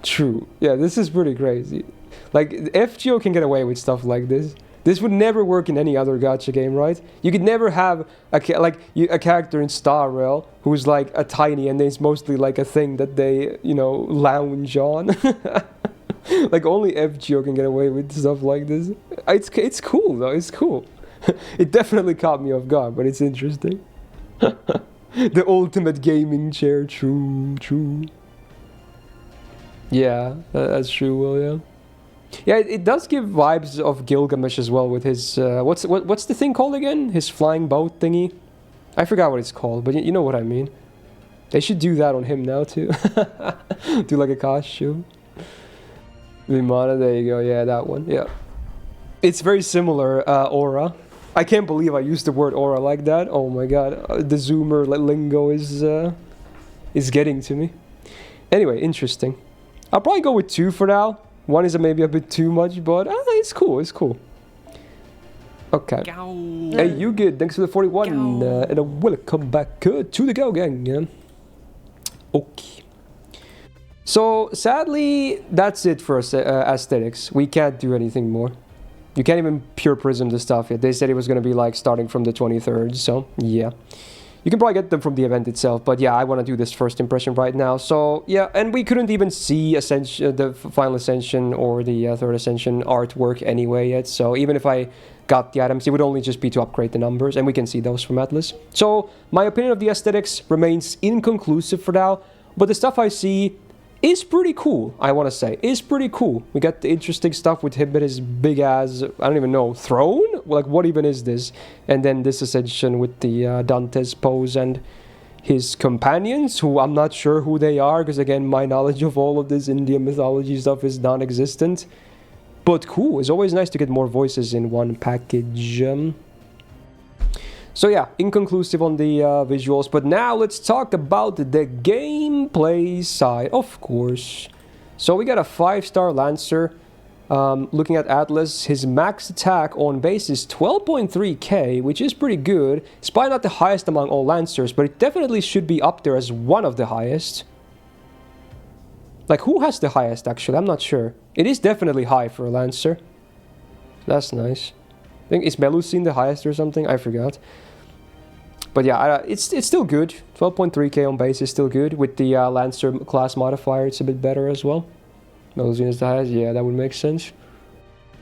True. Yeah, this is pretty crazy. Like, FGO can get away with stuff like this. This would never work in any other gacha game, right? You could never have a character in Star Rail who's like a tiny and it's mostly like a thing that they, you know, lounge on. Like, only FGO can get away with stuff like this. It's cool, though. It's cool. It definitely caught me off guard, but it's interesting. The ultimate gaming chair, true. Yeah, that's true, Will, yeah. Yeah, it does give vibes of Gilgamesh as well with his, what's the thing called again? His flying boat thingy? I forgot what it's called, but you know what I mean. They should do that on him now, too. Do like a costume. Vimana, there you go, yeah, that one, yeah. It's very similar, aura. I can't believe I used the word aura like that. Oh my god, the zoomer lingo is getting to me. Anyway, interesting. I'll probably go with 2 for now. 1 is maybe a bit too much, but it's cool, it's cool. Okay. Hey, you good? Thanks for the 41, and a welcome back to the Go Gang. Yeah. Okay. So, sadly, that's it for aesthetics. We can't do anything more. You can't even pure prism the stuff yet. They said it was going to be like starting from the 23rd, so yeah. You can probably get them from the event itself, but yeah, I want to do this first impression right now. So yeah, and we couldn't even see Ascension, the final Ascension or the third Ascension artwork anyway yet. So even if I got the items, it would only just be to upgrade the numbers, and we can see those from Atlas. So my opinion of the aesthetics remains inconclusive for now, but the stuff I see is pretty cool, I want to say. Is pretty cool. We got the interesting stuff with him and his big ass, I don't even know, throne? Like, what even is this? And then this Ascension with the Dante's pose and his companions, who I'm not sure who they are, because again, my knowledge of all of this Indian mythology stuff is non-existent. But cool, it's always nice to get more voices in one package. So yeah, inconclusive on the visuals, but now let's talk about the gameplay side, of course. So we got a 5-star Lancer. Looking at Atlas, his max attack on base is 12.3k, which is pretty good. It's probably not the highest among all Lancers, but it definitely should be up there as one of the highest. Like, who has the highest, actually? I'm not sure. It is definitely high for a Lancer. That's nice. I think, is Melusine the highest or something? I forgot. But yeah, it's still good. 12.3k on base is still good. With the Lancer class modifier, it's a bit better as well. Melusine is the highest. Yeah, that would make sense.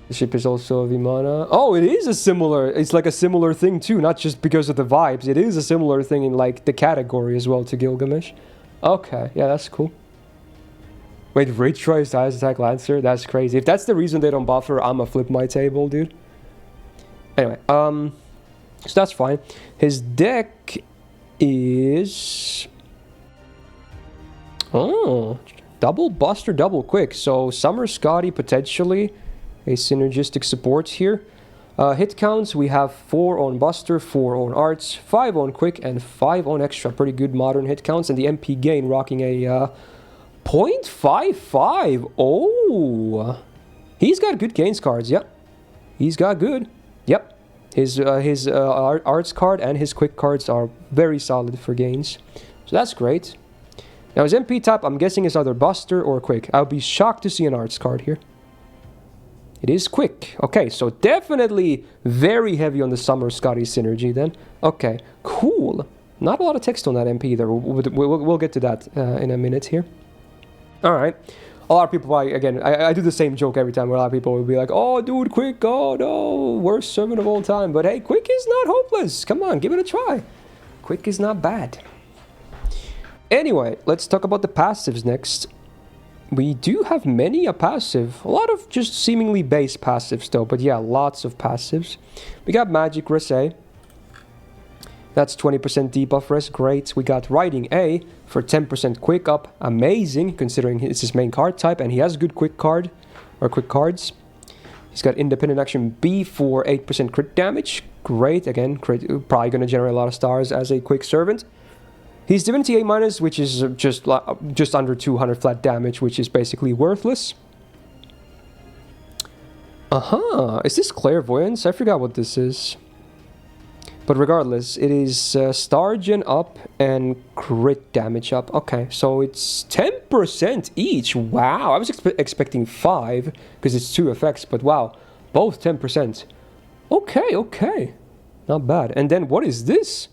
The ship is also a Vimana. Oh, it is a similar... It's like a similar thing too. Not just because of the vibes. It is a similar thing in like the category as well to Gilgamesh. Okay, yeah, that's cool. Wait, Ritra is the highest attack Lancer? That's crazy. If that's the reason they don't buff her, I'ma flip my table, dude. Anyway, so that's fine. His deck is... Oh, double Buster, double Quick. So Summer Scotty potentially a synergistic support here. Hit counts, we have 4 on Buster, 4 on Arts, 5 on Quick, and 5 on Extra. Pretty good modern hit counts. And the MP gain rocking a 0.55. Oh, he's got good gains cards. Yep, he's got good. Yep. His Arts card and his Quick cards are very solid for gains. So that's great. Now his MP type, I'm guessing, is either Buster or Quick. I would be shocked to see an Arts card here. It is Quick. Okay, so definitely very heavy on the Summer Scotty synergy then. Okay, cool. Not a lot of text on that MP either. We'll get to that in a minute here. Alright. A lot of people, again, I do the same joke every time where a lot of people will be like, oh, dude, Quick, oh, no, worst servant of all time. But hey, Quick is not hopeless. Come on, give it a try. Quick is not bad. Anyway, let's talk about the passives next. We do have many a passive. A lot of just seemingly base passives, though. But yeah, lots of passives. We got Magic Res A. That's 20% debuff res, great. We got Riding A for 10% quick up, amazing, considering it's his main card type, and he has good quick card, or quick cards. He's got Independent Action B for 8% crit damage, great, again, probably going to generate a lot of stars as a quick servant. He's Divinity A-, which is just under 200 flat damage, which is basically worthless. Is this Clairvoyance? I forgot what this is. But regardless, it is star gen up and crit damage up. Okay, so it's 10% each. Wow, I was expecting 5 because it's 2 effects, but wow, both 10%. Okay. Not bad. And then what is this?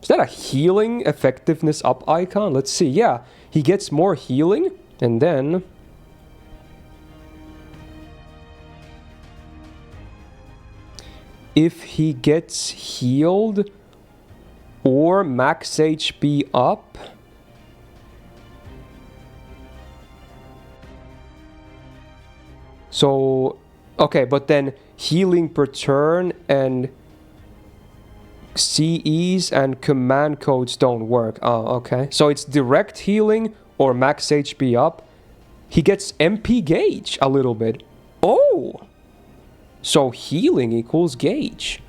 Is that a healing effectiveness up icon? Let's see. Yeah, he gets more healing, and then... if he gets healed or max HP up, so okay, but then healing per turn and CEs and command codes don't work. Oh, okay, so it's direct healing or max HP up. He gets MP gauge a little bit. Oh, so healing equals gauge.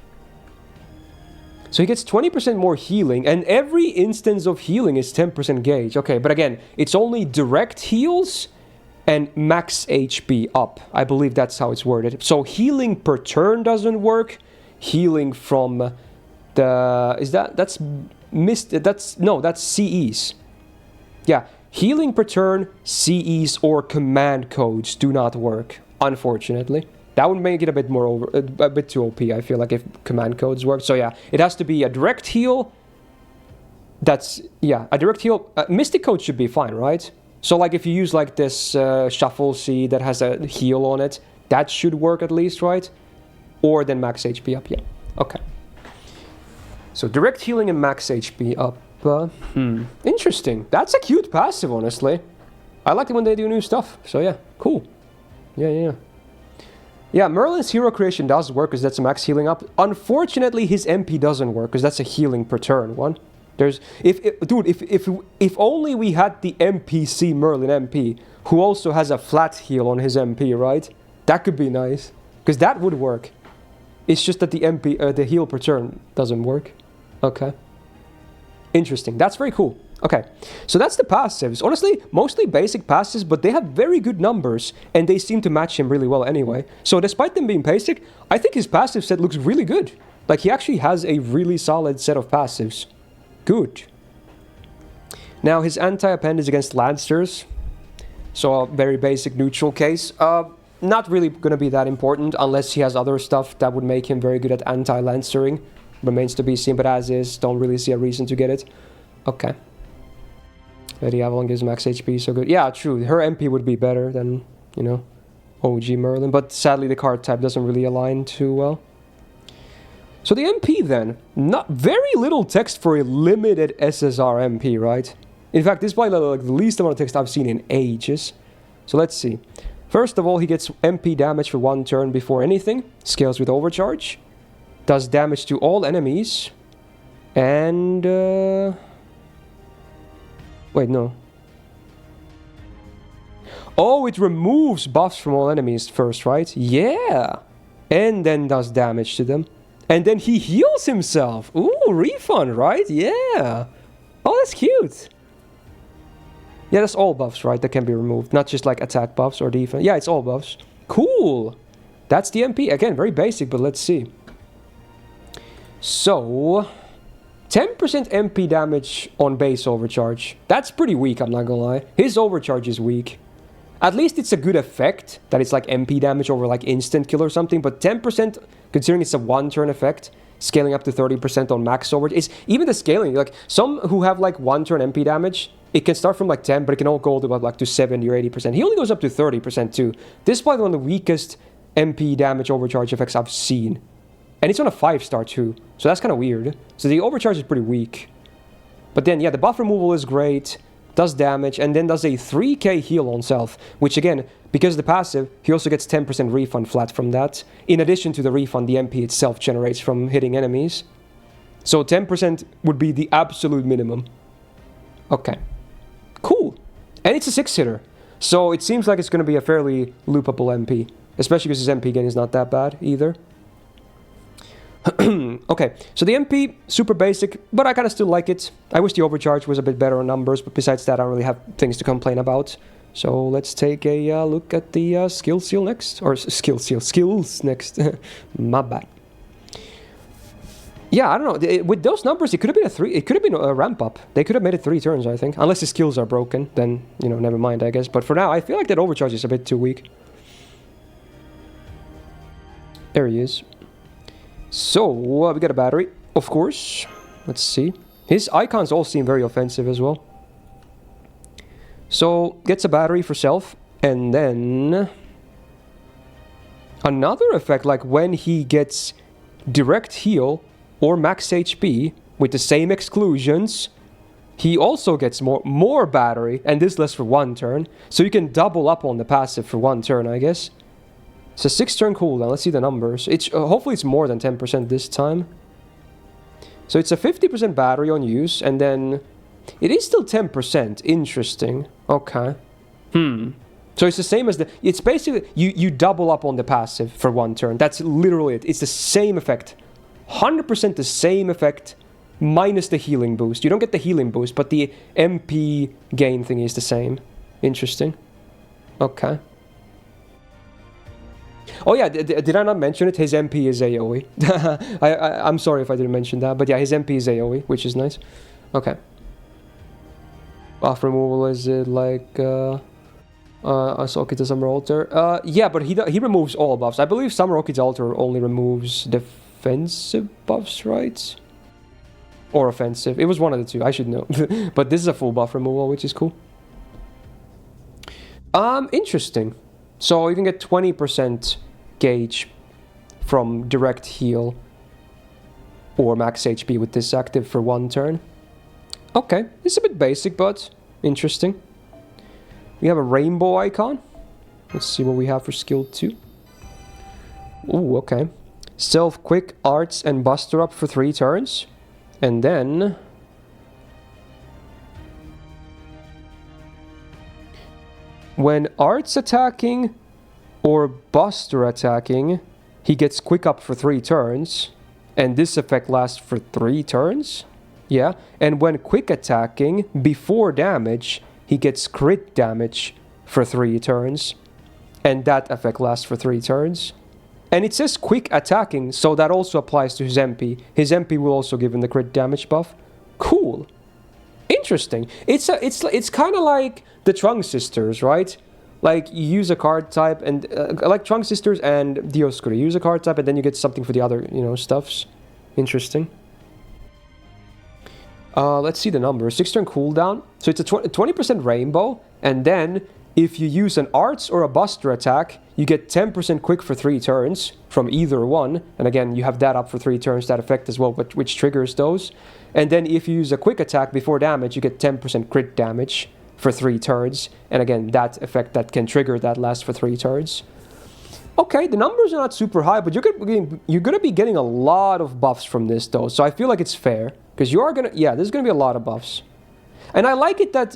So he gets 20% more healing, and every instance of healing is 10% gauge. Okay, but again, it's only direct heals and max HP up. I believe that's how it's worded. So healing per turn doesn't work. Healing from the... that's Myst... that's CEs. Yeah, healing per turn, CEs, or command codes do not work, unfortunately. That would make it a bit too OP, I feel like, if command codes work. So yeah, it has to be a direct heal That's, yeah, a direct heal. Mystic Coat should be fine, right? So like if you use like this Shuffle Seed that has a heal on it, that should work at least, right? Or then max HP up, yeah. Okay. So direct healing and max HP up. Interesting. That's a cute passive, honestly. I like it when they do new stuff. So yeah, cool. Yeah. Yeah, Merlin's hero creation does work because that's a max healing up. Unfortunately, his MP doesn't work because that's a healing per turn one. There's if only we had the NPC Merlin MP who also has a flat heal on his MP, right? That could be nice because that would work. It's just that the MP the heal per turn doesn't work. Okay. Interesting. That's very cool. Okay, so that's the passives. Honestly, mostly basic passives, but they have very good numbers, and they seem to match him really well anyway. So despite them being basic, I think his passive set looks really good. Like, he actually has a really solid set of passives. Good. Now, his anti-append is against Lancers. So a very basic neutral case. Not really going to be that important, unless he has other stuff that would make him very good at anti-lancering. Remains to be seen, but as is, don't really see a reason to get it. Okay. Lady Avalon gives max HP, so good. Yeah, true. Her MP would be better than, you know, OG Merlin. But sadly, the card type doesn't really align too well. So the MP then. Not very little text for a limited SSR MP, right? In fact, this is probably like the least amount of text I've seen in ages. So let's see. First of all, he gets MP damage for 1 turn before anything. Scales with overcharge. Does damage to all enemies. And... Wait, no. Oh, it removes buffs from all enemies first, right? Yeah. And then does damage to them. And then he heals himself. Ooh, refund, right? Yeah. Oh, that's cute. Yeah, that's all buffs, right? That can be removed. Not just like attack buffs or defense. Yeah, it's all buffs. Cool. That's the MP. Again, very basic, but let's see. So... 10% MP damage on base overcharge. That's pretty weak, I'm not gonna lie. His overcharge is weak. At least it's a good effect, that it's like MP damage over like instant kill or something, but 10%, considering it's a 1-turn effect, scaling up to 30% on max overcharge, is even the scaling, like some who have like 1-turn MP damage, it can start from like 10, but it can all go all the way like to 70 or 80%. He only goes up to 30% too. This is probably one of the weakest MP damage overcharge effects I've seen. And it's on a 5-star too, so that's kind of weird. So the overcharge is pretty weak. But then, yeah, the buff removal is great, does damage, and then does a 3k heal on self. Which again, because of the passive, he also gets 10% refund flat from that. In addition to the refund the MP itself generates from hitting enemies. So 10% would be the absolute minimum. Okay. Cool. And it's a 6-hitter. So it seems like it's going to be a fairly loopable MP. Especially because his MP gain is not that bad either. Okay, so the MP, super basic, but I kind of still like it. I wish the overcharge was a bit better on numbers, but besides that, I don't really have things to complain about. So let's take a look at the skill seal next. Or skills next. My bad. Yeah, I don't know. With those numbers, it could have been it could have been a ramp up. They could have made it 3 turns, I think. Unless his skills are broken, then, you know, never mind, I guess. But for now, I feel like that overcharge is a bit too weak. There he is. So, we got a battery, of course. Let's see. His icons all seem very offensive as well. So, gets a battery for self. And then... another effect, like when he gets direct heal or max HP with the same exclusions, he also gets more battery, and this lasts for 1 turn. So you can double up on the passive for 1 turn, I guess. It's a 6-turn cooldown. Let's see the numbers. It's hopefully it's more than 10% this time. So it's a 50% battery on use, and then it is still 10%. Interesting. Okay. So it's the same as the... It's basically... You double up on the passive for 1 turn. That's literally it. It's the same effect. 100% the same effect, minus the healing boost. You don't get the healing boost, but the MP gain thing is the same. Interesting. Okay. Oh yeah, did I not mention it? His MP is AoE. I'm sorry if I didn't mention that, but yeah, his MP is AoE, which is nice. Okay. Buff removal, is it like... Socket's Summer Altar? Yeah, but he removes all buffs. I believe Summer Rocket's Altar only removes defensive buffs, right? Or offensive. It was one of the two, I should know. But this is a full buff removal, which is cool. Interesting. So you can get 20% gauge from direct heal or max HP with this active for 1 turn. Okay, it's a bit basic, but interesting. We have a rainbow icon. Let's see what we have for skill 2. Ooh, okay. Stealth, quick, arts, and buster up for 3 turns. And then... when arts attacking or buster attacking, he gets quick up for 3 turns. And this effect lasts for 3 turns? Yeah. And when quick attacking before damage, he gets crit damage for 3 turns. And that effect lasts for 3 turns. And it says quick attacking, so that also applies to his MP. His MP will also give him the crit damage buff. Cool. Interesting. It's kind of like the Trunk Sisters, right? Like, you use a card type, and like Trunk Sisters and Dioscuri. You use a card type, and then you get something for the other, you know, stuffs. Interesting. Let's see the numbers. 6-turn cooldown. So it's a 20% rainbow, and then if you use an arts or a buster attack, you get 10% quick for 3 turns from either one. And again, you have that up for 3 turns, that effect as well, which triggers those. And then if you use a quick attack before damage, you get 10% crit damage for 3 turns. And again, that effect that can trigger that lasts for 3 turns. Okay, the numbers are not super high, but you're gonna be getting a lot of buffs from this though. So I feel like it's fair. Because you are gonna... yeah, there's gonna be a lot of buffs. And I like it that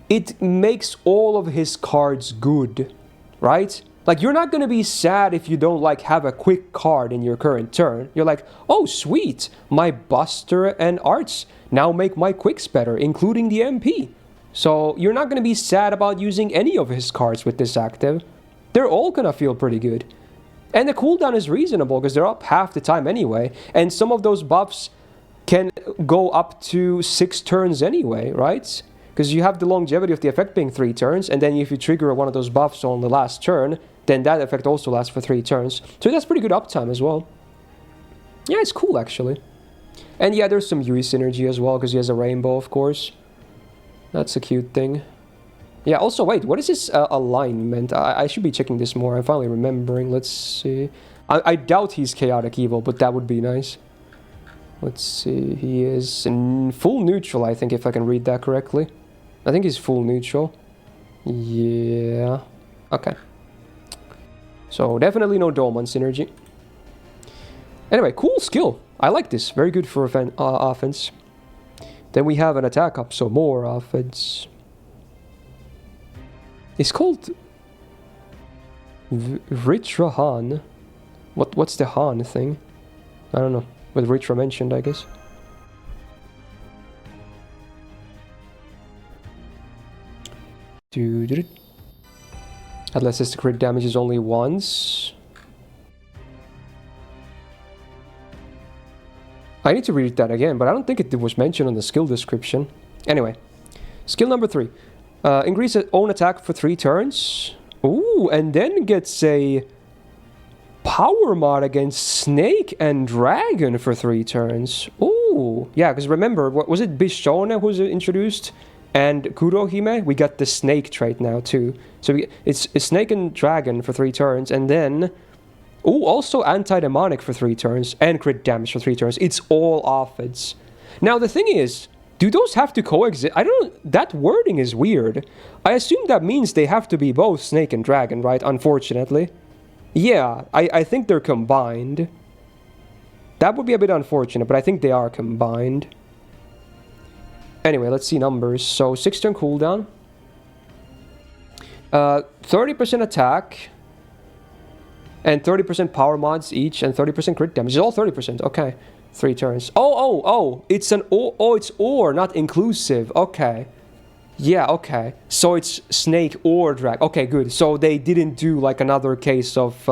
it makes all of his cards good, right? Like, you're not gonna be sad if you don't, like, have a quick card in your current turn. You're like, oh, sweet, my Buster and Arts now make my quicks better, including the MP. So you're not gonna be sad about using any of his cards with this active. They're all gonna feel pretty good. And the cooldown is reasonable, because they're up half the time anyway. And some of those buffs can go up to 6 turns anyway, right? Because you have the longevity of the effect being 3 turns, and then if you trigger one of those buffs on the last turn, then that effect also lasts for 3 turns. So that's pretty good uptime as well. Yeah, it's cool actually. And yeah, there's some Yui synergy as well, because he has a rainbow, of course. That's a cute thing. Yeah, also wait, what is his alignment? I should be checking this more. I'm finally remembering. Let's see. I doubt he's chaotic evil, but that would be nice. Let's see, he is in full neutral, I think, if I can read that correctly. I think he's full neutral. Yeah. Okay. So, definitely no Dolman synergy. Anyway, cool skill. I like this. Very good for offense. Then we have an attack up, so more offense. It's called... Ritra Han. What's the Han thing? I don't know. With Ritra mentioned, I guess. Unless the crit damage is only once. I need to read that again, but I don't think it was mentioned on the skill description. Anyway, skill number 3. Increase its own attack for 3 turns. Ooh, and then gets a power mod against Snake and Dragon for 3 turns. Ooh, yeah, because remember, what was it, Bishone who was introduced? And Kurohime, we got the Snake trait now too. So it's Snake and Dragon for 3 turns, and then... ooh, also anti-demonic for 3 turns, and crit damage for 3 turns. It's all offense. Now the thing is, do those have to coexist? I don't... that wording is weird. I assume that means they have to be both Snake and Dragon, right? Unfortunately. Yeah, I think they're combined. That would be a bit unfortunate, but I think they are combined. Anyway, let's see numbers. So, 6-turn cooldown. 30% attack. And 30% power mods each, and 30% crit damage. It's all 30%, okay. 3 turns. Oh, it's an it's or, not inclusive. Okay. Yeah, okay. So it's Snake or Drag. Okay, good. So they didn't do like another case of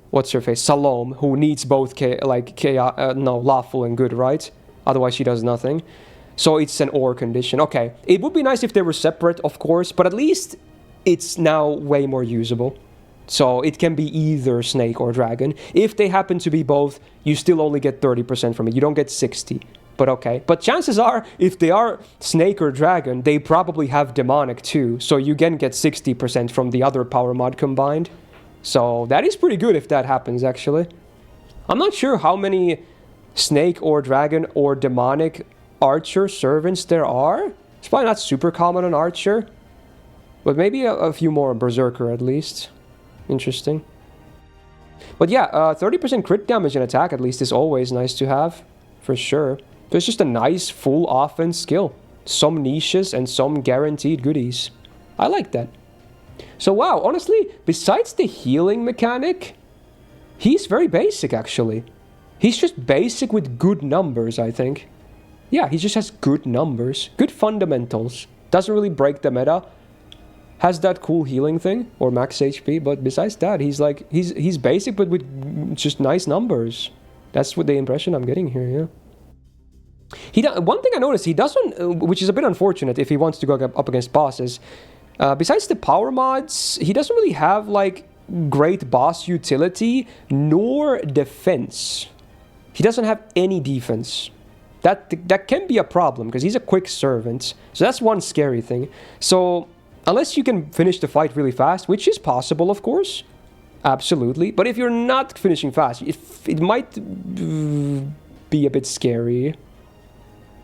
what's her face? Salome, who needs both lawful and good, right? Otherwise she does nothing. So it's an or condition. Okay. It would be nice if they were separate, of course, but at least it's now way more usable. So it can be either Snake or Dragon. If they happen to be both, you still only get 30% from it. You don't get 60. But okay. But chances are, if they are Snake or Dragon, they probably have Demonic too. So you can get 60% from the other power mod combined. So that is pretty good if that happens, actually. I'm not sure how many Snake or Dragon or Demonic Archer servants there are. It's probably not super common on Archer. But maybe a few more on Berserker at least. Interesting. But yeah, 30% crit damage and attack at least is always nice to have. For sure. There's just a nice full offense skill. Some niches and some guaranteed goodies. I like that. So wow, honestly, besides the healing mechanic, he's very basic actually. He's just basic with good numbers, I think. Yeah, he just has good numbers. Good fundamentals. Doesn't really break the meta. Has that cool healing thing, or max HP, but besides that, he's basic but with just nice numbers. That's what the impression I'm getting here, yeah. One thing I noticed, he doesn't, which is a bit unfortunate if he wants to go up against bosses, besides the power mods, he doesn't really have, like, great boss utility, nor defense. He doesn't have any defense. That can be a problem, because he's a quick servant. So that's one scary thing. So, unless you can finish the fight really fast, which is possible, of course, absolutely. But if you're not finishing fast, it might be a bit scary.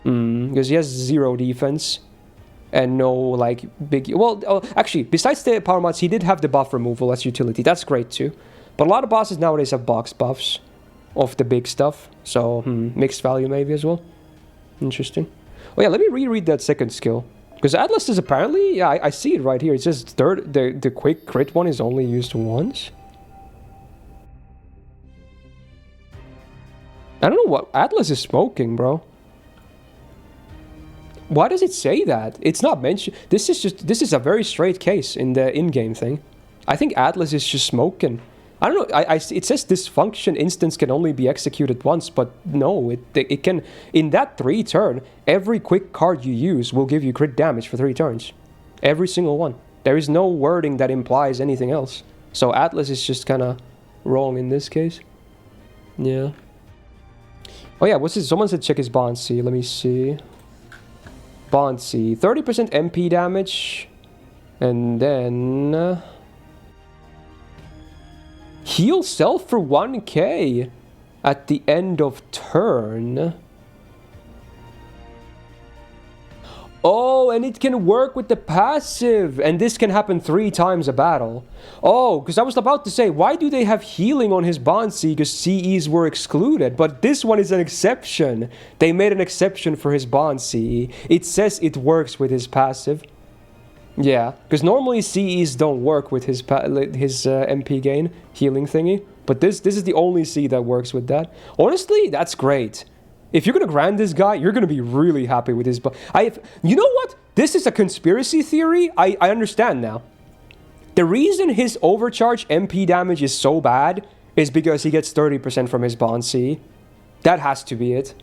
Because he has 0 defense and no, like, big... Well, actually, besides the power mods, he did have the buff removal as utility. That's great, too. But a lot of bosses nowadays have box buffs of the big stuff. So, mixed value maybe as well. Interesting. Oh, yeah, let me reread that second skill. Because Atlas is apparently... Yeah, I see it right here. It says the quick crit one is only used once. I don't know what... Atlas is smoking, bro. Why does it say that? It's not mentioned. This is a very straight case in the in-game thing. I think Atlas is just smoking. I don't know. It says this function instance can only be executed once, but no, it can. In that 3 turn, every quick card you use will give you crit damage for 3 turns. Every single one. There is no wording that implies anything else. So Atlas is just kind of wrong in this case. Yeah. Oh yeah, what's this? Someone said check his bond C. Let me see. Bond C, 30% MP damage, and then heal self for 1k at the end of turn. Oh, and it can work with the passive, and this can happen 3 times a battle. Oh, because I was about to say, why do they have healing on his Bond C? Because CEs were excluded, but this one is an exception. They made an exception for his Bond CE. It says it works with his passive. Yeah, because normally CEs don't work with his MP gain healing thingy, but this is the only CE that works with that. Honestly, that's great. If you're going to grind this guy, you're going to be really happy with his... You know what? This is a conspiracy theory. I understand now. The reason his overcharge MP damage is so bad is because he gets 30% from his Bond C. That has to be it.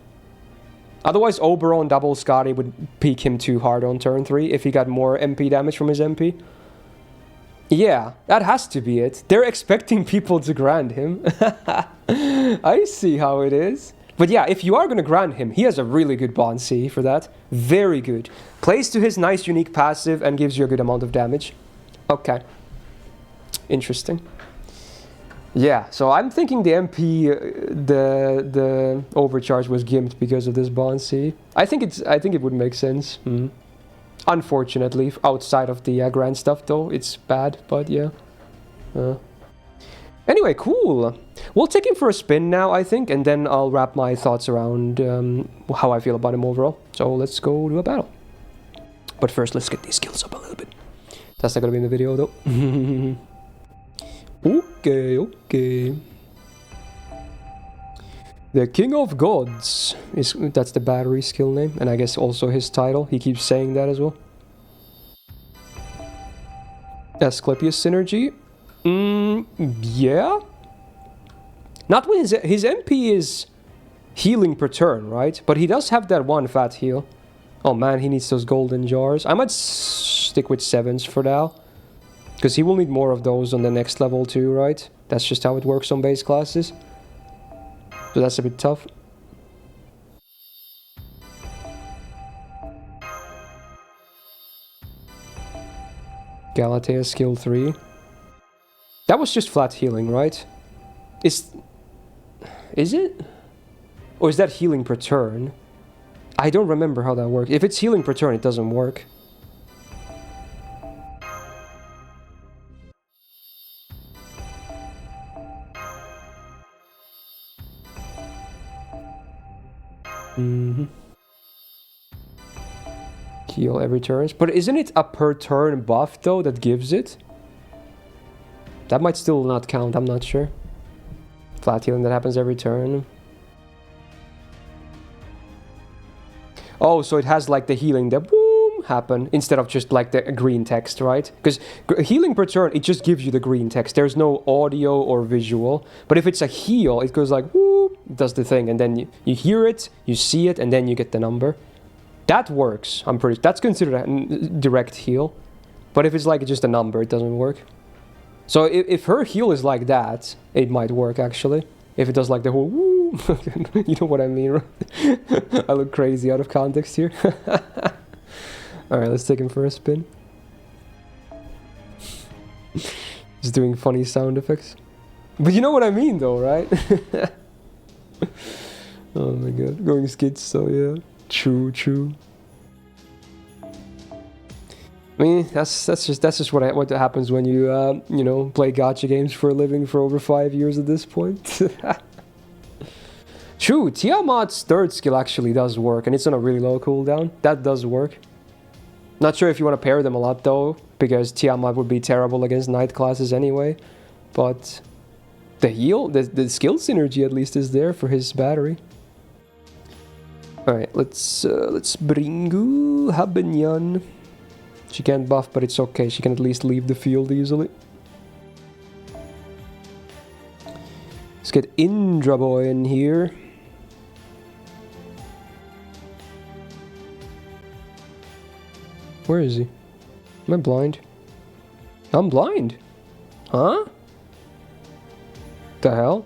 Otherwise, Oberon double Scotty would peak him too hard on turn 3 if he got more MP damage from his MP. Yeah, that has to be it. They're expecting people to grind him. I see how it is. But yeah, if you are going to grant him, he has a really good Bond C for that. Very good. Plays to his nice unique passive and gives you a good amount of damage. Okay. Interesting. Yeah, so I'm thinking the MP, the overcharge was gimped because of this Bond C. I think it would make sense. Unfortunately, outside of the grand stuff though, it's bad, but yeah. Anyway, cool. We'll take him for a spin now, I think, and then I'll wrap my thoughts around how I feel about him overall. So let's go to a battle. But first, let's get these skills up a little bit. That's not gonna be in the video, though. Okay. The King of Gods that's the battery skill name, and I guess also his title. He keeps saying that as well. Asclepius synergy. Yeah. Not when his MP is healing per turn, right? But he does have that one fat heal. Oh man, he needs those golden jars. I might stick with 7s for now. Because he will need more of those on the next level too, right? That's just how it works on base classes. So that's a bit tough. Galatea skill 3. That was just flat healing, right? Is it? Or is that healing per turn? I don't remember how that works. If it's healing per turn, it doesn't work. Heal every turn. But isn't it a per turn buff though that gives it? That might still not count, I'm not sure. Flat healing that happens every turn. Oh, so it has like the healing that boom happen instead of just like the green text, right? Because healing per turn, it just gives you the green text. There's no audio or visual. But if it's a heal, it goes like whoop, does the thing, and then you hear it, you see it, and then you get the number. That works. I'm pretty. That's considered a direct heal. But if it's like just a number, it doesn't work. So if her heal is like that, it might work actually. If it does like the whole woo, you know what I mean, right? I look crazy out of context here. Alright, let's take him for a spin. Just doing funny sound effects. But you know what I mean though, right? Oh my god, going skits, so yeah. True. I mean, that's just what happens when you you know, play gacha games for a living for over 5 years at this point. True, Tiamat's third skill actually does work, and it's on a really low cooldown. That does work. Not sure if you want to pair them a lot though, because Tiamat would be terrible against night classes anyway. But the heal, the skill synergy at least is there for his battery. Alright, let's bring Habenyan. She can't buff, but it's okay. She can at least leave the field easily. Let's get Indra Boy in here. Where is he? Am I blind? I'm blind. Huh? The hell?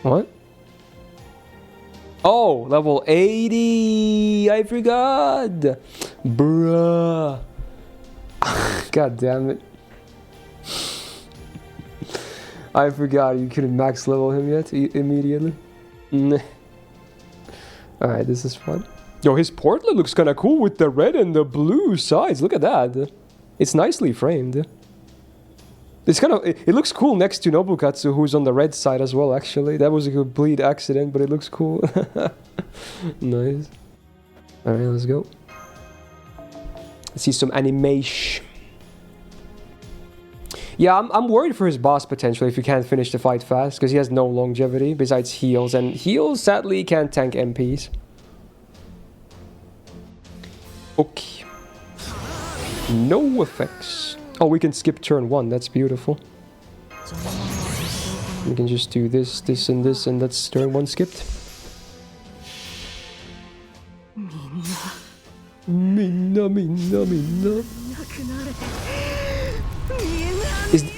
What? Oh, level 80! I forgot! Bruh. God damn it. I forgot you couldn't max level him yet immediately. Alright, this is fun. Yo, his portlet looks kinda cool with the red and the blue sides. Look at that. It's nicely framed. It's kind of, it looks cool next to Nobukatsu, who's on the red side as well, actually. That was a complete accident, but it looks cool. Nice. Alright, let's go. Let's see some animation. Yeah, I'm worried for his boss potentially if he can't finish the fight fast, because he has no longevity besides heals, and heals sadly can't tank MPs. Okay. No effects. Oh, we can skip turn 1, that's beautiful. We can just do this, this, and this, and that's turn 1 skipped. Minna.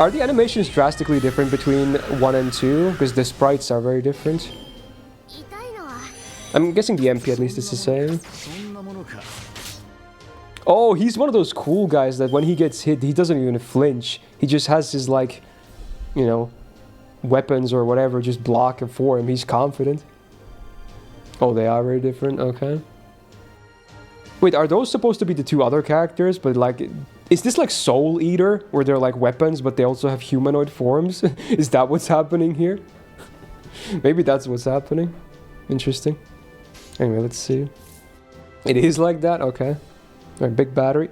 Are the animations drastically different between 1 and 2? Because the sprites are very different. I'm guessing the MP at least is the same. Oh, he's one of those cool guys that when he gets hit, he doesn't even flinch. He just has his, like, you know, weapons or whatever just block for him. He's confident. Oh, they are very different. Okay. Wait, are those supposed to be the two other characters? But, like, is this like Soul Eater, where they're like weapons, but they also have humanoid forms? Is that what's happening here? Maybe that's what's happening. Interesting. Anyway, let's see. It is like that? Okay. Alright, big battery.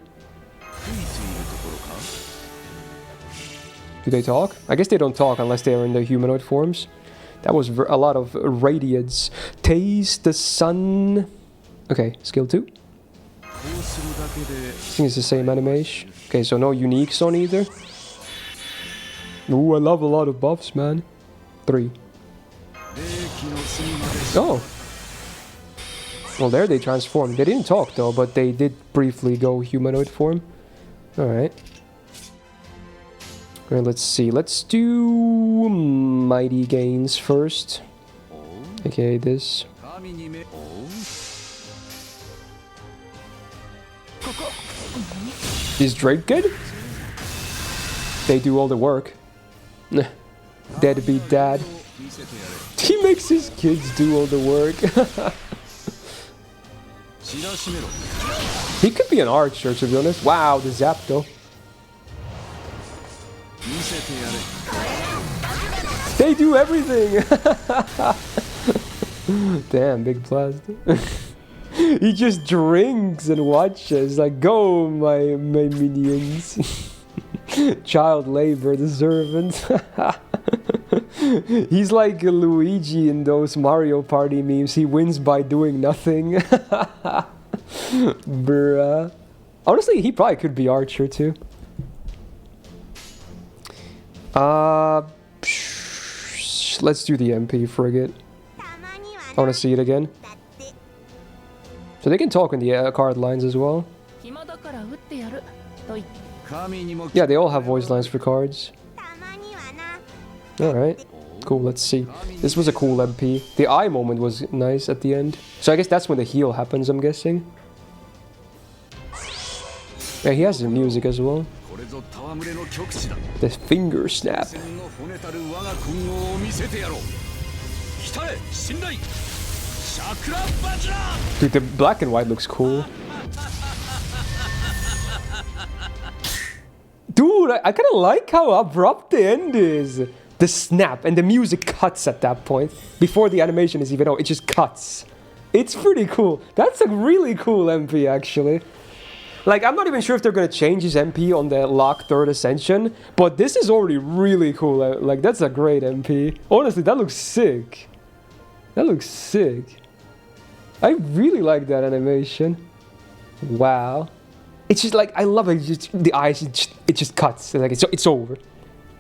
Do they talk? I guess they don't talk unless they are in their humanoid forms. That was a lot of radiance. Taste the sun. Okay, skill 2. I think it's the same animation. Okay, so no uniques on either. Ooh, I love a lot of buffs, man. 3. Oh. Well, there they transformed. They didn't talk though, but they did briefly go humanoid form. Alright. Alright, let's see. Let's do Mighty Gains first. Okay, this. Is Drake good? They do all the work. Deadbeat dad. He makes his kids do all the work. He could be an archer, to be honest. Wow, the zap though. They do everything! Damn, big plastic. He just drinks and watches. Like, go, my minions. Child labor, the servant. He's like Luigi in those Mario Party memes. He wins by doing nothing. Bruh. Honestly, he probably could be Archer too. Let's do the MP frigate. I want to see it again. So they can talk in the card lines as well. Yeah, they all have voice lines for cards. Alright, cool, let's see. This was a cool MP. The eye moment was nice at the end. So I guess that's when the heal happens, I'm guessing. Yeah, he has the music as well. The finger snap. Dude, the black and white looks cool. Dude, I kind of like how abrupt the end is. The snap and the music cuts at that point. Before the animation is even over, it just cuts. It's pretty cool. That's a really cool MP, actually. Like, I'm not even sure if they're going to change his MP on the Lock 3rd Ascension, but this is already really cool. Like, that's a great MP. Honestly, that looks sick. That looks sick. I really like that animation. Wow. It's just like, I love it. Just, the eyes, it just cuts. Like, it's over.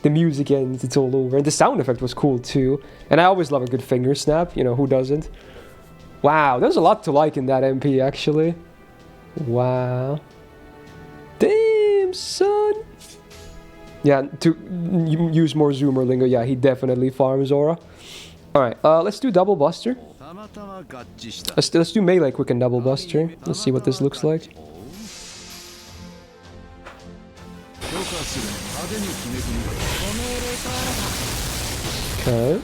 The music ends, it's all over. And the sound effect was cool too. And I always love a good finger snap. You know, who doesn't? Wow, there's a lot to like in that MP, actually. Wow. Damn, son. Yeah, to use more zoomer lingo, yeah, he definitely farms Aura. Alright, let's do Double Buster. Let's do melee quick and Double Buster. Let's see what this looks like. Okay.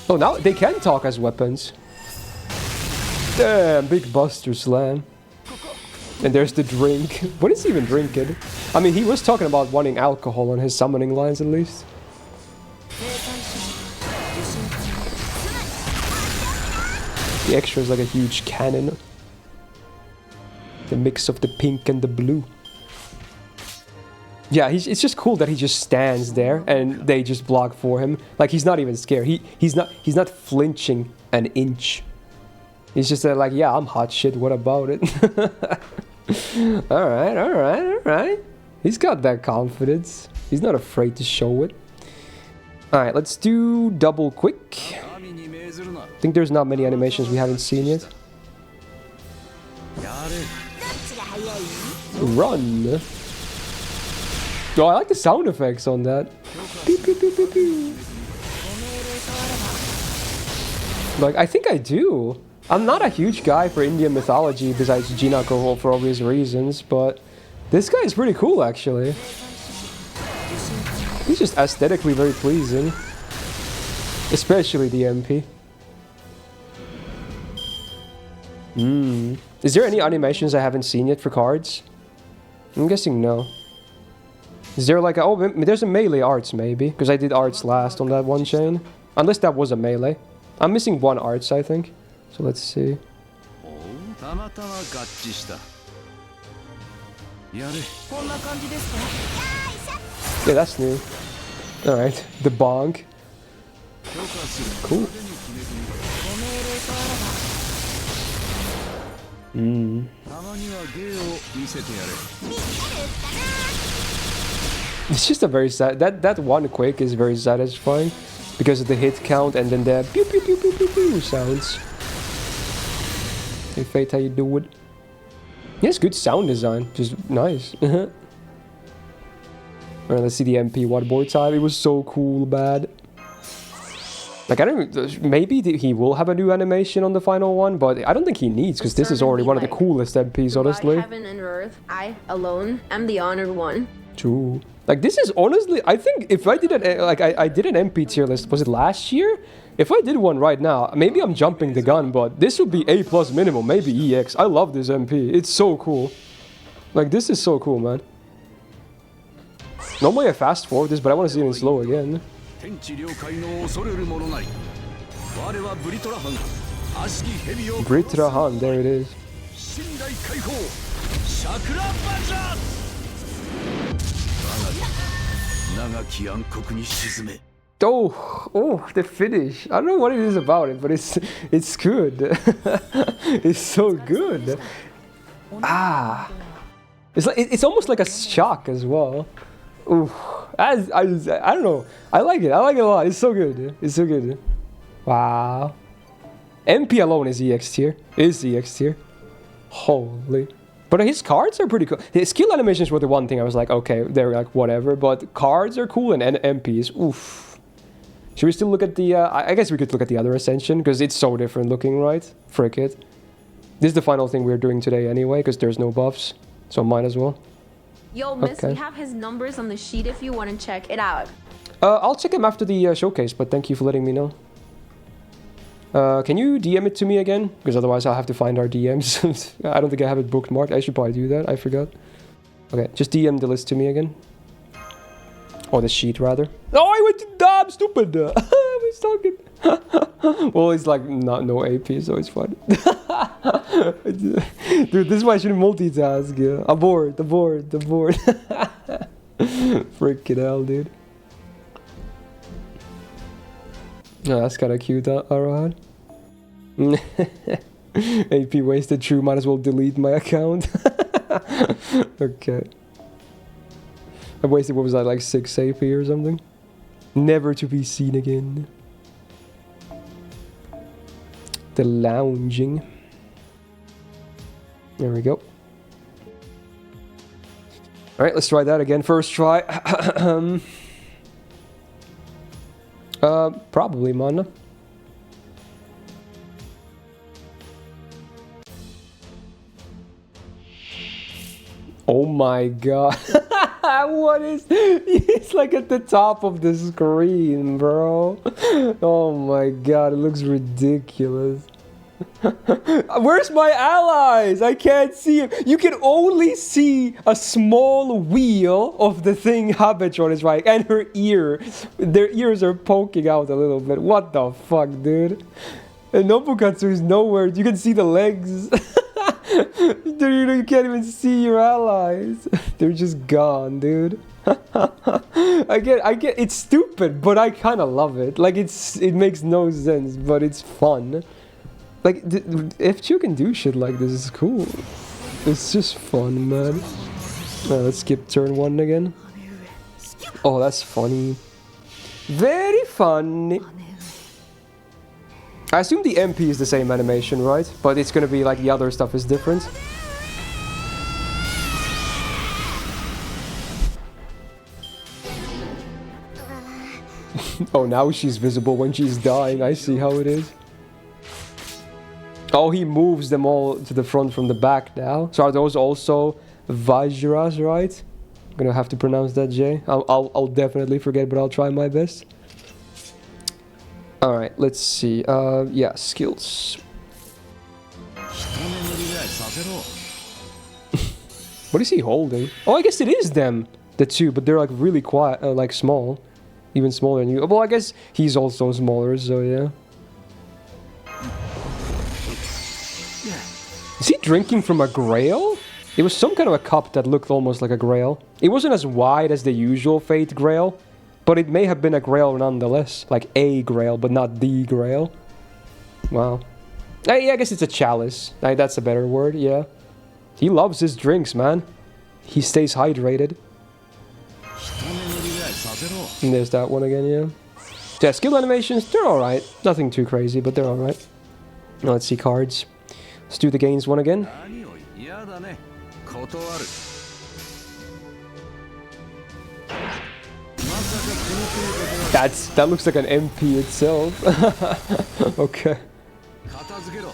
Oh, now they can talk as weapons. Damn, big Buster Slam. And there's the drink. What is he even drinking? I mean, he was talking about wanting alcohol on his summoning lines at least. The extra is like a huge cannon. The mix of the pink and the blue. Yeah, it's just cool that he just stands there and they just block for him. Like, he's not even scared. He's not flinching an inch. He's just like, yeah, I'm hot shit, what about it? Alright. He's got that confidence. He's not afraid to show it. Alright, let's do double quick. I think there's not many animations we haven't seen yet. Run! Oh, I like the sound effects on that. Beep, beep, beep, beep, beep. Like, I think I do. I'm not a huge guy for Indian mythology besides Jinako for obvious reasons, but this guy is pretty cool, actually. He's just aesthetically very pleasing. Especially the MP. Is there any animations I haven't seen yet for cards? I'm guessing no. Is there like a... Oh, there's a melee arts maybe, because I did arts last on that one chain. Unless that was a melee. I'm missing one arts, I think. So let's see. Yeah, that's new. Alright, the bonk. Cool. It's just a very sad... That one quick is very satisfying. Because of the hit count and then the pew pew pew pew pew pew sounds. Hey Fate, how you doing? Yes, good sound design. Just nice. Alright, let's see the MP one more time. It was so cool, man. Like, I don't... Maybe he will have a new animation on the final one, but I don't think he needs, because this is already one of the coolest MPs, honestly. Heaven and earth, I, alone, am the honored one. True. Like, this is honestly... I think if I did an... Like, I did an MP tier list, was it last year? If I did one right now, maybe I'm jumping the gun, but this would be A+ minimum, maybe EX. I love this MP. It's so cool. Like, this is so cool, man. Normally I fast forward this, but I want to see it in slow again. Britrahan, there it is. Oh, the finish. I don't know what it is about it, but it's good. It's so good. Ah. It's like it's almost like a shock as well. Ooh. I don't know. I like it. I like it a lot. It's so good. It's so good. Wow. MP alone is EX tier. Is EX tier. Holy. But his cards are pretty cool. His skill animations were the one thing I was like, okay, they're like whatever. But cards are cool and MPs. Oof. Should we still look at the... I guess we could look at the other Ascension because it's so different looking, right? Frick it. This is the final thing we're doing today anyway because there's no buffs. So might as well. Yo, Myst, we have his numbers on the sheet if you want to check it out. I'll check him after the showcase, but thank you for letting me know. Can you DM it to me again? Because otherwise I'll have to find our DMs. I don't think I have it bookmarked. I should probably do that. I forgot. Okay, just DM the list to me again. Or the sheet, rather. Oh, I went to... I'm stupid! I was talking. Well, it's like no AP, so it's fine. Dude, this is why I shouldn't multitask. Yeah. Abort. Freaking hell, dude. Oh, that's kind of cute, Arad. AP wasted, true. Might as well delete my account. Okay. I wasted, what was that, like 6 AP or something? Never to be seen again. The lounging. There we go. Alright, let's try that again. First try. Probably Mana. Oh my god. What is... It's like at the top of the screen, bro. Oh my god, it looks ridiculous. Where's my allies? I can't see him. You can only see a small wheel of the thing Habitron is right, and her ear. Their ears are poking out a little bit. What the fuck, dude? And Nobukatsu is nowhere. You can see the legs. Dude, you can't even see your allies. They're just gone, dude. I get it's stupid, but I kind of love it. Like it makes no sense, but it's fun. Like FGO can do shit like this, is cool. It's just fun, man. Let's skip turn 1 again. Oh, that's funny. Very funny. I assume the MP is the same animation, right? But it's gonna be like the other stuff is different. Oh, now she's visible when she's dying. I see how it is. Oh, he moves them all to the front from the back now. So are those also Vajras, right? I'm gonna have to pronounce that J. I'll definitely forget, but I'll try my best. Alright, let's see. Yeah, skills. What is he holding? Oh, I guess it is them, the two, but they're like really quiet, like small. Even smaller than you. Well, I guess he's also smaller, so yeah. Is he drinking from a grail? It was some kind of a cup that looked almost like a grail. It wasn't as wide as the usual Fate grail, but it may have been a grail nonetheless. Like a grail, but not the grail. Wow. Yeah, I guess it's a chalice. That's a better word, yeah. He loves his drinks, man. He stays hydrated. And there's that one again, yeah. Yeah, skill animations, they're alright. Nothing too crazy, but they're alright. Now let's see cards. Let's do the gains one again. That looks like an MP itself. Okay. 片付けろ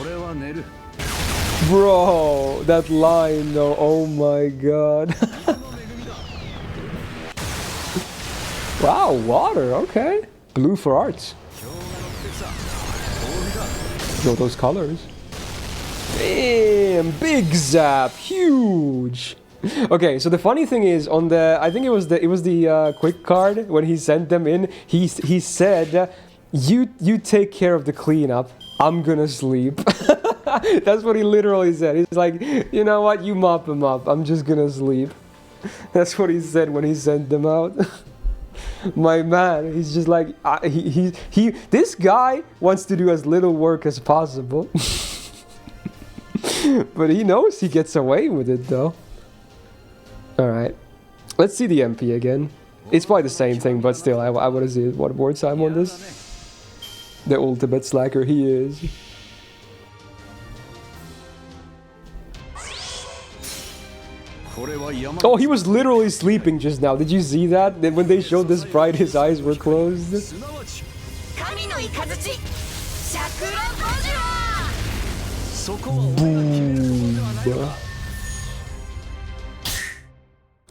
俺は寝る Bro, that line though, oh my god. Wow, water, okay. Blue for arts. Yo, those colors. Damn, big zap, huge. Okay, so the funny thing is on the, I think it was the quick card when he sent them in. He said, you take care of the cleanup. I'm gonna sleep. That's what he literally said. He's like, you know what? You mop him up. I'm just gonna sleep. That's what he said when he sent them out. My man, he's just like, this guy wants to do as little work as possible. But he knows he gets away with it though. Alright. Let's see the MP again. It's probably the same thing, but still, I want to see it one more time on this. The ultimate slacker he is. Oh, he was literally sleeping just now. Did you see that? Then when they showed this sprite, his eyes were closed. Boom.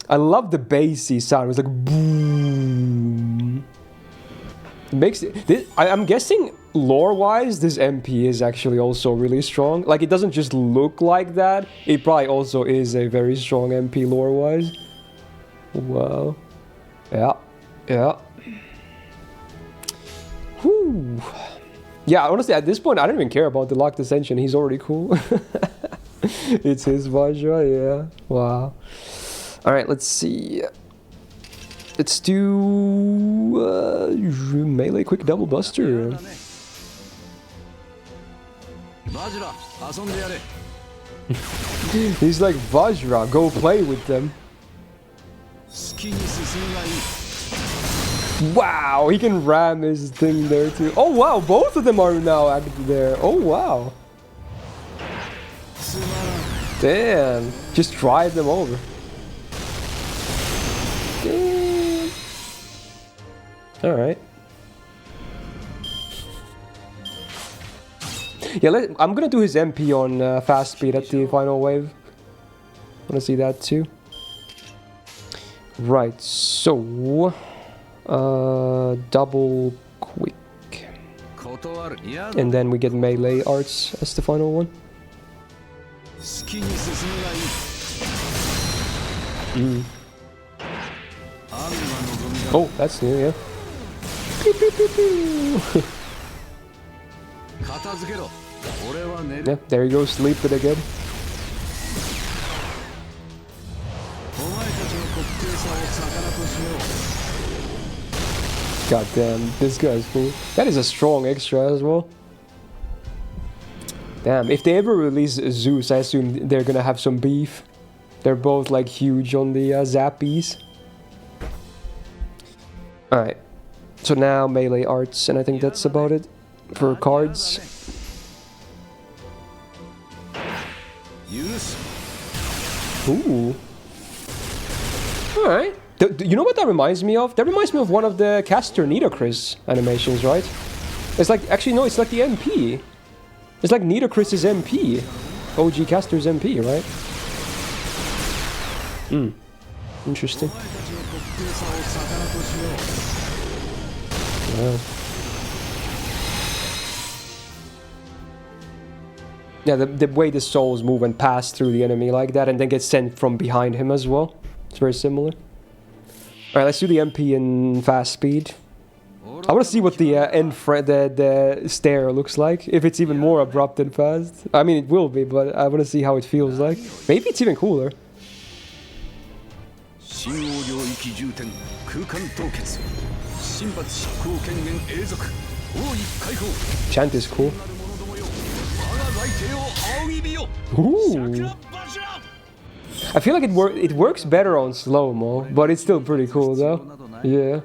I love the bassy sound. It was like boom. It makes it. I'm guessing lore-wise, this MP is actually also really strong. Like, it doesn't just look like that. It probably also is a very strong MP lore-wise. Wow. Yeah. Yeah. Whew. Yeah, honestly, at this point, I don't even care about the Locked Ascension. He's already cool. It's his Vajra, yeah. Wow. Alright, let's see. Let's do melee quick double buster. He's like, Vajra, go play with them. Wow, he can ram his thing there too. Oh wow, both of them are now active there. Oh wow. Damn, just drive them over. Damn. Alright. Yeah, I'm gonna do his MP on fast speed at the final wave. Wanna see that too? Right, so double quick. And then we get melee arts as the final one. Oh, that's new, yeah. Yeah, there you go, sleep it again. God damn, this guy's cool. That is a strong extra as well. Damn, if they ever release Zeus, I assume they're gonna have some beef. They're both like huge on the zappies. Alright, so now melee arts, and I think that's about it for cards. Ooh. Alright. You know what that reminds me of? That reminds me of one of the Caster Nitocris animations, right? It's like, actually no, it's like the MP. It's like Nitocris's MP. OG Caster's MP, right? Hmm. Interesting. Wow. Yeah, the way the souls move and pass through the enemy like that and then get sent from behind him as well. It's very similar. Alright, let's do the MP in fast speed. I want to see what the the stair looks like. If it's even more abrupt and fast. I mean, it will be, but I want to see how it feels like. Maybe it's even cooler. Chant is cool. Ooh. I feel like it works better on slow-mo, but it's still pretty cool though. Yeah.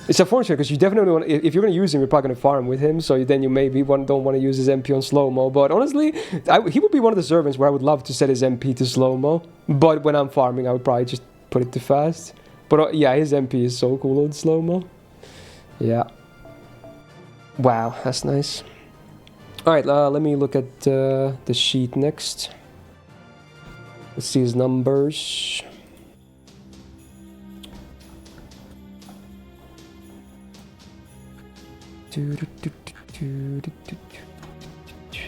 It's unfortunate because you definitely want, if you're going to use him, you're probably going to farm with him, so then you maybe don't want to use his MP on slow-mo. But honestly, he would be one of the servants where I would love to set his MP to slow-mo. But when I'm farming, I would probably just put it to fast. But yeah, his MP is so cool on slow-mo. Yeah. Wow, that's nice. Alright, let me look at the sheet next. Let's see his numbers. Let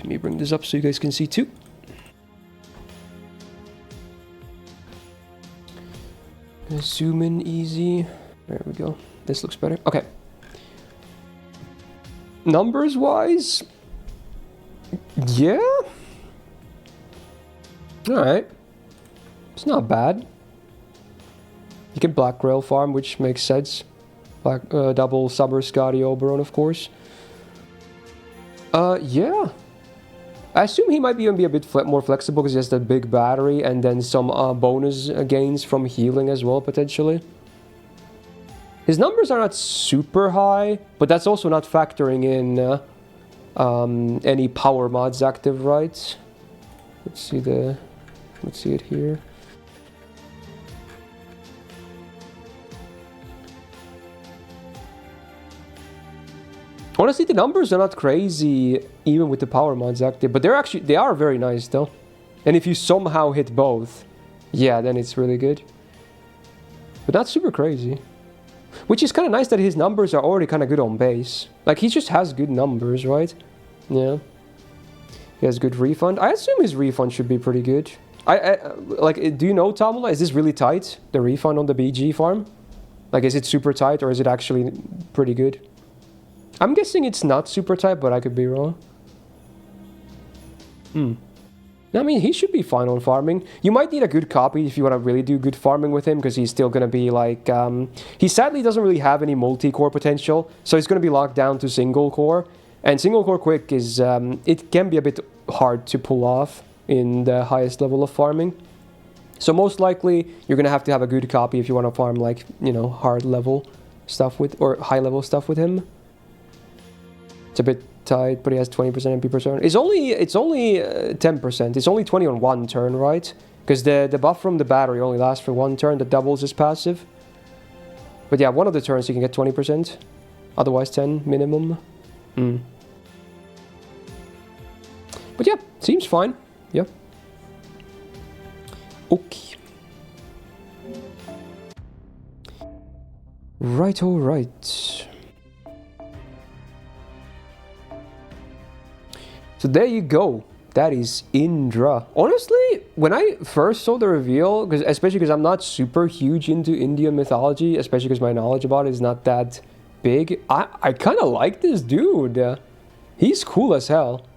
me bring this up so you guys can see too. Gonna zoom in easy. There we go. This looks better. Okay. Numbers wise, yeah. Alright. It's not bad. You can Black Grail farm, which makes sense. Black, double Summer Scotty Oberon, of course. Yeah. I assume he might even be a bit more flexible because he has that big battery and then some bonus gains from healing as well, potentially. His numbers are not super high, but that's also not factoring in any power mods active, right? Let's see it here. Honestly, the numbers are not crazy even with the power mods active, but they are very nice though. And if you somehow hit both, yeah, then it's really good. But not super crazy. Which is kind of nice that his numbers are already kind of good on base. Like, he just has good numbers, right? Yeah. He has good refund. I assume his refund should be pretty good. Like, do you know, Tamula, is this really tight? The refund on the BG farm? Like, is it super tight or is it actually pretty good? I'm guessing it's not super tight, but I could be wrong. I mean, he should be fine on farming. You might need a good copy if you want to really do good farming with him, because he's still going to be like... he sadly doesn't really have any multi-core potential, so he's going to be locked down to single-core. And single-core quick is... it can be a bit hard to pull off in the highest level of farming. So most likely, you're going to have a good copy if you want to farm, like, you know, hard-level stuff with... or high-level stuff with him. It's a bit tight, but he has 20% MP per turn. It's only 10%. It's only 20 on one turn, right? Because the buff from the battery only lasts for one turn. That doubles his passive. But yeah, one of the turns you can get 20%. Otherwise 10 minimum. But yeah, seems fine. Yeah. Okay. Right, alright. So there you go. That is Indra. Honestly, when I first saw the reveal, especially because I'm not super huge into Indian mythology, especially because my knowledge about it is not that big, I kind of like this dude. He's cool as hell.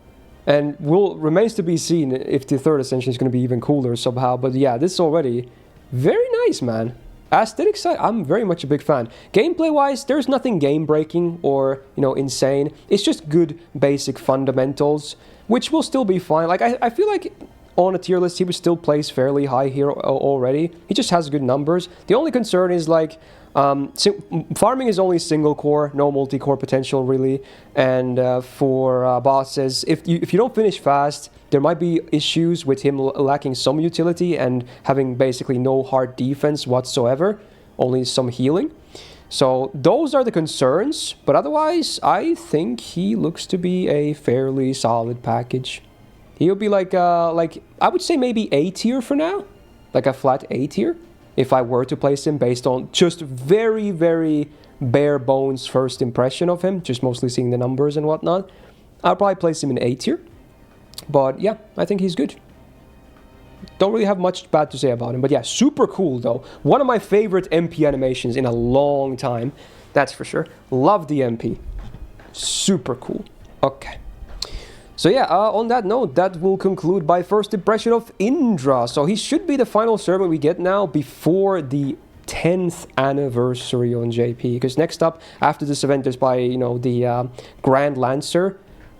And remains to be seen if the third ascension is going to be even cooler somehow. But yeah, this is already very nice, man. Aesthetic side, I'm very much a big fan. Gameplay-wise, there's nothing game-breaking or, you know, insane. It's just good basic fundamentals, which will still be fine. Like, I feel like on a tier list, he would still place fairly high here already. He just has good numbers. The only concern is, like, farming is only single core, no multi-core potential, really. And for bosses, if you don't finish fast, there might be issues with him lacking some utility and having basically no hard defense whatsoever, only some healing. So those are the concerns, but otherwise, I think he looks to be a fairly solid package. He'll be like I would say maybe A tier for now, like a flat A tier, if I were to place him based on just very, very bare bones first impression of him, just mostly seeing the numbers and whatnot. I'll probably place him in A tier. But yeah, I think he's good. Don't really have much bad to say about him. But yeah, super cool though. One of my favorite MP animations in a long time. That's for sure. Love the MP. Super cool. Okay. So yeah, on that note, that will conclude my first impression of Indra. So he should be the final servant we get now before the 10th anniversary on JP. Because next up, after this event, there's the Grand Lancer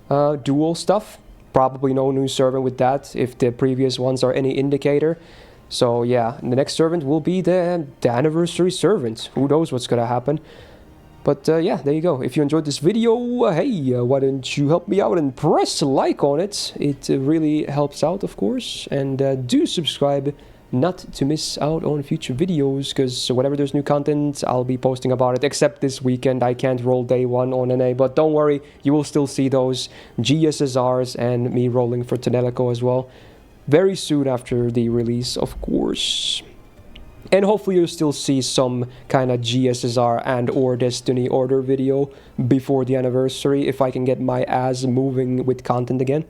duel stuff. Probably no new servant with that, if the previous ones are any indicator. So yeah, the next servant will be the anniversary servant. Who knows what's gonna happen. But yeah, there you go. If you enjoyed this video, hey, why don't you help me out and press like on it. It really helps out, of course. And do subscribe not to miss out on future videos, because whenever there's new content, I'll be posting about it, except this weekend. I can't roll day 1 on NA, but don't worry, you will still see those GSSRs and me rolling for Tonelico as well, very soon after the release, of course. And hopefully you'll still see some kind of GSSR and or Destiny order video before the anniversary, if I can get my ass moving with content again.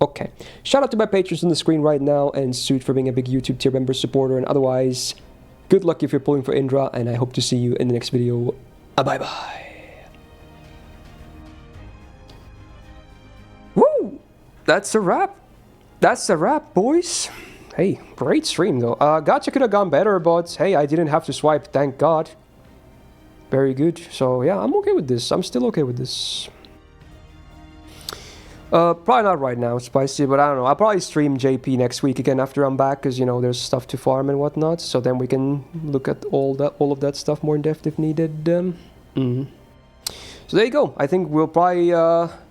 Okay, shout out to my patrons on the screen right now, and Suit for being a big YouTube tier member supporter, and otherwise, good luck if you're pulling for Indra, and I hope to see you in the next video. Bye-bye. Woo! That's a wrap. That's a wrap, boys. Hey, great stream though. Gacha could have gone better, but hey, I didn't have to swipe, thank God. Very good. So yeah, I'm okay with this. I'm still okay with this. Probably not right now, Spicy, but I don't know. I'll probably stream JP next week again after I'm back, because, you know, there's stuff to farm and whatnot, so then we can look at all of that stuff more in depth if needed. So there you go. I think we'll probably,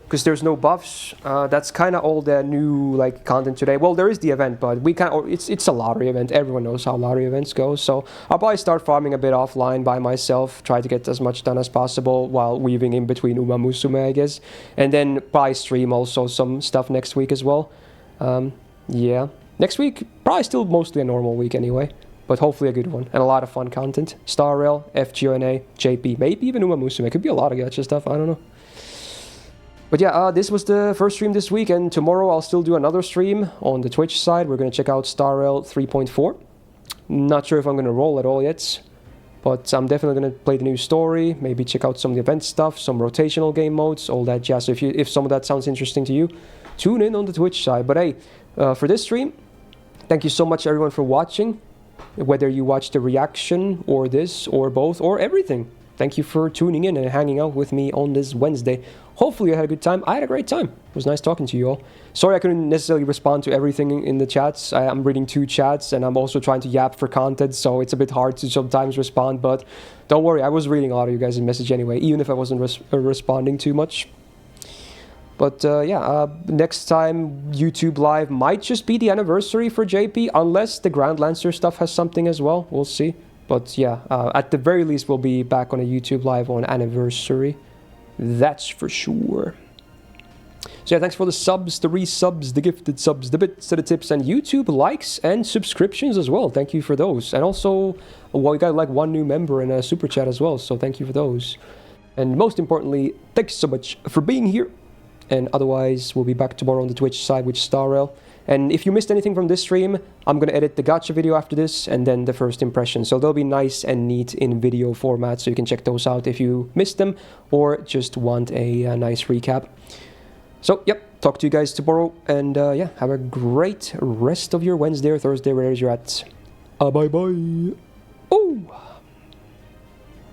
because there's no buffs, that's kind of all the new, like, content today. Well, there is the event, but we can't, it's a lottery event. Everyone knows how lottery events go, so I'll probably start farming a bit offline by myself, try to get as much done as possible while weaving in between Uma Musume, I guess, and then probably stream also some stuff next week as well. Yeah, next week, probably still mostly a normal week anyway, but hopefully a good one, and a lot of fun content. Star Rail, FGO, JP, maybe even Uma Musume. Could be a lot of gacha stuff, I don't know. But yeah, this was the first stream this week, and tomorrow I'll still do another stream on the Twitch side. We're going to check out Star Rail 3.4. Not sure if I'm going to roll at all yet, but I'm definitely going to play the new story, maybe check out some of the event stuff, some rotational game modes, all that jazz. So if some of that sounds interesting to you, tune in on the Twitch side. But hey, for this stream, thank you so much everyone for watching, whether you watched the reaction or this or both or everything. Thank you for tuning in and hanging out with me on this Wednesday. Hopefully you had a good time. I had a great time. It was nice talking to you all. Sorry I couldn't necessarily respond to everything in the chats. I'm reading 2 chats, and I'm also trying to yap for content, so it's a bit hard to sometimes respond, but don't worry, I was reading a lot of you guys' message anyway, even if I wasn't responding too much. But yeah, next time YouTube Live might just be the anniversary for JP, unless the Grand Lancer stuff has something as well. We'll see. But yeah, at the very least, we'll be back on a YouTube Live on anniversary. That's for sure. So yeah, thanks for the subs, the resubs, the gifted subs, the bits, the tips, and YouTube likes and subscriptions as well. Thank you for those. And also, well, we got like 1 new member in a super chat as well, so thank you for those. And most importantly, thanks so much for being here. And otherwise, we'll be back tomorrow on the Twitch side with Star Rail. And if you missed anything from this stream, I'm going to edit the gacha video after this, and then the first impression. So they'll be nice and neat in video format, so you can check those out if you missed them, or just want a nice recap. So, yep, talk to you guys tomorrow, and yeah, have a great rest of your Wednesday or Thursday, wherever you're at. Bye-bye. Oh!